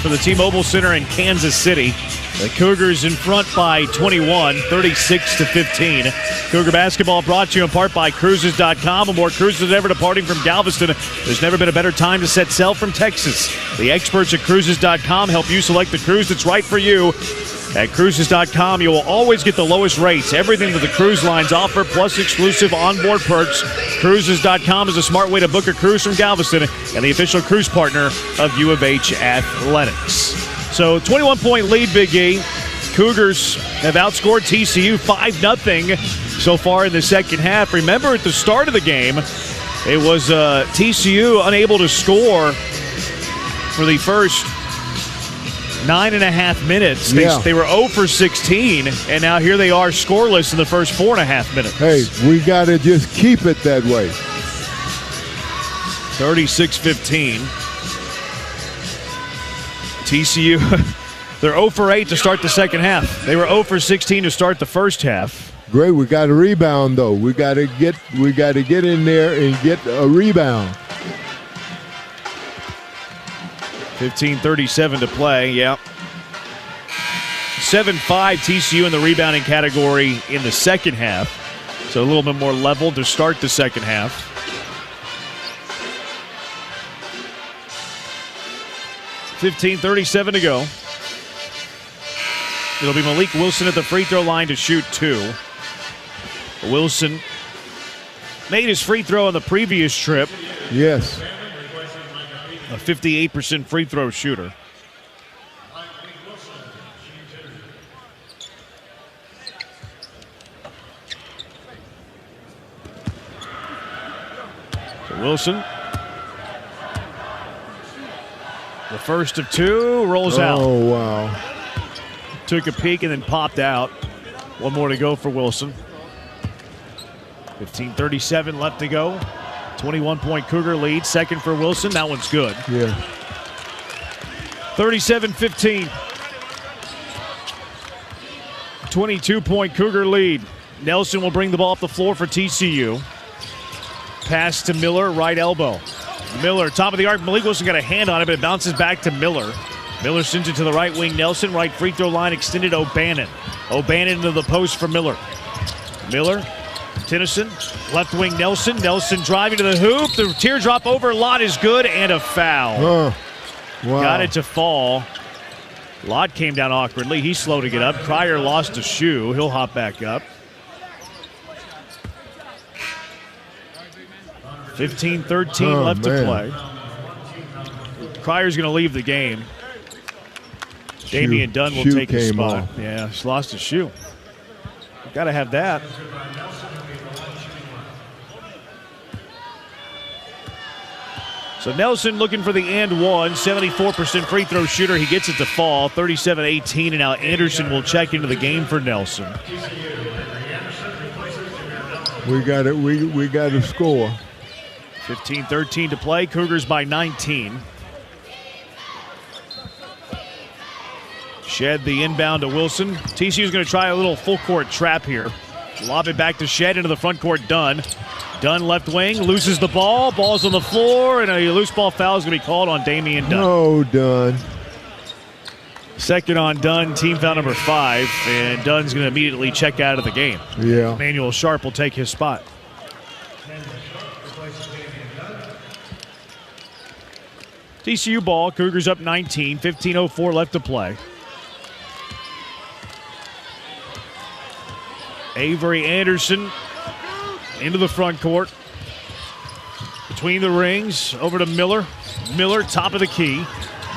for the T-Mobile Center in Kansas City. The Cougars in front by 21, 36-15. Cougar basketball brought to you in part by Cruises.com. With more cruises than ever departing from Galveston, there's never been a better time to set sail from Texas. The experts at Cruises.com help you select the cruise that's right for you. At Cruises.com, you will always get the lowest rates, everything that the cruise lines offer, plus exclusive onboard perks. Cruises.com is a smart way to book a cruise from Galveston and the official cruise partner of U of H Athletics. So 21-point lead, Big E. Cougars have outscored TCU 5-0 so far in the second half. Remember, at the start of the game, it was TCU unable to score for the first 9.5 minutes. They were 0 for 16, and now here they are scoreless in the first 4.5 minutes. Hey, we got to just keep it that way. 36-15. TCU They're 0 for 8 to start the second half. They were 0 for 16 to start the first half. Great, we got a rebound though. We got to get in there and get a rebound. 15:37 to play. Yeah. 7-5 TCU in the rebounding category in the second half. So a little bit more level to start the second half. 15:37 to go. It'll be Malik Wilson at the free throw line to shoot 2. Wilson made his free throw on the previous trip. Yes. A 58% free throw shooter. So Wilson. The first of 2 rolls out. Oh, wow. Took a peek and then popped out. One more to go for Wilson. 15:37 left to go. 21-point Cougar lead. Second for Wilson. That one's good. Yeah. 37-15. 22-point Cougar lead. Nelson will bring the ball up the floor for TCU. Pass to Miller, right elbow. Miller, top of the arc. Malik Wilson got a hand on it, but it bounces back to Miller. Miller sends it to the right wing. Nelson, right free throw line extended. O'Bannon. O'Bannon into the post for Miller. Miller, Tennyson, left wing Nelson. Nelson driving to the hoop. The teardrop over Lott is good, and a foul. Wow. Got it to fall. Lott came down awkwardly. He's slow to get up. Cryer lost a shoe. He'll hop back up. 15:13 left to play. Cryer's going to leave the game. Damian Dunn will take his spot. Off. Yeah, he's lost his shoe. Got to have that. So Nelson looking for the and one. 74% free throw shooter. He gets it to fall. 37-18, and now Anderson will check into the game for Nelson. We got it. We got to score. 15-13 to play. Cougars by 19. Shed the inbound to Wilson. TCU's going to try a little full court trap here. Lob it back to Shed into the front court. Dunn. Dunn left wing, loses the ball. Ball's on the floor, and a loose ball foul is going to be called on Damian Dunn. No, Dunn. Second on Dunn, team foul number 5, and Dunn's going to immediately check out of the game. Yeah. Emmanuel Sharp will take his spot. TCU ball, Cougars up 19, 15:04 left to play. Avery Anderson into the front court. Between the rings, over to Miller. Miller, top of the key.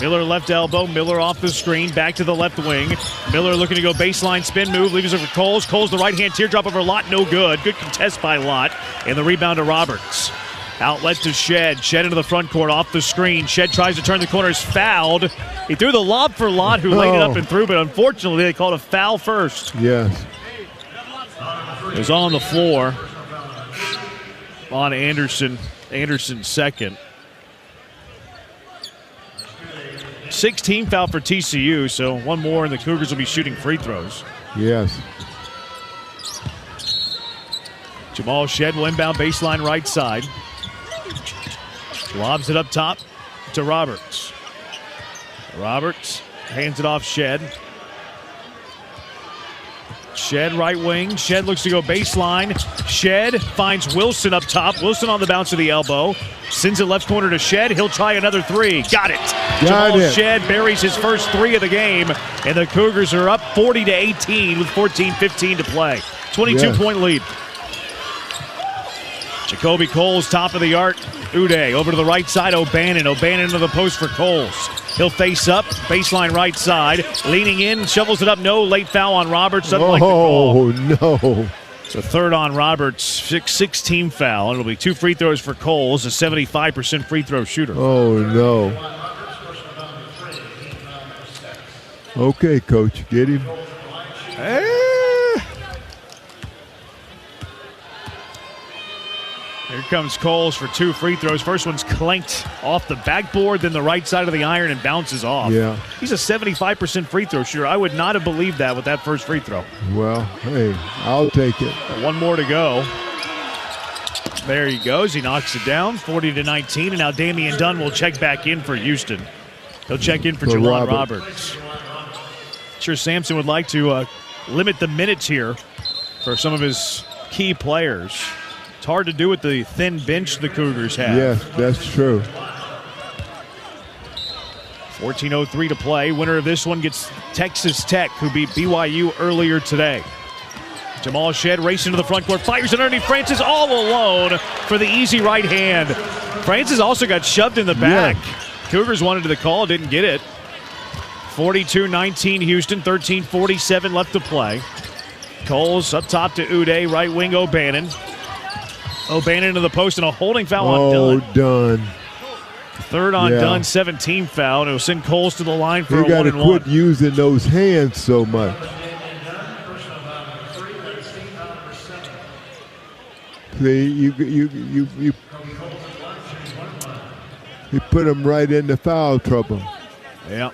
Miller left elbow. Miller off the screen, back to the left wing. Miller looking to go baseline spin move, leaves it for Coles. Coles the right-hand teardrop over Lott, no good. Good contest by Lott. And the rebound to Roberts. Outlet to Shed. Shed into the front court, off the screen. Shed tries to turn the corner, is fouled. He threw the lob for Lott, who laid it up and through, but unfortunately they called a foul first. Yes. It was on the floor on Anderson. Anderson's second. 16 foul for TCU, so one more and the Cougars will be shooting free throws. Yes. Jamal Shed will inbound baseline right side. Lobs it up top to Roberts. Roberts hands it off Shed. Shed right wing. Shed looks to go baseline. Shed finds Wilson up top. Wilson on the bounce of the elbow. Sends it left corner to Shed. He'll try another three. Got it. Jamal Shed buries his first 3 of the game. And the Cougars are up 40-18 with 14:15 to play. 22-point lead. Jacoby Coles, top of the arc. Uday over to the right side. O'Bannon. O'Bannon into the post for Coles. He'll face up. Baseline right side. Leaning in. Shovels it up. No. Late foul on Roberts. Doesn't like the call. Oh, no. So third on Roberts. 16 foul. It'll be 2 free throws for Coles. A 75% free throw shooter. Oh, no. Okay, Coach. Get him. Here comes Coles for 2 free throws. First one's clanked off the backboard, then the right side of the iron, and bounces off. Yeah. He's a 75% free throw shooter. I would not have believed that with that first free throw. Well, hey, I'll take it. One more to go. There he goes. He knocks it down, 40-19, and now Damian Dunn will check back in for Houston. He'll check in for Jawan Roberts. Sure, Samson would like to limit the minutes here for some of his key players. It's hard to do with the thin bench the Cougars have. Yes, that's true. 14:03 to play. Winner of this one gets Texas Tech, who beat BYU earlier today. Jamal Shedd racing to the front court, fires it underneath Francis all alone for the easy right hand. Francis also got shoved in the back. Yeah. Cougars wanted the call, didn't get it. 42-19 Houston, 13:47 left to play. Coles up top to Uday, right wing O'Bannon. O'Bannon to the post and a holding foul on Dunn. Dunn. Third on Dunn, 17 foul. It'll send Coles to the line for a 1-and-1. You got to quit using those hands so much. See, you put them right into foul trouble. Yeah.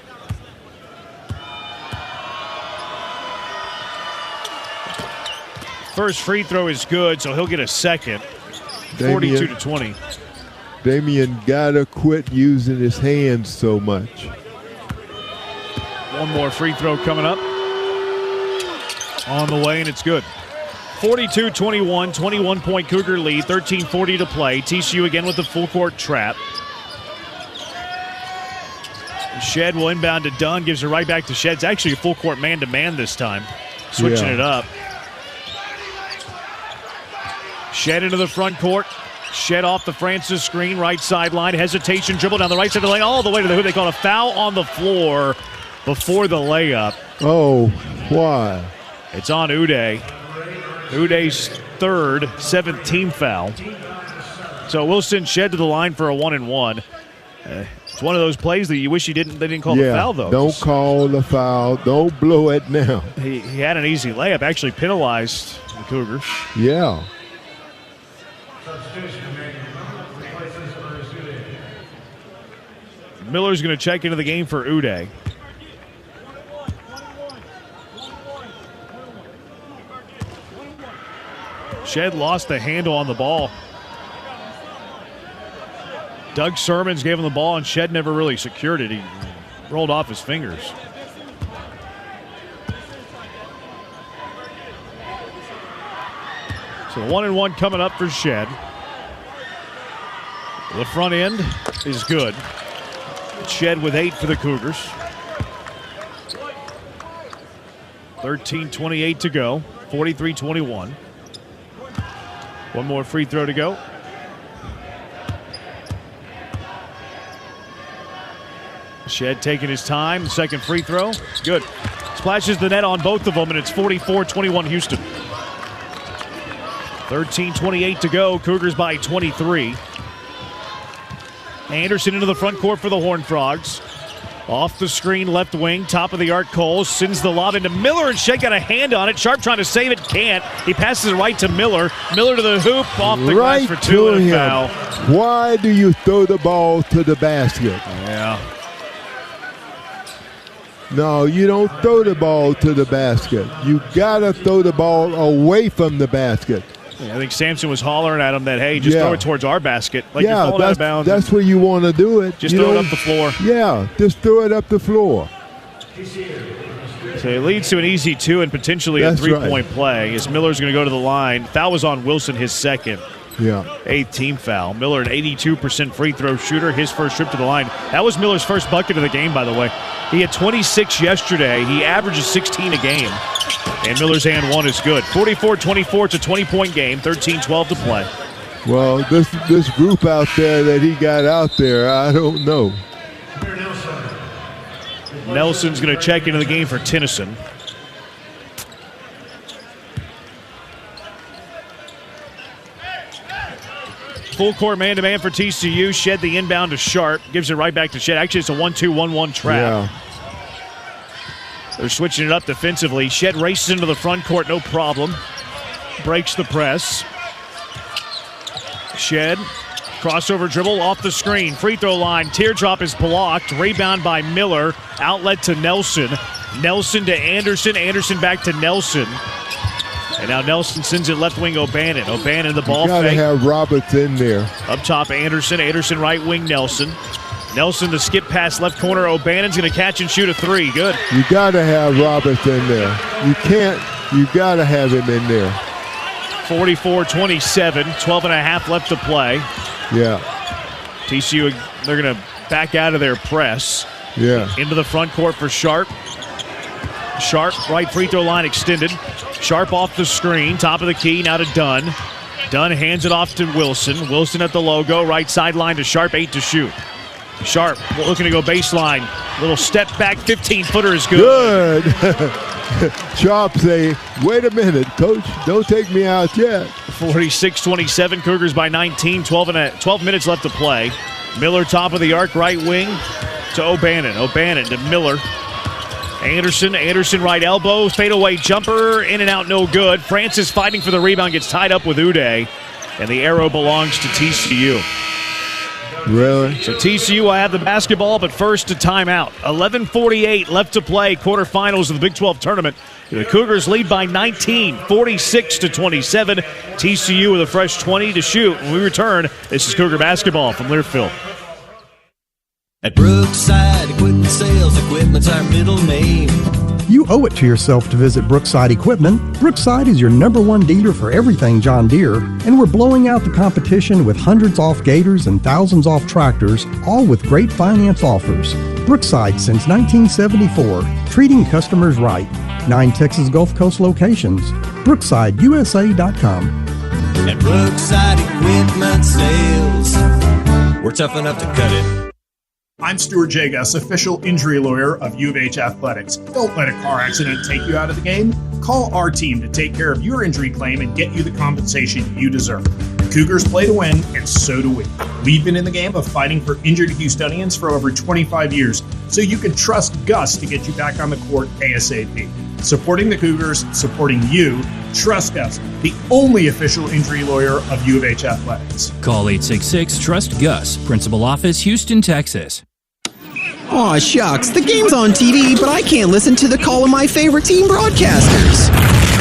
First free throw is good, so he'll get a second. 42-20. Damian gotta quit using his hands so much. One more free throw coming up. On the way, and it's good. 42-21, 21-point Cougar lead, 13:40 to play. TCU again with the full court trap. Shedd will inbound to Dunn, gives it right back to Shedd. It's actually a full court man-to-man this time. Switching it up. Shedd into the front court. Shedd off the Francis screen, right sideline. Hesitation, dribble down the right side of the lane, all the way to the hoop. They call a foul on the floor before the layup. Oh, why? It's on Uday. Uday's third, 7th team foul. So we'll send Shedd to the line for a 1-and-1. It's one of those plays that you wish they didn't call the foul, though. Don't call the foul. Don't blow it now. He had an easy layup, actually penalized the Cougars. Yeah. Miller's going to check into the game for Uday. Shedd lost the handle on the ball. Doug Sermons gave him the ball, and Shedd never really secured it. He rolled off his fingers. So 1-and-1 coming up for Shedd. The front end is good. Shedd with 8 for the Cougars. 13:28 to go. 43-21. One more free throw to go. Shedd taking his time. The second free throw. Good. Splashes the net on both of them, and it's 44-21 Houston. 13:28 to go. Cougars by 23. Anderson into the front court for the Horned Frogs. Off the screen, left wing, top of the arc, Coles sends the lob into Miller, and Shedd got a hand on it. Sharp trying to save it, can't. He passes it right to Miller. Miller to the hoop, off the glass for 2 and a foul. Why do you throw the ball to the basket? Yeah. No, you don't throw the ball to the basket. You got to throw the ball away from the basket. Yeah, I think Samson was hollering at him that, hey, just throw it towards our basket. Like you're falling out of bounds. That's where you want to do it. Just throw it up the floor. Yeah, just throw it up the floor. So it leads to an easy 2 and potentially a 3-point play as Miller's going to go to the line. Foul was on Wilson, his second. Yeah. 8th team foul. Miller, an 82% free throw shooter, his first trip to the line. That was Miller's first bucket of the game, by the way. He had 26 yesterday. He averages 16 a game. And Miller's and 1 is good. 44-24, it's a 20-point game, 13-12 to play. Well, this group out there that he got out there, I don't know. Nelson's going to check into the game for Tennyson. Full court man-to-man for TCU. Shedd the inbound to Sharp. Gives it right back to Shedd. Actually, it's a 1-2-1-1 trap. Yeah. They're switching it up defensively. Shedd races into the front court, no problem. Breaks the press. Shed, crossover dribble off the screen. Free throw line. Teardrop is blocked. Rebound by Miller. Outlet to Nelson. Nelson to Anderson. Anderson back to Nelson. And now Nelson sends it left wing O'Bannon. O'Bannon the ball Got to fake. have Roberts in there. Up top Anderson. Anderson right wing Nelson. Nelson the skip pass left corner. O'Bannon's going to catch and shoot a three. Good. You got to have Roberts in there. You can't. You got to have him in there. 44-27. 12 and a half left to play. Yeah. TCU, they're going to back out of their press. Yeah. Into the front court for Sharp. Sharp, right free throw line extended. Sharp off the screen, top of the key, now to Dunn. Dunn hands it off to Wilson. Wilson at the logo, right sideline to Sharp, 8 to shoot. Sharp looking to go baseline. Little step back, 15-footer is good. Sharp say, wait a minute, coach, don't take me out yet. 46-27, Cougars by 19, 12 minutes left to play. Miller top of the arc, right wing to O'Bannon. O'Bannon to Miller. Anderson right elbow, fadeaway jumper, in and out, no good. Francis fighting for the rebound, gets tied up with Uday, and the arrow belongs to TCU. Really? So TCU will have the basketball, but first a timeout. 11:48 left to play, quarterfinals of the Big 12 tournament. The Cougars lead by 19, 46-27. TCU with a fresh 20 to shoot. When we return, this is Cougar basketball from Learfield. At Brookside Equipment Sales, equipment's our middle name. You owe it to yourself to visit Brookside Equipment. Brookside is your #1 dealer for everything John Deere, and we're blowing out the competition with hundreds off gators and thousands off tractors, all with great finance offers. Brookside since 1974, treating customers right. 9 Texas Gulf Coast locations. BrooksideUSA.com. At Brookside Equipment Sales, we're tough enough to cut it. I'm Stuart Jagus, official injury lawyer of U of H Athletics. Don't let a car accident take you out of the game. Call our team to take care of your injury claim and get you the compensation you deserve. The Cougars play to win, and so do we. We've been in the game of fighting for injured Houstonians for over 25 years, so you can trust Gus to get you back on the court ASAP. Supporting the Cougars, supporting you, trust us, the only official injury lawyer of U of H Athletics. Call 866-TRUST-GUS, Principal Office, Houston, Texas. Aw, shucks, the game's on TV, but I can't listen to the call of my favorite team broadcasters.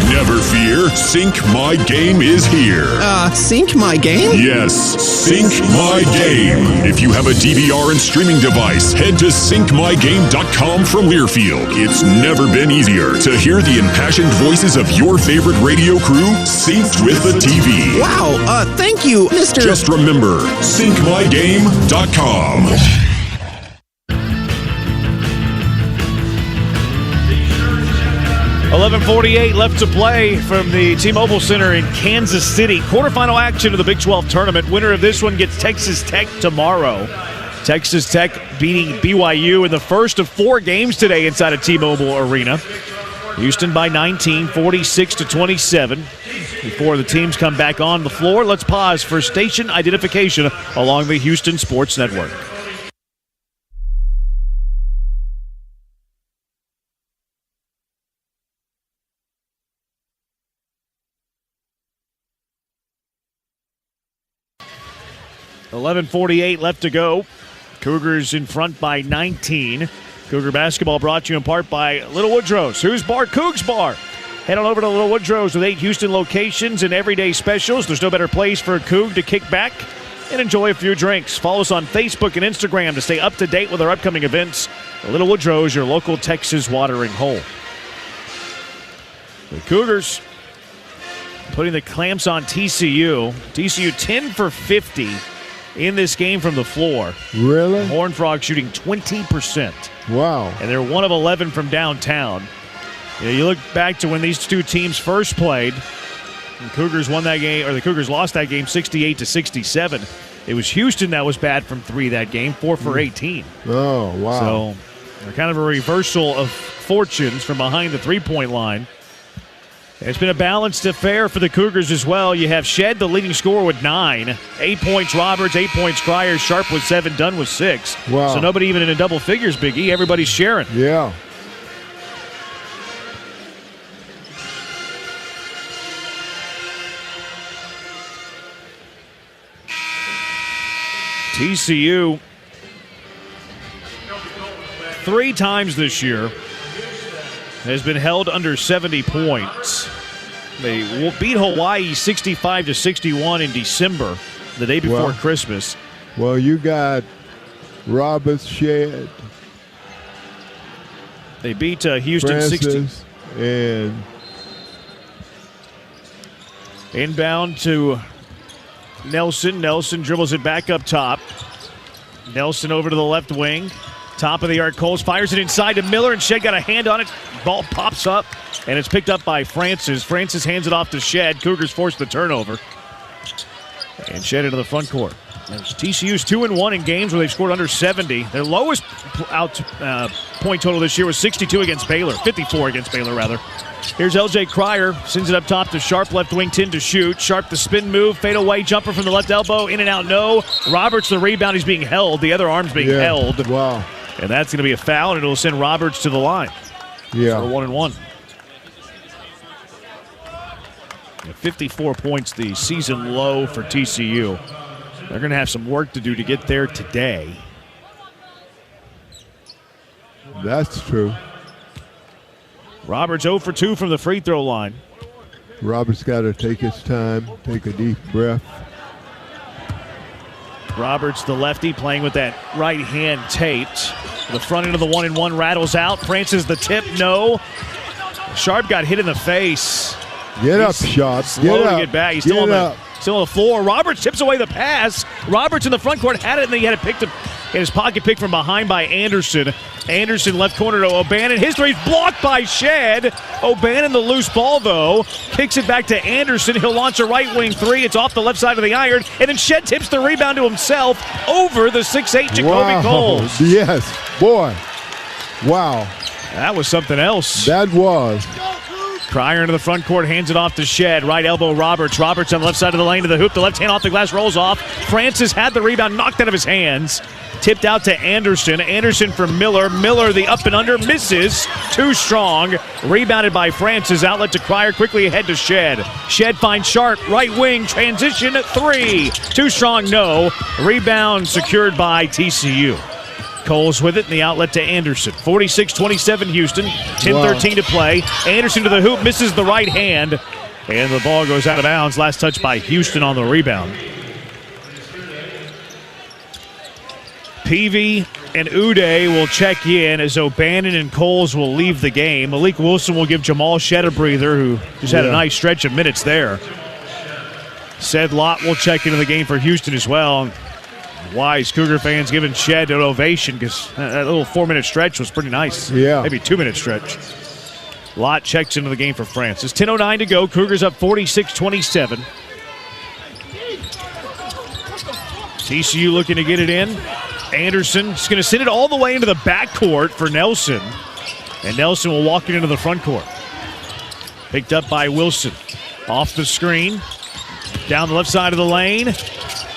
Never fear, Sync My Game is here. Sync My Game? Yes, Sync My Game. If you have a DVR and streaming device, head to syncmygame.com from Learfield. It's never been easier to hear the impassioned voices of your favorite radio crew synced with the TV. Wow, thank you, Mr. Just remember, syncmygame.com. 11:48 left to play from the T-Mobile Center in Kansas City. Quarterfinal action of the Big 12 tournament. Winner of this one gets Texas Tech tomorrow. Texas Tech beating BYU in the first of 4 games today inside of T-Mobile Arena. Houston by 19, 46-27. Before the teams come back on the floor, let's pause for station identification along the Houston Sports Network. $11:48 left to go. Cougars in front by 19. Cougar basketball brought to you in part by Little Woodrow's. Who's Bar? Cougs Bar. Head on over to Little Woodrow's with 8 Houston locations and everyday specials. There's no better place for a Coug to kick back and enjoy a few drinks. Follow us on Facebook and Instagram to stay up to date with our upcoming events. Little Woodrow's, your local Texas watering hole. The Cougars putting the clamps on TCU. TCU 10 for 50 in this game from the floor. Really? Horned Frogs shooting 20%. Wow. And they're 1 of 11 from downtown. You look back to when these two teams first played. The Cougars won that game, or the Cougars lost that game 68-67. It was Houston that was bad from 3 that game, 4 for 18. Oh, wow. So they're kind of a reversal of fortunes from behind the three-point line. It's been a balanced affair for the Cougars as well. You have Shed, the leading scorer, with 9. 8 points Roberts, 8 points Cryer, Sharp with 7, Dunn with 6. Wow. So nobody even in a double figures, Big E. Everybody's sharing. Yeah. TCU 3 times this year has been held under 70 points. They beat Hawaii 65-61 in December, the day before Christmas. Well, you got Roberts, Shedd. They beat Houston 60. And inbound to Nelson. Nelson dribbles it back up top. Nelson over to the left wing. Top of the arc, Coles fires it inside to Miller, and Shedd got a hand on it. Ball pops up, and it's picked up by Francis. Francis hands it off to Shedd. Cougars force the turnover. And Shedd into the front court. TCU's 2-1 in games where they've scored under 70. Their lowest point total this year was 62 against Baylor. 54 against Baylor, rather. Here's LJ Cryer. Sends it up top to Sharp, left wing, 10 to shoot. Sharp the spin move, fade away, jumper from the left elbow, in and out, no. Roberts the rebound, he's being held. The other arm's being held. Wow. And that's going to be a foul, and it'll send Roberts to the line. Yeah. For 1-1. 54 points, the season low for TCU. They're going to have some work to do to get there today. That's true. Roberts 0 for 2 from the free throw line. Roberts got to take his time, take a deep breath. Roberts, the lefty, playing with that right hand taped. The front end of the 1-and-1 rattles out. Francis the tip, no. Sharp got hit in the face. Get up, Sharp. Slow to get back. He's still on the floor. Roberts tips away the pass. Roberts in the front court had it, and then he had it picked up in his pocket, picked from behind by Anderson. Anderson left corner to O'Bannon. His three's blocked by Shedd. O'Bannon the loose ball, though. Kicks it back to Anderson. He'll launch a right wing three. It's off the left side of the iron. And then Shedd tips the rebound to himself over the 6'8" Jacoby Coles. Yes, boy. Wow. That was something else. That was. Cryer into the front court, hands it off to Shedd. Right elbow, Roberts. Roberts on the left side of the lane to the hoop. The left hand off the glass rolls off. Francis had the rebound knocked out of his hands. Tipped out to Anderson. Anderson for Miller. Miller, the up and under, misses. Too strong. Rebounded by Francis. Outlet to Cryer. Quickly ahead to Shedd. Shedd finds Sharp. Right wing. Transition at 3. Too strong, no. Rebound secured by TCU. Coles with it in the outlet to Anderson. 46-27 Houston. 10-13 to play. Anderson to the hoop. Misses the right hand. And the ball goes out of bounds. Last touch by Houston on the rebound. Peavy and Uday will check in as O'Bannon and Coles will leave the game. Malik Wilson will give Jamal Shedd a breather, who just had a nice stretch of minutes there. Said Lott will check into the game for Houston as well. Wise Cougar fans giving Shedd an ovation because that little 4-minute stretch was pretty nice. Yeah. Maybe 2-minute stretch. Lott checks into the game for Francis. 10:09 to go. Cougars up 46-27. TCU looking to get it in. Anderson's going to send it all the way into the backcourt for Nelson. And Nelson will walk it into the front court. Picked up by Wilson. Off the screen. Down the left side of the lane.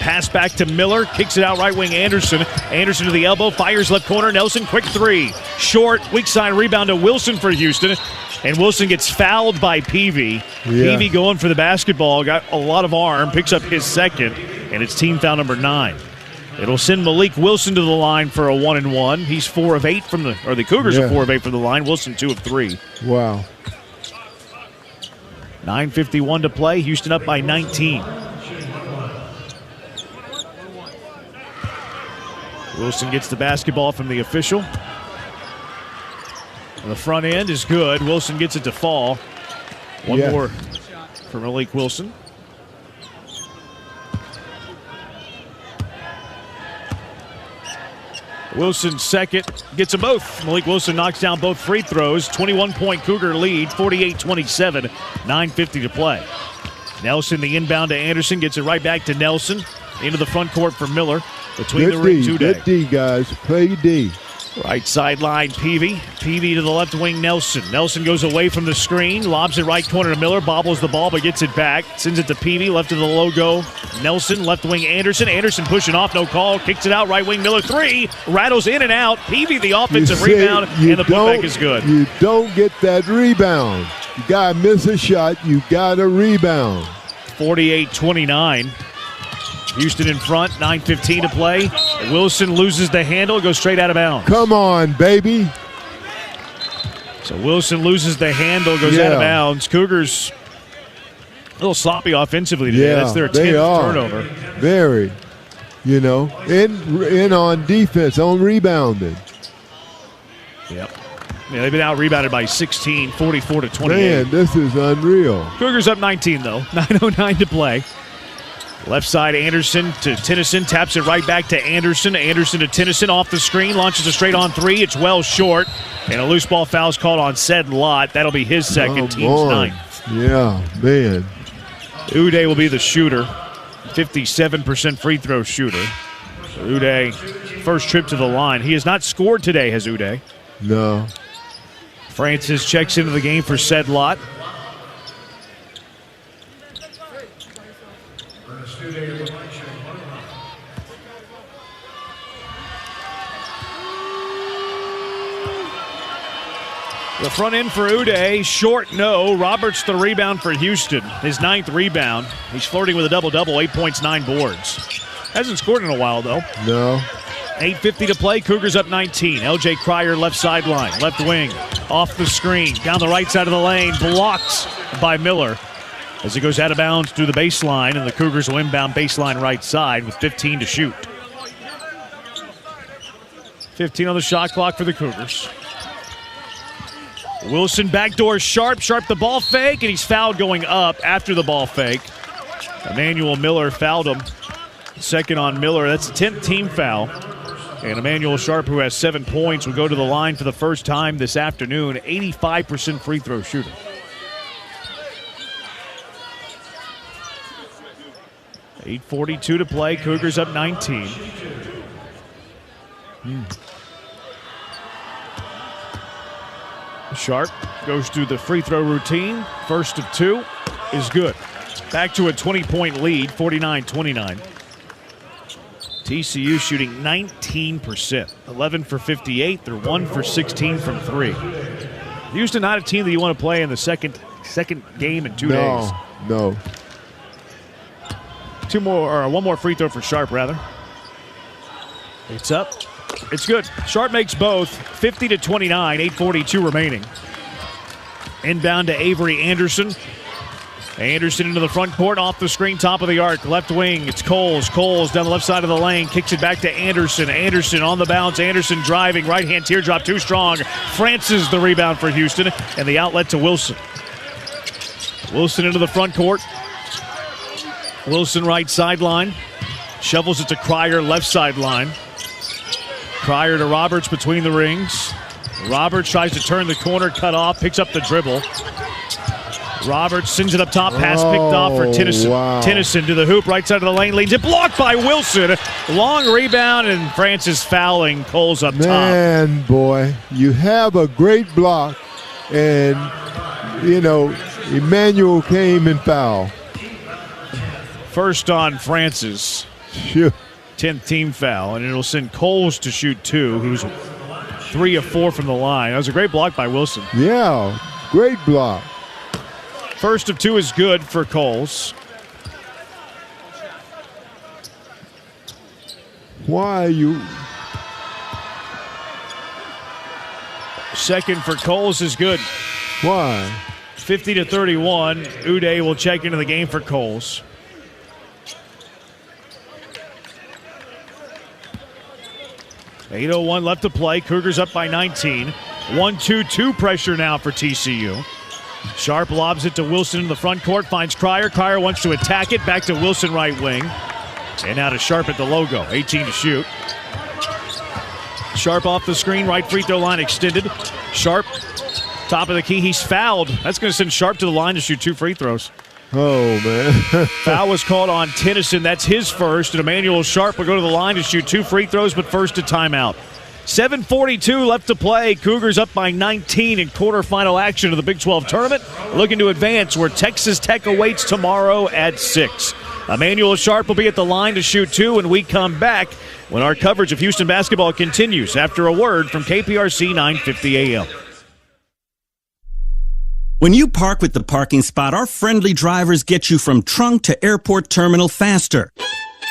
Pass back to Miller. Kicks it out right wing Anderson. Anderson to the elbow. Fires left corner. Nelson, quick three. Short. Weak side rebound to Wilson for Houston. And Wilson gets fouled by Peavy. Peavy going for the basketball. Got a lot of arm. Picks up his second. And it's team foul number 9. It'll send Malik Wilson to the line for a 1-and-1. He's 4 of 8 from the Cougars are 4 of 8 from the line. Wilson 2 of 3. Wow. 9:51 to play. Houston up by 19. Wilson gets the basketball from the official. The front end is good. Wilson gets it to fall. One more for Malik Wilson. Wilson second, gets them both. Malik Wilson knocks down both free throws. 21-point Cougar lead, 48-27, 9:50 to play. Nelson, the inbound to Anderson, gets it right back to Nelson. Into the front court for Miller. Between the ring, Uday. Good D, guys. Play D. Right sideline, Peavy. Peavy to the left wing, Nelson. Nelson goes away from the screen, lobs it right corner to Miller, bobbles the ball but gets it back. Sends it to Peavy, left of the logo. Nelson, left wing, Anderson. Anderson pushing off, no call. Kicks it out, right wing, Miller, 3. Rattles in and out. Peavy, the offensive rebound, and the putback is good. You don't get that rebound. You got to miss a shot. You got to rebound. 48-29. Houston in front, 9:15 to play. Wilson loses the handle, goes straight out of bounds. Come on, baby. So Wilson loses the handle, goes out of bounds. Cougars a little sloppy offensively today. That's their 10th turnover. Very. In on defense, on rebounding. Yep. Yeah, they've been out-rebounded by 16, 44-28. Man, this is unreal. Cougars up 19, though. 9:09 to play. Left side, Anderson to Tennyson. Taps it right back to Anderson. Anderson to Tennyson off the screen. Launches a straight-on three. It's well short. And a loose ball foul's called on said Lott. That'll be his second, team's ninth. Yeah, man. Uday will be the shooter. 57% free throw shooter. So Uday, first trip to the line. He has not scored today, has Uday. No. Francis checks into the game for said Lott. The front end for Uday, short no. Roberts the rebound for Houston, his 9th rebound. He's flirting with a double-double, 8 points, 9 boards. Hasn't scored in a while, though. No. 8:50 to play, Cougars up 19. L.J. Cryer, left sideline, left wing, off the screen, down the right side of the lane, blocked by Miller as it goes out of bounds through the baseline, and the Cougars will inbound baseline right side with 15 to shoot. 15 on the shot clock for the Cougars. Wilson backdoor Sharp the ball fake, and he's fouled going up after the ball fake. Emmanuel Miller fouled him. Second on Miller, that's the 10th team foul. And Emmanuel Sharp, who has 7 points, will go to the line for the first time this afternoon. 85% free throw shooter. .842 to play, Cougars up 19. Sharp goes through the free throw routine. First of 2 is good. Back to a 20-point lead, 49-29. TCU shooting 19%, 11 for 58. They're 1 for 16 from 3. Houston not a team that you want to play in the second game in 2 days. No. One more free throw for Sharp, rather. It's up. It's good. Sharp makes both. 50-29, 8:42 remaining. Inbound to Avery Anderson. Anderson into the front court, off the screen, top of the arc, left wing. It's Coles. Coles down the left side of the lane, kicks it back to Anderson. Anderson on the bounce. Anderson driving, right hand teardrop, too strong. Francis the rebound for Houston, and the outlet to Wilson. Wilson into the front court. Wilson right sideline. Shovels it to Cryer, left sideline. Cryer to Roberts between the rings. Roberts tries to turn the corner, cut off, picks up the dribble. Roberts sends it up top, pass picked off for Tennyson. Wow. Tennyson to the hoop, right side of the lane, leads it, blocked by Wilson. Long rebound, and Francis fouling. Coles up top. Man, boy, you have a great block, and, Emmanuel came and fouled. First on Francis. Sure. 10th team foul, and it'll send Coles to shoot 2, who's 3 of 4 from the line. That was a great block by Wilson. Yeah, great block. First of 2 is good for Coles. Why are you? Second for Coles is good. Why? 50-31. Uday will check into the game for Coles. .801 left to play. Cougars up by 19. 1-2-2 pressure now for TCU. Sharp lobs it to Wilson in the front court. Finds Cryer. Cryer wants to attack it. Back to Wilson right wing. And now to Sharp at the logo. 18 to shoot. Sharp off the screen. Right free throw line extended. Sharp, top of the key. He's fouled. That's going to send Sharp to the line to shoot 2 free throws. Oh, man. Foul was called on Tennyson. That's his first. And Emmanuel Sharp will go to the line to shoot 2 free throws, but first a timeout. 7:42 left to play. Cougars up by 19 in quarterfinal action of the Big 12 tournament. Looking to advance where Texas Tech awaits tomorrow at 6. Emmanuel Sharp will be at the line to shoot 2, and we come back when our coverage of Houston basketball continues after a word from KPRC 950 AM. When you park with the Parking Spot, our friendly drivers get you from trunk to airport terminal faster.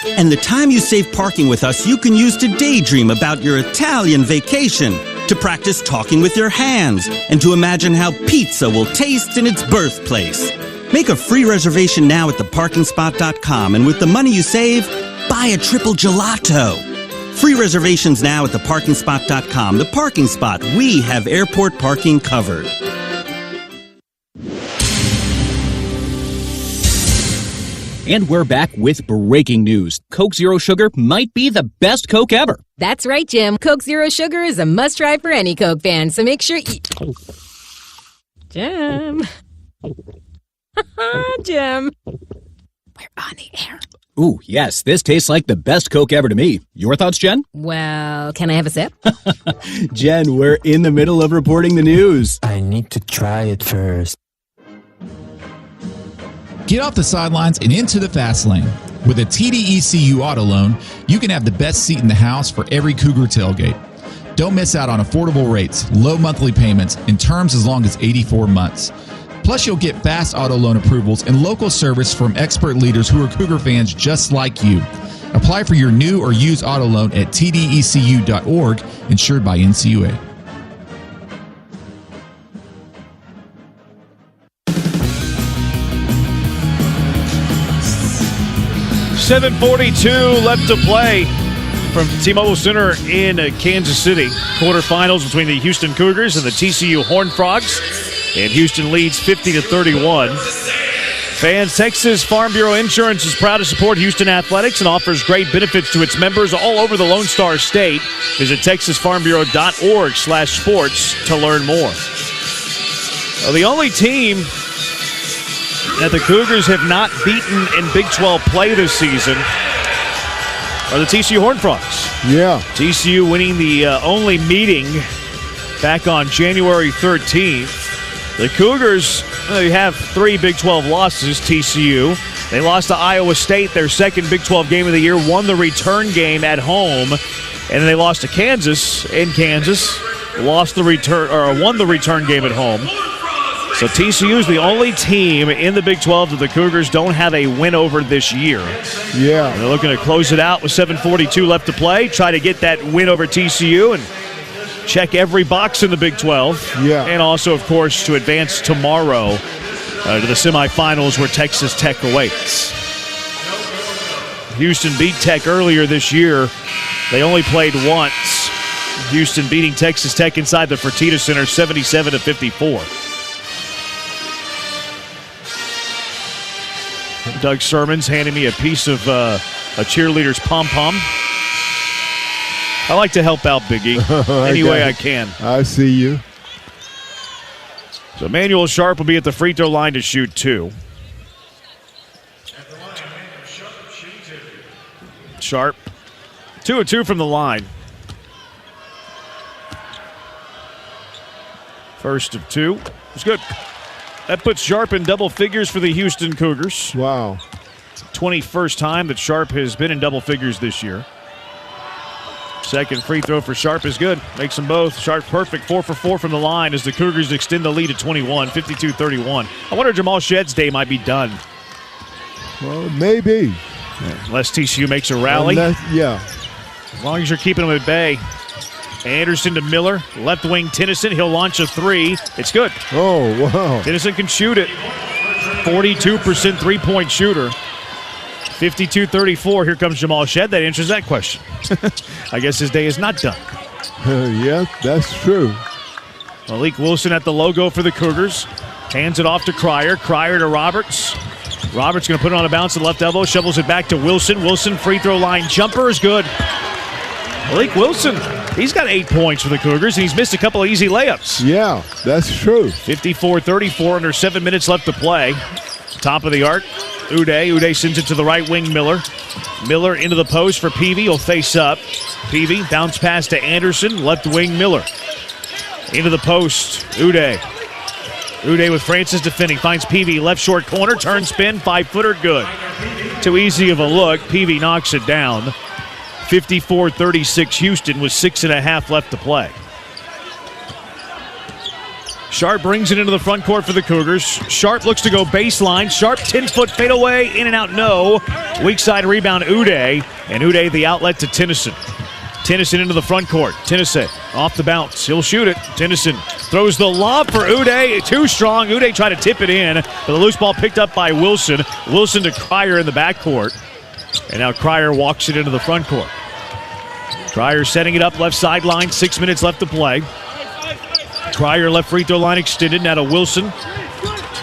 And the time you save parking with us, you can use to daydream about your Italian vacation, to practice talking with your hands, and to imagine how pizza will taste in its birthplace. Make a free reservation now at theparkingspot.com, and with the money you save, buy a triple gelato. Free reservations now at theparkingspot.com. The Parking Spot. We have airport parking covered. And we're back with breaking news. Coke Zero Sugar might be the best Coke ever. That's right, Jim. Coke Zero Sugar is a must-try for any Coke fan, so make sure you... Jim. Jim. We're on the air. Ooh, yes, this tastes like the best Coke ever to me. Your thoughts, Jen? Well, can I have a sip? Jen, we're in the middle of reporting the news. I need to try it first. Get off the sidelines and into the fast lane. With a TDECU auto loan, you can have the best seat in the house for every Cougar tailgate. Don't miss out on affordable rates, low monthly payments, and terms as long as 84 months. Plus, you'll get fast auto loan approvals and local service from expert leaders who are Cougar fans just like you. Apply for your new or used auto loan at tdecu.org, insured by NCAA. .742 left to play from T-Mobile Center in Kansas City. Quarterfinals between the Houston Cougars and the TCU Horned Frogs. And Houston leads 50-31. Fans, Texas Farm Bureau Insurance is proud to support Houston athletics and offers great benefits to its members all over the Lone Star State. Visit texasfarmbureau.org/sports to learn more. Well, the only team that the Cougars have not beaten in Big 12 play this season are the TCU Horned Frogs. Yeah. TCU winning the only meeting back on January 13th. The Cougars, they have 3 Big 12 losses, TCU. They lost to Iowa State, their second Big 12 game of the year, won the return game at home, and then they lost to Kansas in Kansas, won the return game at home. So TCU is the only team in the Big 12 that the Cougars don't have a win over this year. Yeah. And they're looking to close it out with 7:42 left to play, try to get that win over TCU and check every box in the Big 12. Yeah. And also, of course, to advance tomorrow to the semifinals where Texas Tech awaits. Houston beat Tech earlier this year. They only played once. Houston beating Texas Tech inside the Fertitta Center 77-54. Doug Sermon's handing me a piece of a cheerleader's pom-pom. I like to help out, Biggie, any way I can. I see you. So Emmanuel Sharp will be at the free throw line to shoot 2. Sharp, 2 of 2 from the line. First of 2. It's good. That puts Sharp in double figures for the Houston Cougars. Wow. 21st time that Sharp has been in double figures this year. Second free throw for Sharp is good. Makes them both. Sharp perfect, 4 for 4 from the line as the Cougars extend the lead to 21, 52-31. I wonder if Jamal Shedd's day might be done. Well, maybe. Unless TCU makes a rally. Yeah. As long as you're keeping them at bay. Anderson to Miller. Left wing Tennyson. He'll launch a 3. It's good. Oh, wow. Tennyson can shoot it. 42% three-point shooter. 52-34. Here comes Jamal Shedd. That answers that question. I guess his day is not done. Yeah, that's true. Malik Wilson at the logo for the Cougars. Hands it off to Cryer. Cryer to Roberts. Roberts going to put it on a bounce at the left elbow. Shovels it back to Wilson. Wilson free throw line jumper is good. Malik Wilson, he's got 8 points for the Cougars, and he's missed a couple of easy layups. Yeah, that's true. 54-34, under 7 minutes left to play. Top of the arc, Uday. Uday sends it to the right wing, Miller. Miller into the post for Peavy. He'll face up. Peavy, bounce pass to Anderson. Left wing, Miller. Into the post, Uday. Uday with Francis defending. Finds Peavy, left short corner. Turn spin, 5-footer, good. Too easy of a look. Peavy knocks it down. 54-36 Houston with 6.5 left to play. Sharp brings it into the front court for the Cougars. Sharp looks to go baseline. Sharp 10-foot fadeaway, in and out, no. Weak side rebound, Uday. And Uday the outlet to Tennyson. Tennyson into the front court. Tennyson off the bounce. He'll shoot it. Tennyson throws the lob for Uday. Too strong. Uday tried to tip it in, but the loose ball picked up by Wilson. Wilson to Cryer in the backcourt. And now Cryer walks it into the front court. Cryer setting it up left sideline. 6 minutes left to play. Cryer left free throw line extended. Now to Wilson.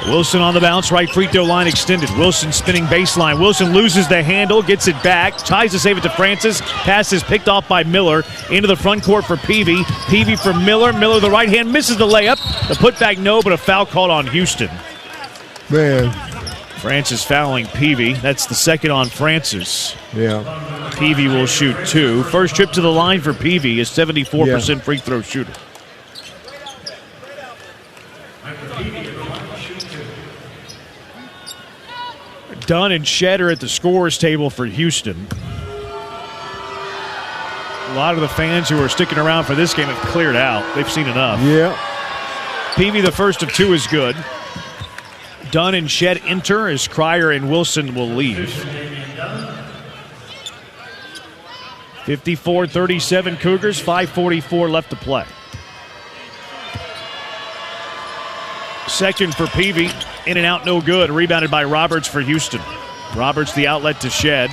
Wilson on the bounce, right free throw line extended. Wilson spinning baseline. Wilson loses the handle, gets it back, tries to save it to Francis. Pass is picked off by Miller. Into the front court for Peavy. Peavy for Miller. Miller the right hand, misses the layup. The putback no, but a foul called on Houston. Man. Francis fouling Peavy. That's the second on Francis. Yeah. Peavy will shoot 2. First trip to the line for Peavy is 74% free throw shooter. Dunn and Shedd are at the scorers table for Houston. A lot of the fans who are sticking around for this game have cleared out. They've seen enough. Yeah. Peavy, the first of 2, is good. Dunn and Shedd enter as Cryer and Wilson will leave. 54-37 Cougars, 5:44 left to play. Second for Peavy, in and out, no good. Rebounded by Roberts for Houston. Roberts the outlet to Shedd.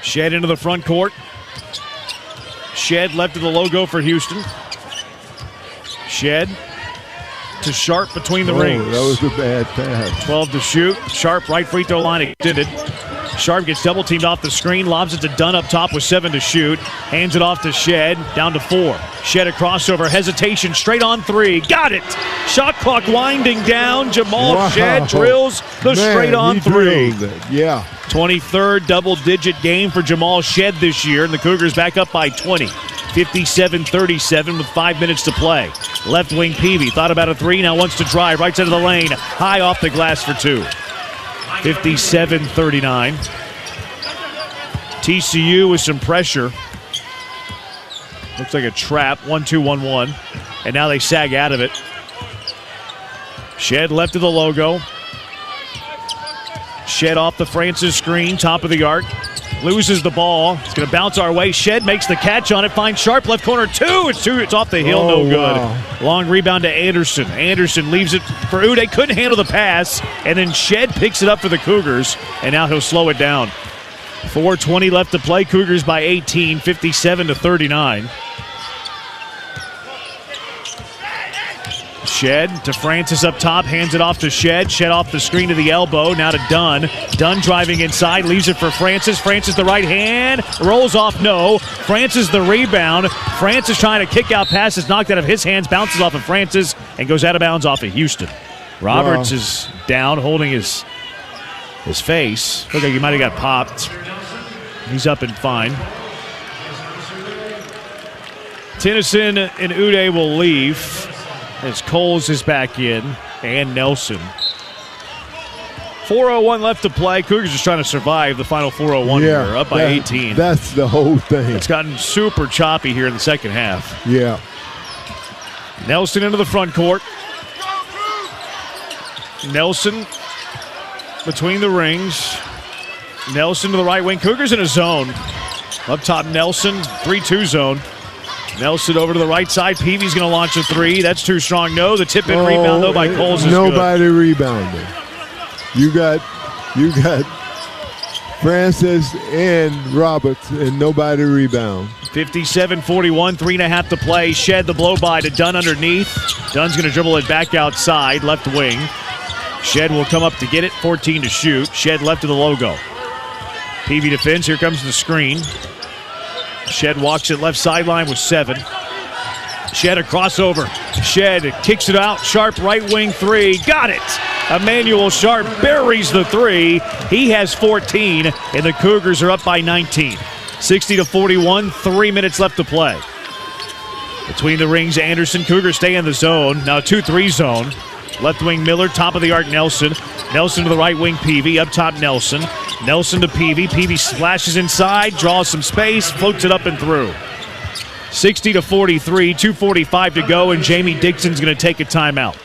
Shedd into the front court. Shedd left of the logo for Houston. Shedd to Sharp between the rings. That was a bad pass. 12 to shoot. Sharp right free throw line extended. Sharp gets double teamed off the screen, lobs it to Dunn up top with 7 to shoot. Hands it off to Shedd, down to 4. Shedd a crossover, hesitation, straight on 3. Got it! Shot clock winding down. Jamal Shedd drills the straight on 3. Yeah. 23rd double-digit game for Jamal Shedd this year, and the Cougars back up by 20. 57-37 with 5 minutes to play. Left wing Peavy thought about a 3, now wants to drive right side of the lane. High off the glass for 2. 57-39. TCU with some pressure. Looks like a trap. 1-2-1-1. And now they sag out of it. Shedd left of the logo. Shedd off the Francis screen, top of the arc. Loses the ball. It's going to bounce our way. Shedd makes the catch on it. Finds Sharp left corner. 2. It's off the hill. No good. Wow. Long rebound to Anderson. Anderson leaves it for Uday. Couldn't handle the pass. And then Shedd picks it up for the Cougars. And now he'll slow it down. 4:20 left to play. Cougars by 18. 57-39. Shedd to Francis up top, hands it off to Shedd. Shedd off the screen to the elbow, now to Dunn. Dunn driving inside, leaves it for Francis. Francis the right hand, rolls off, no. Francis the rebound. Francis trying to kick out pass is knocked out of his hands, bounces off of Francis, and goes out of bounds off of Houston. Roberts is down, holding his face. Looked like he might have got popped. He's up and fine. Tennyson and Uday will leave as Coles is back in, and Nelson. 4:01 left to play. Cougars just trying to survive the final 4:01 here, up by 18. That's the whole thing. It's gotten super choppy here in the second half. Yeah. Nelson into the front court. Nelson between the rings. Nelson to the right wing. Cougars in a zone. Up top, Nelson, 3-2 zone. Nelson over to the right side. Peavy's going to launch a 3. That's too strong. No, the tip-in rebound, though, by Coles is nobody rebounded. You got Francis and Roberts, and nobody rebound. 57-41, 3.5 to play. Shedd the blow-by to Dunn underneath. Dunn's going to dribble it back outside, left wing. Shedd will come up to get it, 14 to shoot. Shedd left of the logo. Peavy defends. Here comes the screen. Shedd walks it left sideline with 7. Shedd a crossover. Shedd kicks it out. Sharp right wing 3. Got it! Emmanuel Sharp buries the 3. He has 14, and the Cougars are up by 19. 60-41, 3 minutes left to play. Between the rings, Anderson. Cougars stay in the zone. Now 2-3 zone. Left wing Miller, top of the arc Nelson. Nelson to the right wing Peavy, up top Nelson. Nelson to Peavy. Peavy splashes inside, draws some space, floats it up and through. 60-43, 2:45 to go, and Jamie Dixon's going to take a timeout.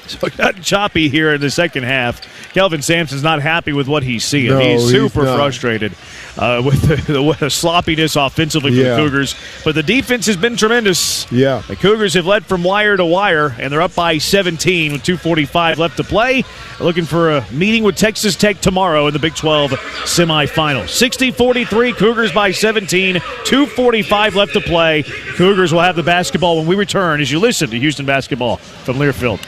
So it got choppy here in the second half. Kelvin Sampson's not happy with what he's seeing. No, he's super not. frustrated with the sloppiness offensively for the Cougars. But the defense has been tremendous. Yeah. The Cougars have led from wire to wire, and they're up by 17 with 2:45 left to play. Looking for a meeting with Texas Tech tomorrow in the Big 12 semifinal. 60-43, Cougars by 17, 2:45 left to play. Cougars will have the basketball when we return as you listen to Houston basketball from Learfield.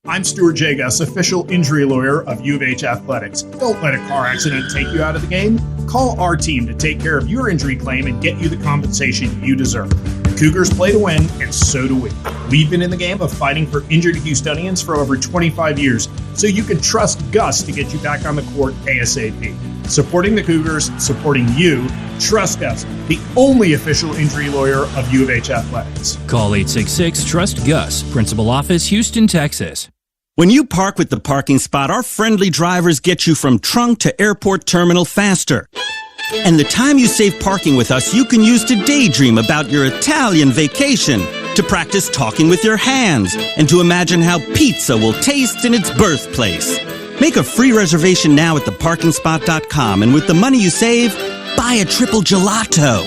I'm Stuart Jagus, official injury lawyer of U of H Athletics. Don't let a car accident take you out of the game. Call our team to take care of your injury claim and get you the compensation you deserve. The Cougars play to win, and so do we. We've been in the game of fighting for injured Houstonians for over 25 years, so you can trust Gus to get you back on the court ASAP. Supporting the Cougars, supporting you. Trust Gus, the only official injury lawyer of U of H Athletics. Call 866-TRUST-GUS, Principal Office, Houston, Texas. When you park with the parking spot, our friendly drivers get you from trunk to airport terminal faster. And the time you save parking with us, you can use to daydream about your Italian vacation, to practice talking with your hands, and to imagine how pizza will taste in its birthplace. Make a free reservation now at theparkingspot.com, and with the money you save, buy a triple gelato.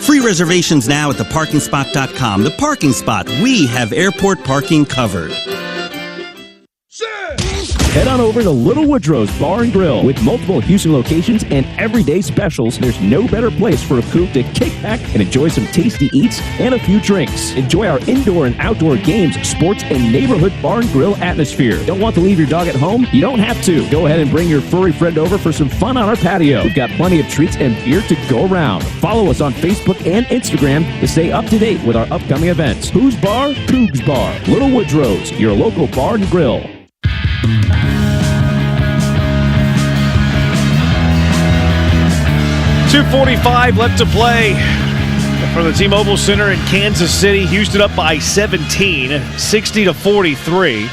Free reservations now at theparkingspot.com. The Parking Spot. We have airport parking covered. Head on over to Little Woodrow's Bar and Grill. With multiple Houston locations and everyday specials, there's no better place for a coop to kick back and enjoy some tasty eats and a few drinks. Enjoy our indoor and outdoor games, sports, and neighborhood bar and grill atmosphere. Don't want to leave your dog at home? You don't have to. Go ahead and bring your furry friend over for some fun on our patio. We've got plenty of treats and beer to go around. Follow us on Facebook and Instagram to stay up to date with our upcoming events. Who's Bar? Cougs Bar. Little Woodrow's, your local bar and grill. 2:45 left to play from the T-Mobile Center in Kansas City. Houston up by 17, 60-43.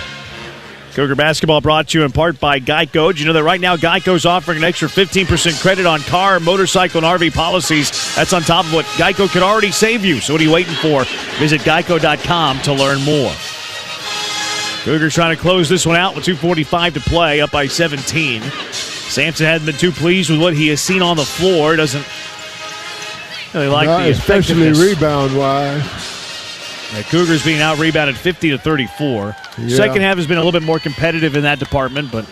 Cougar basketball brought to you in part by Geico. Did you know that right now Geico's offering an extra 15% credit on car, motorcycle, and RV policies? That's on top of what Geico could already save you. So what are you waiting for? Visit geico.com to learn more. Cougars trying to close this one out with 2:45 to play, up by 17. Samson hadn't been too pleased with what he has seen on the floor. Doesn't really like the especially effectiveness. rebound-wise. The Cougars being out-rebounded 50-34. Yeah. Second half has been a little bit more competitive in that department, but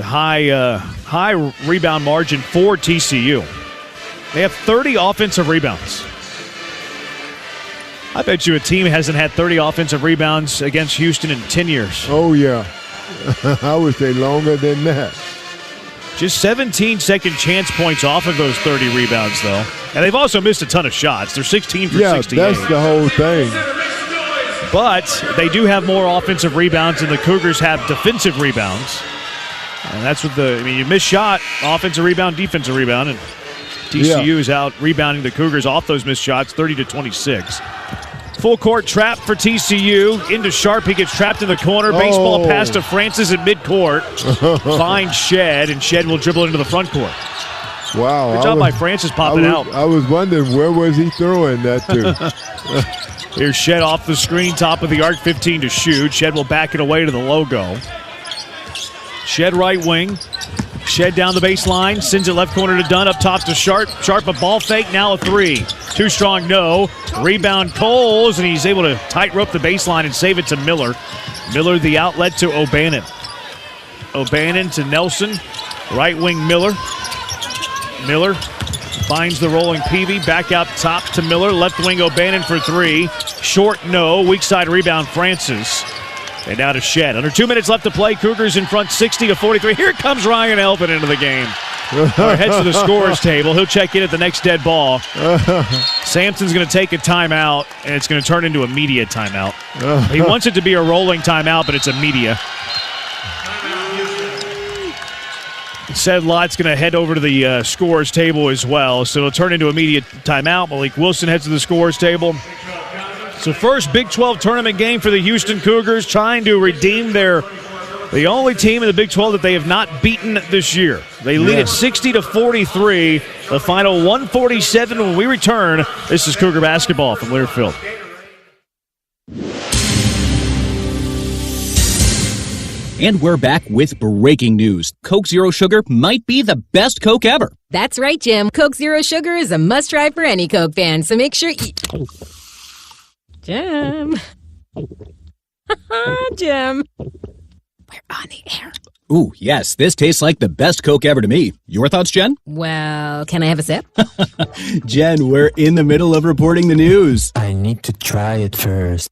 high rebound margin for TCU. They have 30 offensive rebounds. I bet you a team hasn't had 30 offensive rebounds against Houston in 10 years. Oh, yeah. I would say longer than that. Just 17 second chance points off of those 30 rebounds, though. And they've also missed a ton of shots. They're 16 for 68. Yeah, that's the whole thing. But they do have more offensive rebounds than the Cougars have defensive rebounds. And that's what you miss shot, offensive rebound, defensive rebound, and TCU is out rebounding the Cougars off those missed shots, 30-26. Full court trap for TCU. Into Sharp. He gets trapped in the corner. Baseball pass to Francis at midcourt. Finds Shed, and Shed will dribble into the front court. Wow. Good job by Francis popping out. I was wondering where was he throwing that to. Here's Shed off the screen, top of the arc, 15 to shoot. Shed will back it away to the logo. Shed right wing. Shed down the baseline, sends it left corner to Dunn, up top to Sharp. Sharp a ball fake, now a three. Too strong, no. Rebound Coles, and he's able to tight rope the baseline and save it to Miller. Miller the outlet to O'Bannon. O'Bannon to Nelson. Right wing Miller. Miller finds the rolling Peavy, back out top to Miller. Left wing O'Bannon for three. Short, no. Weak side rebound Francis. And now to Shed. Under 2 minutes left to play. Cougars in front 60-43. Here comes Ryan Elvin into the game. Heads to the scorer's table. He'll check in at the next dead ball. Samson's going to take a timeout, and it's going to turn into a media timeout. He wants it to be a rolling timeout, but it's a media. Said Lott's going to head over to the scorer's table as well, so it'll turn into a media timeout. Malik Wilson heads to the scorer's table. So first Big 12 tournament game for the Houston Cougars, trying to redeem their The only team in the Big 12 that they have not beaten this year. They lead it 60-43. The final 147 when we return. This is Cougar basketball from Learfield. And we're back with breaking news. Coke Zero Sugar might be the best Coke ever. That's right, Jim. Coke Zero Sugar is a must-try for any Coke fan, so make sure you... Jim. Jim. We're on the air. Ooh, yes, this tastes like the best Coke ever to me. Your thoughts, Jen? Well, can I have a sip? Jen, we're in the middle of reporting the news. I need to try it first.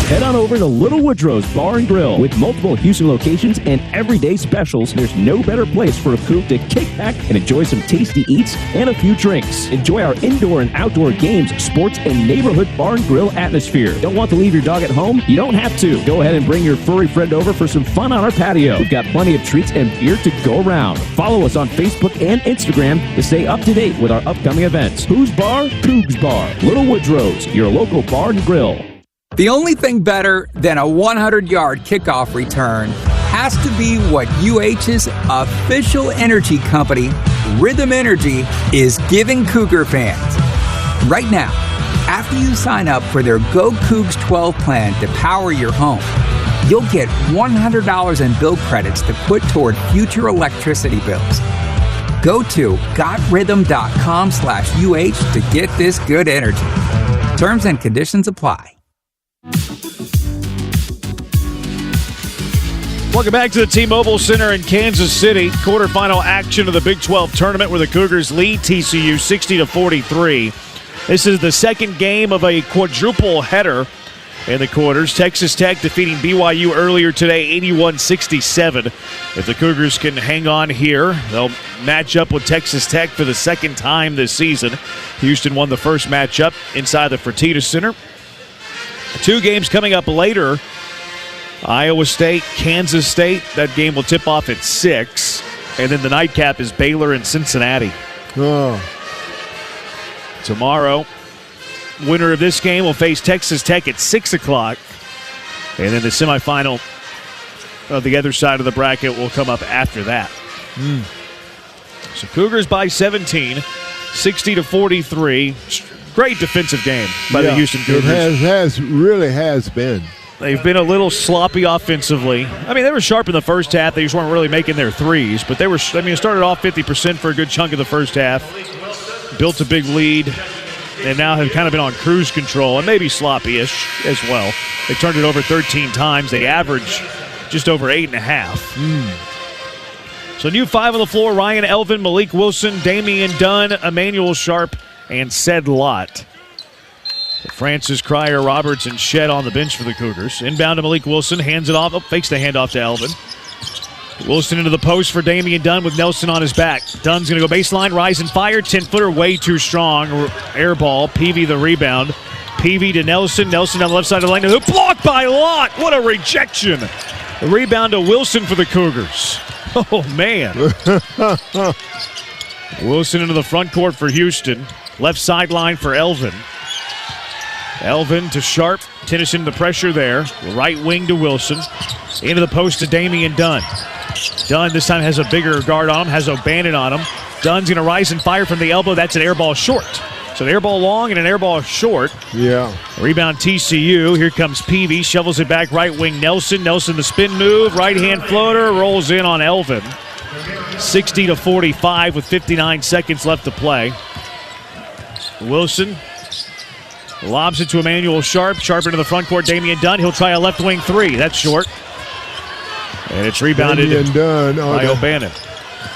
Head on over to Little Woodrow's Bar and Grill. With multiple Houston locations and everyday specials, there's no better place for a coop to kick back and enjoy some tasty eats and a few drinks. Enjoy our indoor and outdoor games, sports, and neighborhood bar and grill atmosphere. Don't want to leave your dog at home? You don't have to. Go ahead and bring your furry friend over for some fun on our patio. We've got plenty of treats and beer to go around. Follow us on Facebook and Instagram to stay up to date with our upcoming events. Who's Bar? Cougs Bar. Little Woodrow's, your local bar and grill. The only thing better than a 100-yard kickoff return has to be what UH's official energy company, Rhythm Energy, is giving Cougar fans. Right now, after you sign up for their Go Cougs 12 plan to power your home, you'll get $100 in bill credits to put toward future electricity bills. Go to gotrhythm.com/UH to get this good energy. Terms and conditions apply. Welcome back to the T-Mobile Center in Kansas City. Quarterfinal action of the Big 12 tournament where the Cougars lead TCU 60-43. This is the second game of a quadruple header in the quarters. Texas Tech defeating BYU earlier today 81-67. If the Cougars can hang on here, they'll match up with Texas Tech for the second time this season. Houston won the first matchup inside the Fertitta Center. Two games coming up later. Iowa State, Kansas State. That game will tip off at 6. And then the nightcap is Baylor and Cincinnati. Tomorrow, winner of this game will face Texas Tech at 6 o'clock. And then the semifinal of the other side of the bracket will come up after that. So Cougars by 17, 60-43. Great defensive game by the Houston Cougars. It really has been. They've been a little sloppy offensively. I mean, they were sharp in the first half. They just weren't really making their threes. But they were, it started off 50% for a good chunk of the first half. Built a big lead. And now have kind of been on cruise control and maybe sloppy-ish as well. They turned it over 13 times. They average just over 8.5. So new 5 on the floor: Ryan Elvin, Malik Wilson, Damian Dunn, Emmanuel Sharp, and Ced Lott. Francis, Cryer, Roberts, and Shedd on the bench for the Cougars. Inbound to Malik Wilson, hands it off. Fakes the handoff to Elvin. Wilson into the post for Damian Dunn with Nelson on his back. Dunn's going to go baseline, rise and fire. 10-footer, way too strong. Air ball. Peavy the rebound. Peavy to Nelson. Nelson on the left side of the lane. Blocked by Lott. What a rejection. The rebound to Wilson for the Cougars. Oh, man. Wilson into the front court for Houston. Left sideline for Elvin. Elvin to Sharp. Tennyson the pressure there. Right wing to Wilson. Into the post to Damian Dunn. Dunn this time has a bigger guard on him. Has O'Bannon on him. Dunn's going to rise and fire from the elbow. That's an air ball short. So an air ball long and an air ball short. Yeah. Rebound TCU. Here comes Peavy. Shovels it back right wing Nelson. Nelson the spin move. Right hand floater. Rolls in on Elvin. 60-45 with 59 seconds left to play. Wilson lobs it to Emmanuel Sharp. Sharp into the front court. Damian Dunn. He'll try a left wing three. That's short. And it's rebounded by O'Bannon.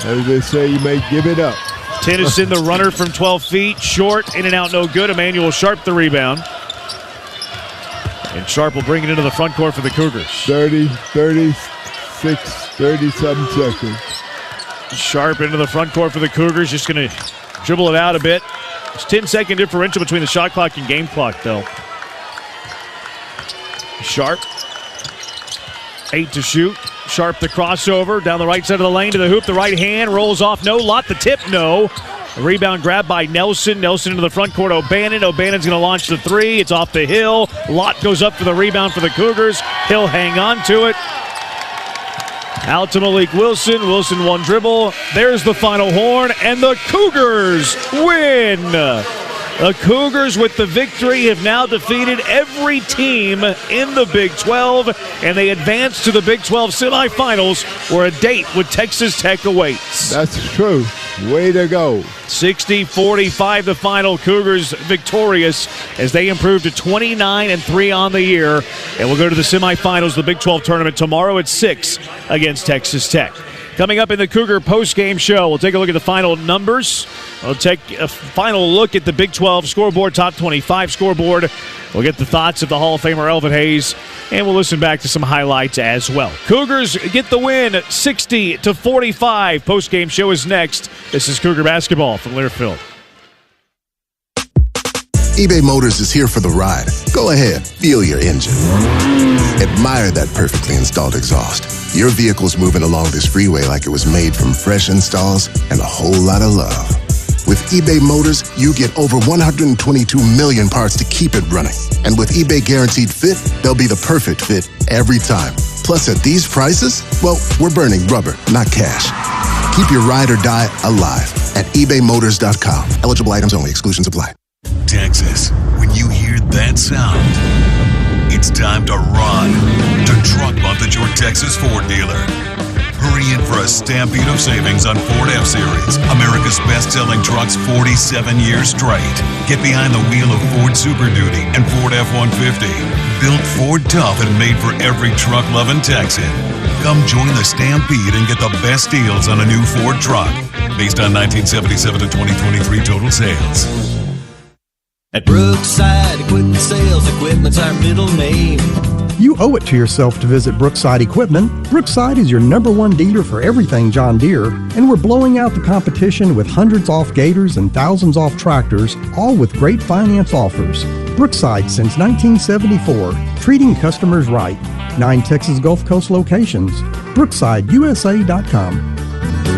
As they say, you may give it up. Tennyson, the runner from 12 feet. Short, in and out, no good. Emmanuel Sharp, the rebound. And Sharp will bring it into the front court for the Cougars. 37 seconds. Sharp into the front court for the Cougars. Just going to dribble it out a bit. It's 10-second differential between the shot clock and game clock, though. Sharp. 8 to shoot. Sharp the crossover. Down the right side of the lane to the hoop. The right hand rolls off. No. Lott the tip. No. A rebound grab by Nelson. Nelson into the front court. O'Bannon. O'Bannon's going to launch the three. It's off the hill. Lott goes up for the rebound for the Cougars. He'll hang on to it. Out to Malik Wilson. Wilson one dribble. There's the final horn, and the Cougars win. The Cougars with the victory have now defeated every team in the Big 12, and they advance to the Big 12 semifinals where a date with Texas Tech awaits. That's true. Way to go. 60-45 the final. Cougars victorious as they improve to 29-3 on the year, and we'll go to the semifinals of the Big 12 tournament tomorrow at 6 against Texas Tech. Coming up in the Cougar postgame show, we'll take a look at the final numbers. We'll take a final look at the Big 12 scoreboard, top 25 scoreboard. We'll get the thoughts of the Hall of Famer Elvin Hayes, and we'll listen back to some highlights as well. Cougars get the win, 60-45. Postgame show is next. This is Cougar basketball from Learfield. eBay Motors is here for the ride. Go ahead, feel your engine. Admire that perfectly installed exhaust. Your vehicle's moving along this freeway like it was made from fresh installs and a whole lot of love. With eBay Motors, you get over 122 million parts to keep it running. And with eBay Guaranteed Fit, they'll be the perfect fit every time. Plus, at these prices, well, we're burning rubber, not cash. Keep your ride or die alive at ebaymotors.com. Eligible items only. Exclusions apply. Texas, when you hear that sound, it's time to run to Truck Month at your Texas Ford dealer. Hurry in for a stampede of savings on Ford F-Series, America's best-selling trucks 47 years straight. Get behind the wheel of Ford Super Duty and Ford F-150. Built Ford tough and made for every truck-loving Texan. Come join the stampede and get the best deals on a new Ford truck based on 1977 to 2023 total sales. At Brookside Equipment Sales, equipment's our middle name. You owe it to yourself to visit Brookside Equipment. Brookside is your #1 dealer for everything John Deere, and we're blowing out the competition with hundreds off gators and thousands off tractors, all with great finance offers. Brookside since 1974, treating customers right. 9 Texas Gulf Coast locations. BrooksideUSA.com.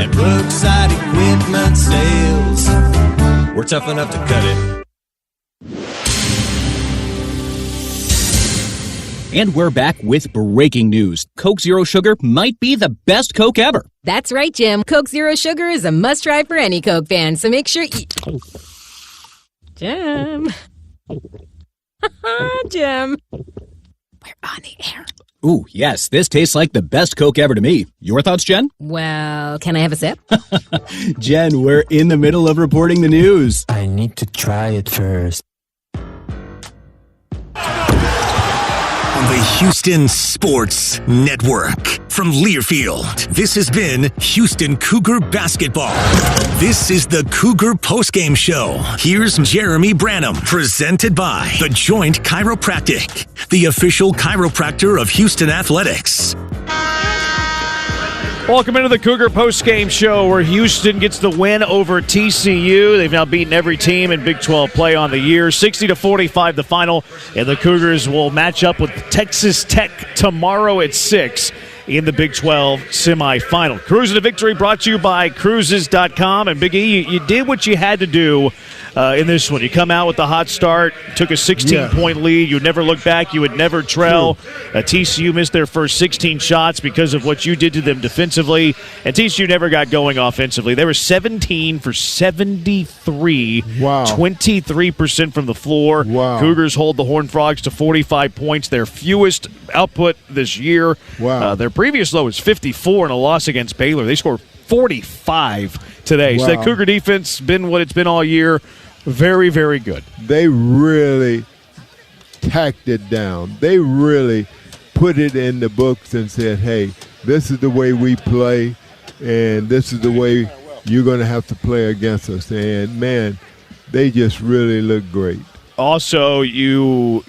At Brookside Equipment Sales, we're tough enough to cut it. And we're back with breaking news. Coke Zero Sugar might be the best Coke ever. That's right, Jim. Coke Zero Sugar is a must-try for any Coke fan, so make sure you... Jim. Jim. We're on the air. Ooh, yes, this tastes like the best Coke ever to me. Your thoughts, Jen? Well, can I have a sip? Jen, we're in the middle of reporting the news. I need to try it first. On the Houston Sports Network. From Learfield, this has been Houston Cougar Basketball. This is the Cougar Postgame Show. Here's Jeremy Branham, presented by The Joint Chiropractic, the official chiropractor of Houston Athletics. Welcome into the Cougar postgame show where Houston gets the win over TCU. They've now beaten every team in Big 12 play on the year. 60-45 the final, and the Cougars will match up with Texas Tech tomorrow at 6 in the Big 12 semifinal. Cruising to Victory brought to you by Cruises.com. And Big E, you did what you had to do in this one. You come out with the hot start, took a 16-point lead. You would never look back. You would never trail. TCU missed their first 16 shots because of what you did to them defensively. And TCU never got going offensively. They were 17 for 73. Wow. 23% from the floor. Wow. Cougars hold the Horned Frogs to 45 points, their fewest output this year. Wow. Their previous low was 54 in a loss against Baylor. They scored 45 today. Wow. So that Cougar defense been what it's been all year. Very, very good. They really tacked it down. They really put it in the books and said, hey, this is the way we play, and this is the way you're going to have to play against us. And, man, they just really look great. Also, you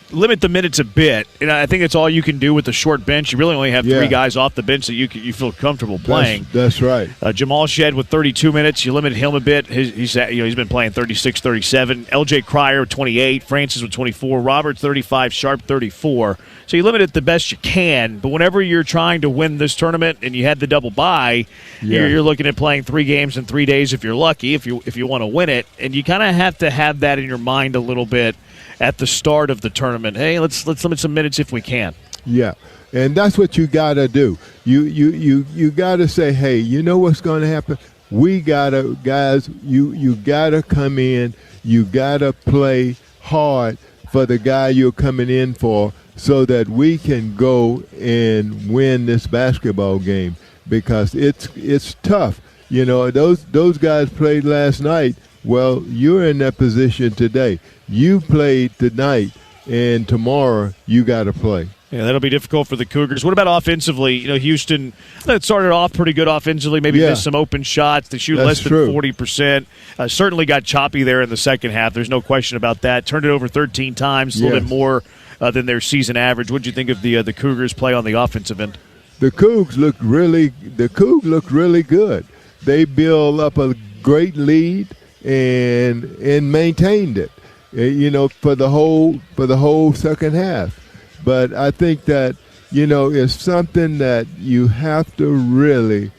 limit the minutes a bit, and I think that's all you can do with the short bench. You really only have 3 guys off the bench that you feel comfortable playing. That's right. Jamal Shedd with 32 minutes. You limit him a bit. He's been playing 36, 37. LJ Cryer with 28. Francis with 24. Roberts 35. Sharp 34. So you limit it the best you can. But whenever you're trying to win this tournament and you had the double bye, you're looking at playing 3 games in 3 days if you're lucky. If you want to win it, and you kind of have to have that in your mind a little bit at the start of the tournament. Hey, let's limit some minutes if we can. Yeah. And that's what you got to do. You got to say, hey, you know what's going to happen? We got to, guys, you got to come in. You got to play hard for the guy you're coming in for so that we can go and win this basketball game, because it's tough. You know, those guys played last night. Well, you're in that position today. You played tonight, and tomorrow you got to play. Yeah, that'll be difficult for the Cougars. What about offensively? You know, Houston, that started off pretty good offensively, maybe missed some open shots. They shoot less than 40%. Certainly got choppy there in the second half. There's no question about that. Turned it over 13 times, a little bit more than their season average. What did you think of the Cougars' play on the offensive end? The Cougs looked really good. They built up a great lead and maintained it, you know, for the whole second half. But I think that, you know, it's something that you have to really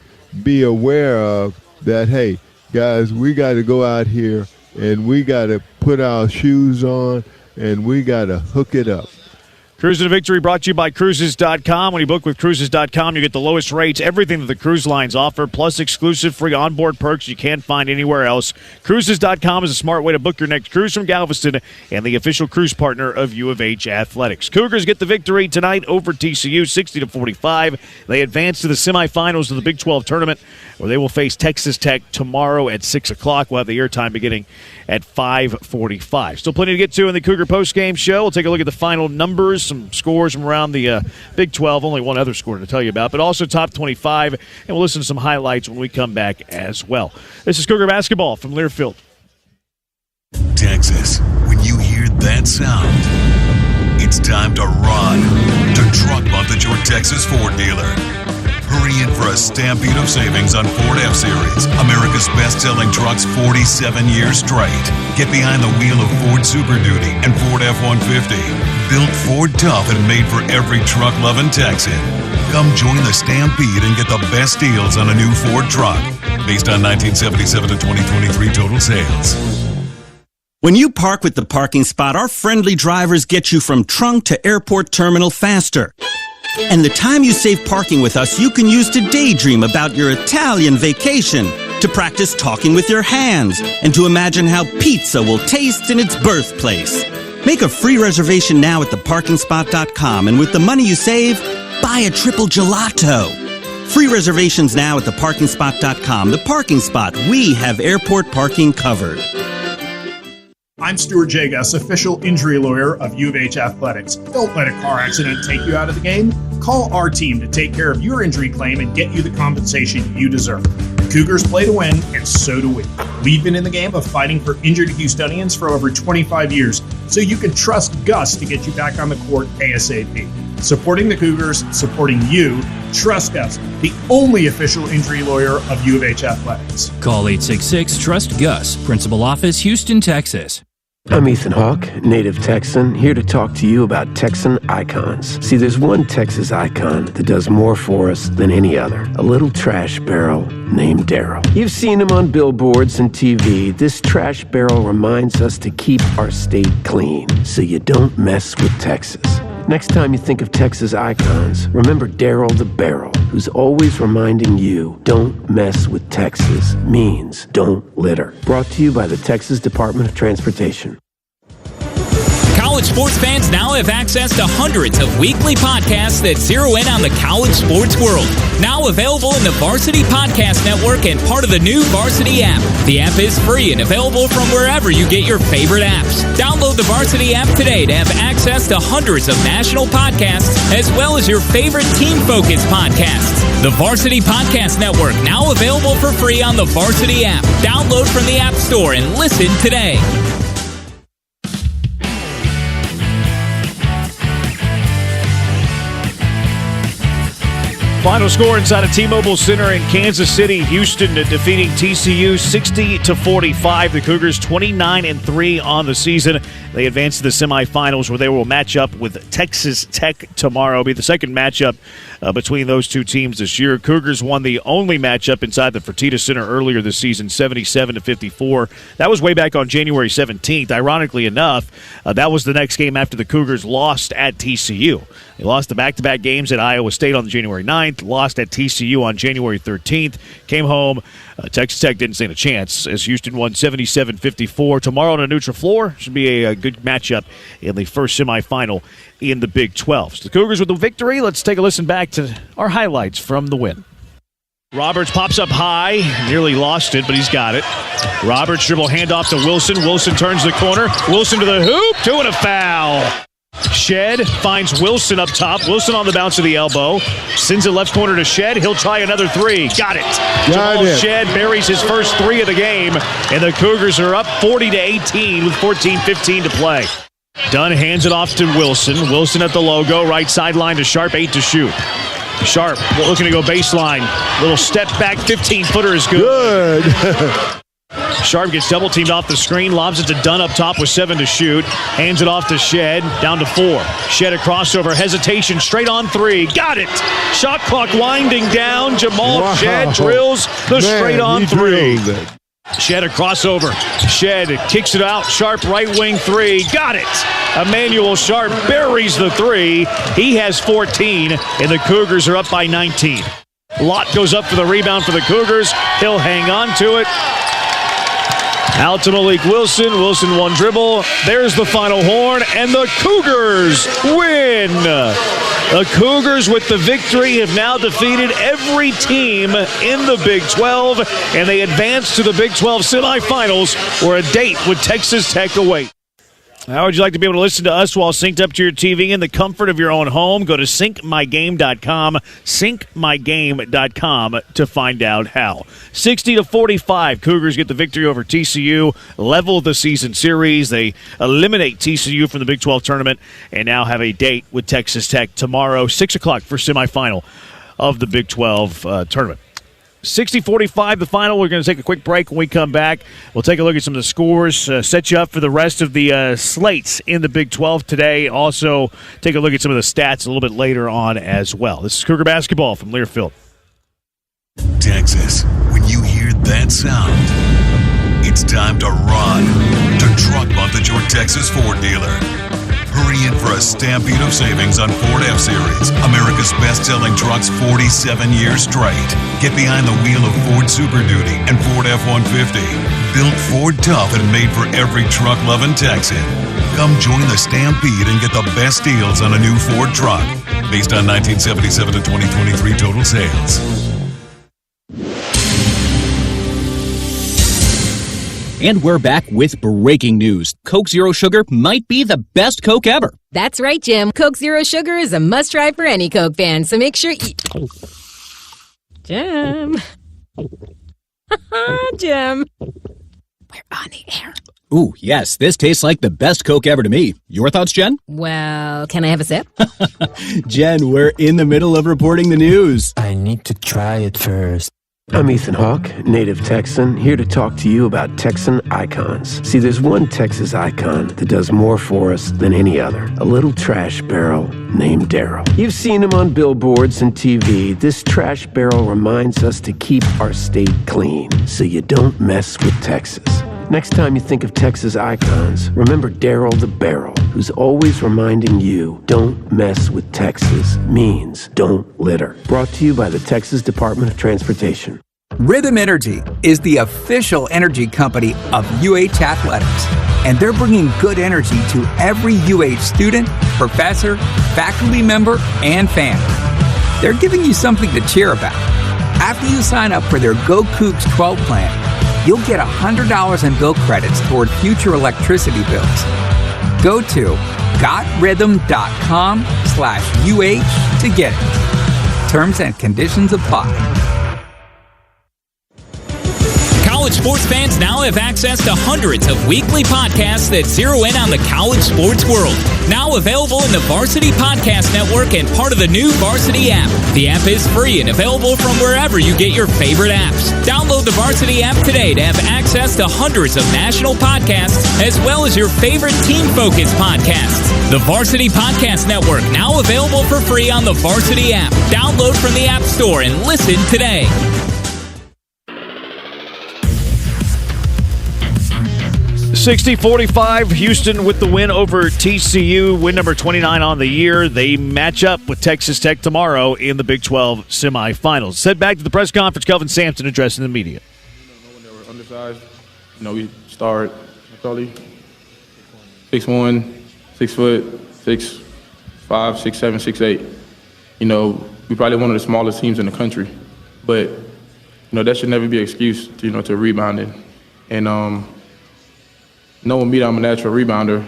be aware of, that, hey, guys, we got to go out here and we got to put our shoes on and we got to hook it up. Cruise to Victory brought to you by Cruises.com. When you book with Cruises.com, you get the lowest rates, everything that the cruise lines offer, plus exclusive free onboard perks you can't find anywhere else. Cruises.com is a smart way to book your next cruise from Galveston and the official cruise partner of U of H Athletics. Cougars get the victory tonight over TCU, 60-45. They advance to the semifinals of the Big 12 tournament, where they will face Texas Tech tomorrow at 6 o'clock. We'll have the airtime beginning at 5:45. Still plenty to get to in the Cougar postgame show. We'll take a look at the final numbers, some scores from around the Big 12. Only one other score to tell you about, but also top 25, and we'll listen to some highlights when we come back as well. This is Cougar basketball from Learfield. Texas, when you hear that sound, it's time to run to Truck Month at your Texas Ford dealer. Hurry in for a stampede of savings on Ford F-Series, America's best-selling trucks 47 years straight. Get behind the wheel of Ford Super Duty and Ford F-150. Built Ford tough and made for every truck-loving Texan. Come join the stampede and get the best deals on a new Ford truck, based on 1977 to 2023 total sales. When you park with the parking spot, our friendly drivers get you from trunk to airport terminal faster. And the time you save parking with us, you can use to daydream about your Italian vacation, to practice talking with your hands, and to imagine how pizza will taste in its birthplace. Make a free reservation now at theparkingspot.com, and with the money you save, buy a triple gelato. Free reservations now at theparkingspot.com. The Parking Spot. We have airport parking covered. I'm Stuart Jagus, official injury lawyer of U of H Athletics. Don't let a car accident take you out of the game. Call our team to take care of your injury claim and get you the compensation you deserve. The Cougars play to win, and so do we. We've been in the game of fighting for injured Houstonians for over 25 years, so you can trust Gus to get you back on the court ASAP. Supporting the Cougars, supporting you. Trust us, the only official injury lawyer of U of H Athletics. Call 866-TRUST-GUS, Principal Office, Houston, Texas. I'm Ethan Hawke, native Texan, here to talk to you about Texan icons. See, there's one Texas icon that does more for us than any other. A little trash barrel named Daryl. You've seen him on billboards and TV. This trash barrel reminds us to keep our state clean, so you don't mess with Texas. Next time you think of Texas icons, remember Daryl the Barrel, who's always reminding you, don't mess with Texas means don't litter. Brought to you by the Texas Department of Transportation. College sports fans now have access to hundreds of weekly podcasts that zero in on the college sports world. Now available in the Varsity Podcast Network and part of the new Varsity app. The app is free and available from wherever you get your favorite apps. Download the Varsity app today to have access to hundreds of national podcasts, as well as your favorite team-focused podcasts. The Varsity Podcast Network, now available for free on the Varsity app. Download from the App Store and listen today. Final score inside of T-Mobile Center in Kansas City. Houston defeating TCU 60-45. The Cougars 29-3 on the season. They advance to the semifinals, where they will match up with Texas Tech tomorrow. It'll be the second matchup between those two teams this year. Cougars won the only matchup inside the Fertitta Center earlier this season, 77-54. That was way back on January 17th. Ironically enough, that was the next game after the Cougars lost at TCU. They lost the back-to-back games at Iowa State on January 9th, lost at TCU on January 13th, came home. Texas Tech didn't stand a chance as Houston won 77-54. Tomorrow on a neutral floor should be a good matchup in the first semifinal in the Big 12. So the Cougars with the victory. Let's take a listen back to our highlights from the win. Roberts pops up high, nearly lost it, but he's got it. Roberts dribble handoff to Wilson. Wilson turns the corner. Wilson to the hoop, 2 and a foul. Shed finds Wilson up top. Wilson on the bounce of the elbow. Sends it left corner to Shed. He'll try another 3. Got it. Jamal Shed buries his first 3 of the game, and the Cougars are up 40-18 with 14:15 to play. Dunn hands it off to Wilson. Wilson at the logo. Right sideline to Sharp, 8 to shoot. Sharp looking to go baseline. Little step back, 15-footer is good. Sharp gets double-teamed off the screen, lobs it to Dunn up top with 7 to shoot. Hands it off to Shed, down to 4. Shed a crossover, hesitation, straight on 3. Got it! Shot clock winding down. Jamal Shed drills the straight on 3. Shed a crossover. Shed kicks it out. Sharp right wing 3. Got it! Emmanuel Sharp buries the 3. He has 14, and the Cougars are up by 19. Lott goes up for the rebound for the Cougars. He'll hang on to it. Out to Malik Wilson. Wilson one dribble. There's the final horn, and the Cougars win. The Cougars with the victory have now defeated every team in the Big 12, and they advance to the Big 12 semifinals where a date with Texas Tech awaits. How would you like to be able to listen to us while synced up to your TV in the comfort of your own home? Go to syncmygame.com, syncmygame.com to find out how. 60-45, Cougars get the victory over TCU, level the season series. They eliminate TCU from the Big 12 tournament and now have a date with Texas Tech tomorrow, 6 o'clock for semifinal of the Big 12 tournament. 60-45 the final. We're going to take a quick break. When we come back, we'll take a look at some of the scores, set you up for the rest of the slates in the Big 12 today. Also, take a look at some of the stats a little bit later on as well. This is Cougar Basketball from Learfield. Texas, when you hear that sound, it's time to run to Truck Month at your Texas Ford dealer. Hurry in for a stampede of savings on Ford F-Series, America's best-selling trucks 47 years straight. Get behind the wheel of Ford Super Duty and Ford F-150. Built Ford tough and made for every truck-loving Texan. Come join the stampede and get the best deals on a new Ford truck. Based on 1977 to 2023 total sales. And we're back with breaking news. Coke Zero Sugar might be the best Coke ever. That's right, Jim. Coke Zero Sugar is a must-try for any Coke fan, so make sure you... Jim. Jim. We're on the air. Ooh, yes, this tastes like the best Coke ever to me. Your thoughts, Jen? Well, can I have a sip? Jen, we're in the middle of reporting the news. I need to try it first. I'm Ethan Hawke, native Texan, here to talk to you about Texan icons. See, there's one Texas icon that does more for us than any other. A little trash barrel named Daryl. You've seen him on billboards and TV. This trash barrel reminds us to keep our state clean, so you don't mess with Texas. Next time you think of Texas icons, remember Daryl the Barrel, who's always reminding you, don't mess with Texas means don't litter. Brought to you by the Texas Department of Transportation. Rhythm Energy is the official energy company of UH Athletics, and they're bringing good energy to every UH student, professor, faculty member, and fan. They're giving you something to cheer about. After you sign up for their Go Cougs 12 plan, you'll get $100 in Go credits toward future electricity bills. Go to gotrhythm.com/UH to get it. Terms and conditions apply. College sports fans now have access to hundreds of weekly podcasts that zero in on the college sports world. Now available in the Varsity Podcast Network and part of the new Varsity app. The app is free and available from wherever you get your favorite apps. Download the Varsity app today to have access to hundreds of national podcasts as well as your favorite team-focused podcasts. The Varsity Podcast Network, now available for free on the Varsity app. Download from the App Store and listen today. 60-45, Houston with the win over TCU, win number 29 on the year. They match up with Texas Tech tomorrow in the Big 12 semifinals. Head back to the press conference, Kelvin Samson addressing the media. When they were undersized, we start, 6'1", 6 foot, 6'5", 6'7", 6'8". We probably one of the smallest teams in the country, but that should never be an excuse to rebounding. And knowing me that I'm a natural rebounder,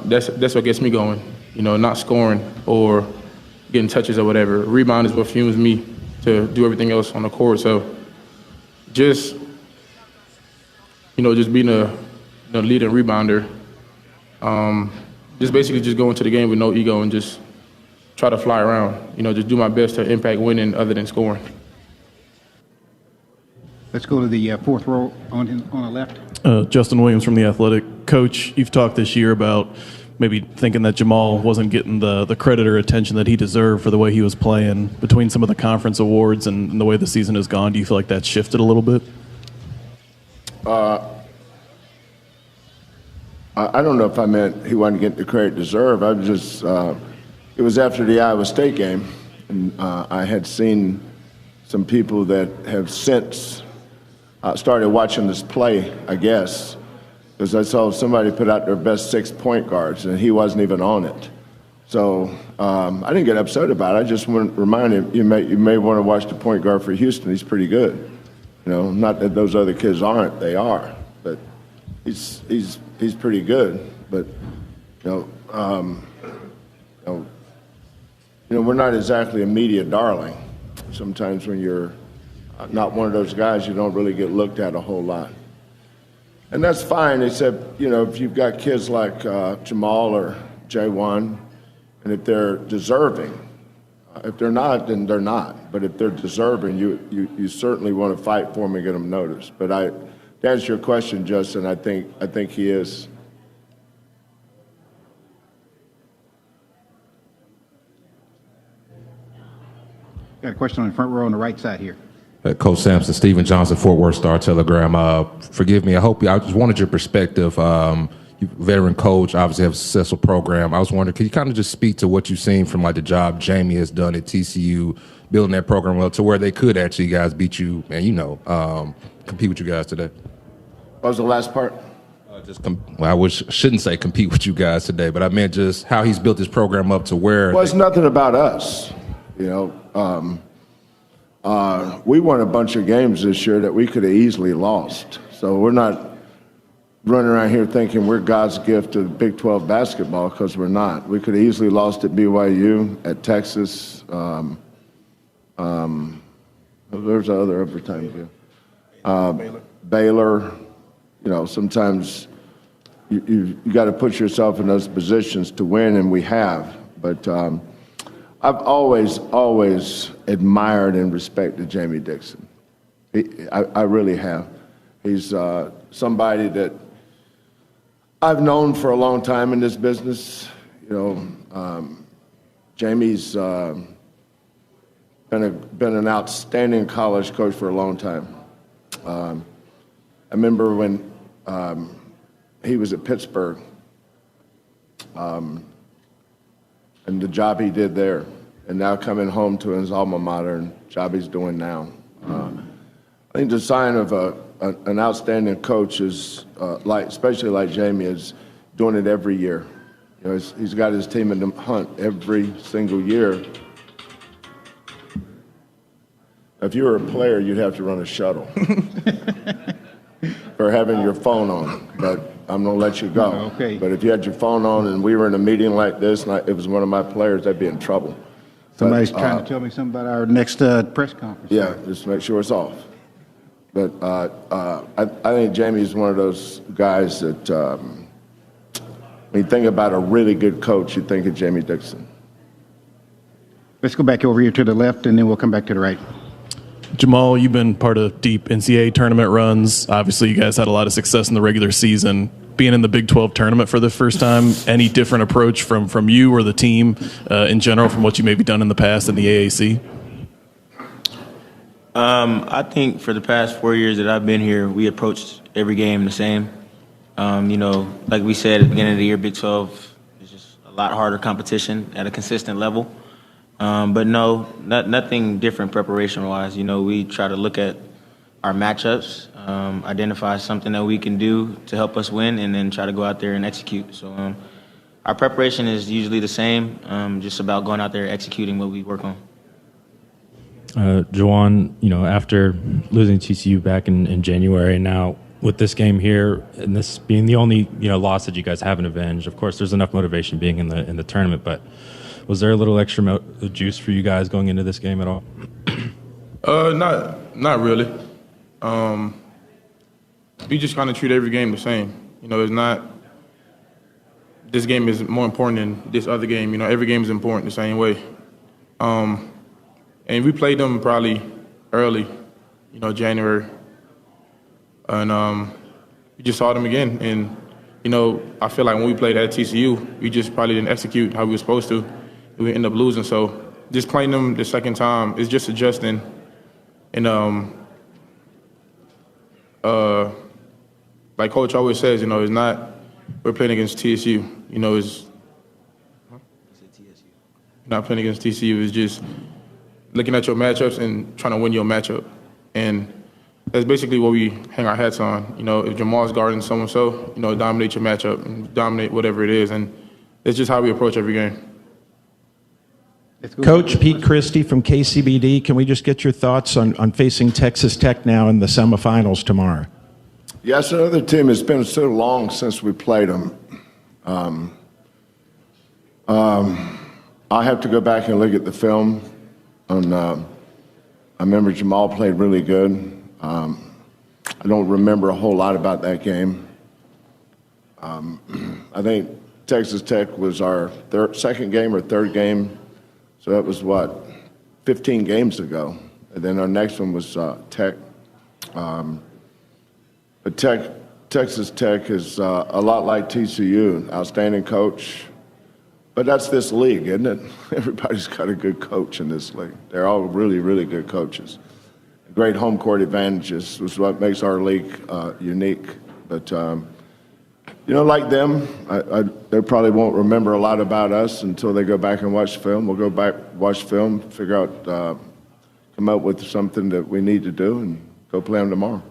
that's what gets me going. Not scoring or getting touches or whatever. Rebound is what fuels me to do everything else on the court. So just being a leading rebounder, just basically just go into the game with no ego and just try to fly around. Just do my best to impact winning other than scoring. Let's go to the fourth row on the left. Justin Williams from The Athletic. Coach, you've talked this year about maybe thinking that Jamal wasn't getting the credit or attention that he deserved for the way he was playing between some of the conference awards and the way the season has gone. Do you feel like that's shifted a little bit? I don't know if I meant he wasn't getting the credit deserved. I was just, it was after the Iowa State game, and I had seen some people that have since started watching this play, I guess, because I saw somebody put out their best 6 point guards, and he wasn't even on it. So I didn't get upset about it. I just want to remind him, you may want to watch the point guard for Houston. He's pretty good. Not that those other kids aren't. They are. But he's pretty good. But, we're not exactly a media darling. Sometimes when you're not one of those guys, you don't really get looked at a whole lot. And that's fine, except, if you've got kids like Jamal or J1, and if they're deserving. If they're not, then they're not. But if they're deserving, you certainly want to fight for them and get them noticed. But to answer your question, Justin, I think he is. Got a question on the front row on the right side here. Coach Samson, Stephen Johnson, Fort Worth Star-Telegram. Forgive me, I just wanted your perspective. You veteran coach, obviously have a successful program. I was wondering, can you kind of just speak to what you've seen from the job Jamie has done at TCU, building that program well to where they could actually guys beat you and, compete with you guys today? What was the last part? I shouldn't say compete with you guys today, but I meant just how he's built his program up to where. Well, it's nothing about us, we won a bunch of games this year that we could have easily lost. So we're not running around here thinking we're God's gift to Big 12 basketball, because we're not. We could have easily lost at BYU, at Texas. There's other overtime game. Baylor. Sometimes you got to put yourself in those positions to win, and we have. But I've always admired and respected Jamie Dixon. I really have. He's somebody that I've known for a long time in this business. Jamie's been an outstanding college coach for a long time. I remember when he was at Pittsburgh, and the job he did there, and now coming home to his alma mater and job he's doing now. I think the sign of an outstanding coach is, especially like Jamie, is doing it every year. He's got his team in the hunt every single year. If you were a player, you'd have to run a shuttle for having your phone on, but I'm going to let you go. Okay. But if you had your phone on and we were in a meeting like this and it was one of my players, I'd be in trouble. Somebody's trying to tell me something about our next press conference. Yeah, just make sure it's off. But I think Jamie's one of those guys that, when you think about a really good coach, you think of Jamie Dixon. Let's go back over here to the left, and then we'll come back to the right. Jamal, you've been part of deep NCAA tournament runs. Obviously, you guys had a lot of success in the regular season. Being in the Big 12 tournament for the first time, any different approach from you or the team in general from what you maybe done in the past in the AAC? I think for the past 4 years that I've been here, we approached every game the same. Like we said at the beginning of the year, Big 12 is just a lot harder competition at a consistent level. But no, nothing different preparation-wise. We try to look at our matchups, identify something that we can do to help us win, and then try to go out there and execute. So our preparation is usually the same, just about going out there executing what we work on. Juwan, after losing TCU back in January, and now with this game here, and this being the only loss that you guys haven't avenged, of course, there's enough motivation being in the tournament. But was there a little extra juice for you guys going into this game at all? Not really. We just kind of treat every game the same. It's not. This game is more important than this other game. Every game is important the same way. And we played them probably early, January. And we just saw them again. And, I feel like when we played at TCU, we just probably didn't execute how we were supposed to. We ended up losing. So just playing them the second time is just adjusting. And like Coach always says, it's not we're playing against TSU. It's not playing against TCU. It's just looking at your matchups and trying to win your matchup. And that's basically what we hang our hats on. If Jamal's guarding so-and-so, dominate your matchup and dominate whatever it is. And it's just how we approach every game. Coach Pete Christie from KCBD, can we just get your thoughts on facing Texas Tech now in the semifinals tomorrow? Yes, another team. It's been so long since we played them. I have to go back and look at the film. I remember Jamal played really good. I don't remember a whole lot about that game. I think Texas Tech was our second game or third game. So that was 15 games ago. And then our next one was Tech. But Texas Tech is a lot like TCU, outstanding coach. But that's this league, isn't it? Everybody's got a good coach in this league. They're all really, really good coaches. Great home court advantages is what makes our league unique. But, like them, they probably won't remember a lot about us until they go back and watch film. We'll go back, watch film, figure out, come up with something that we need to do, and go play them tomorrow.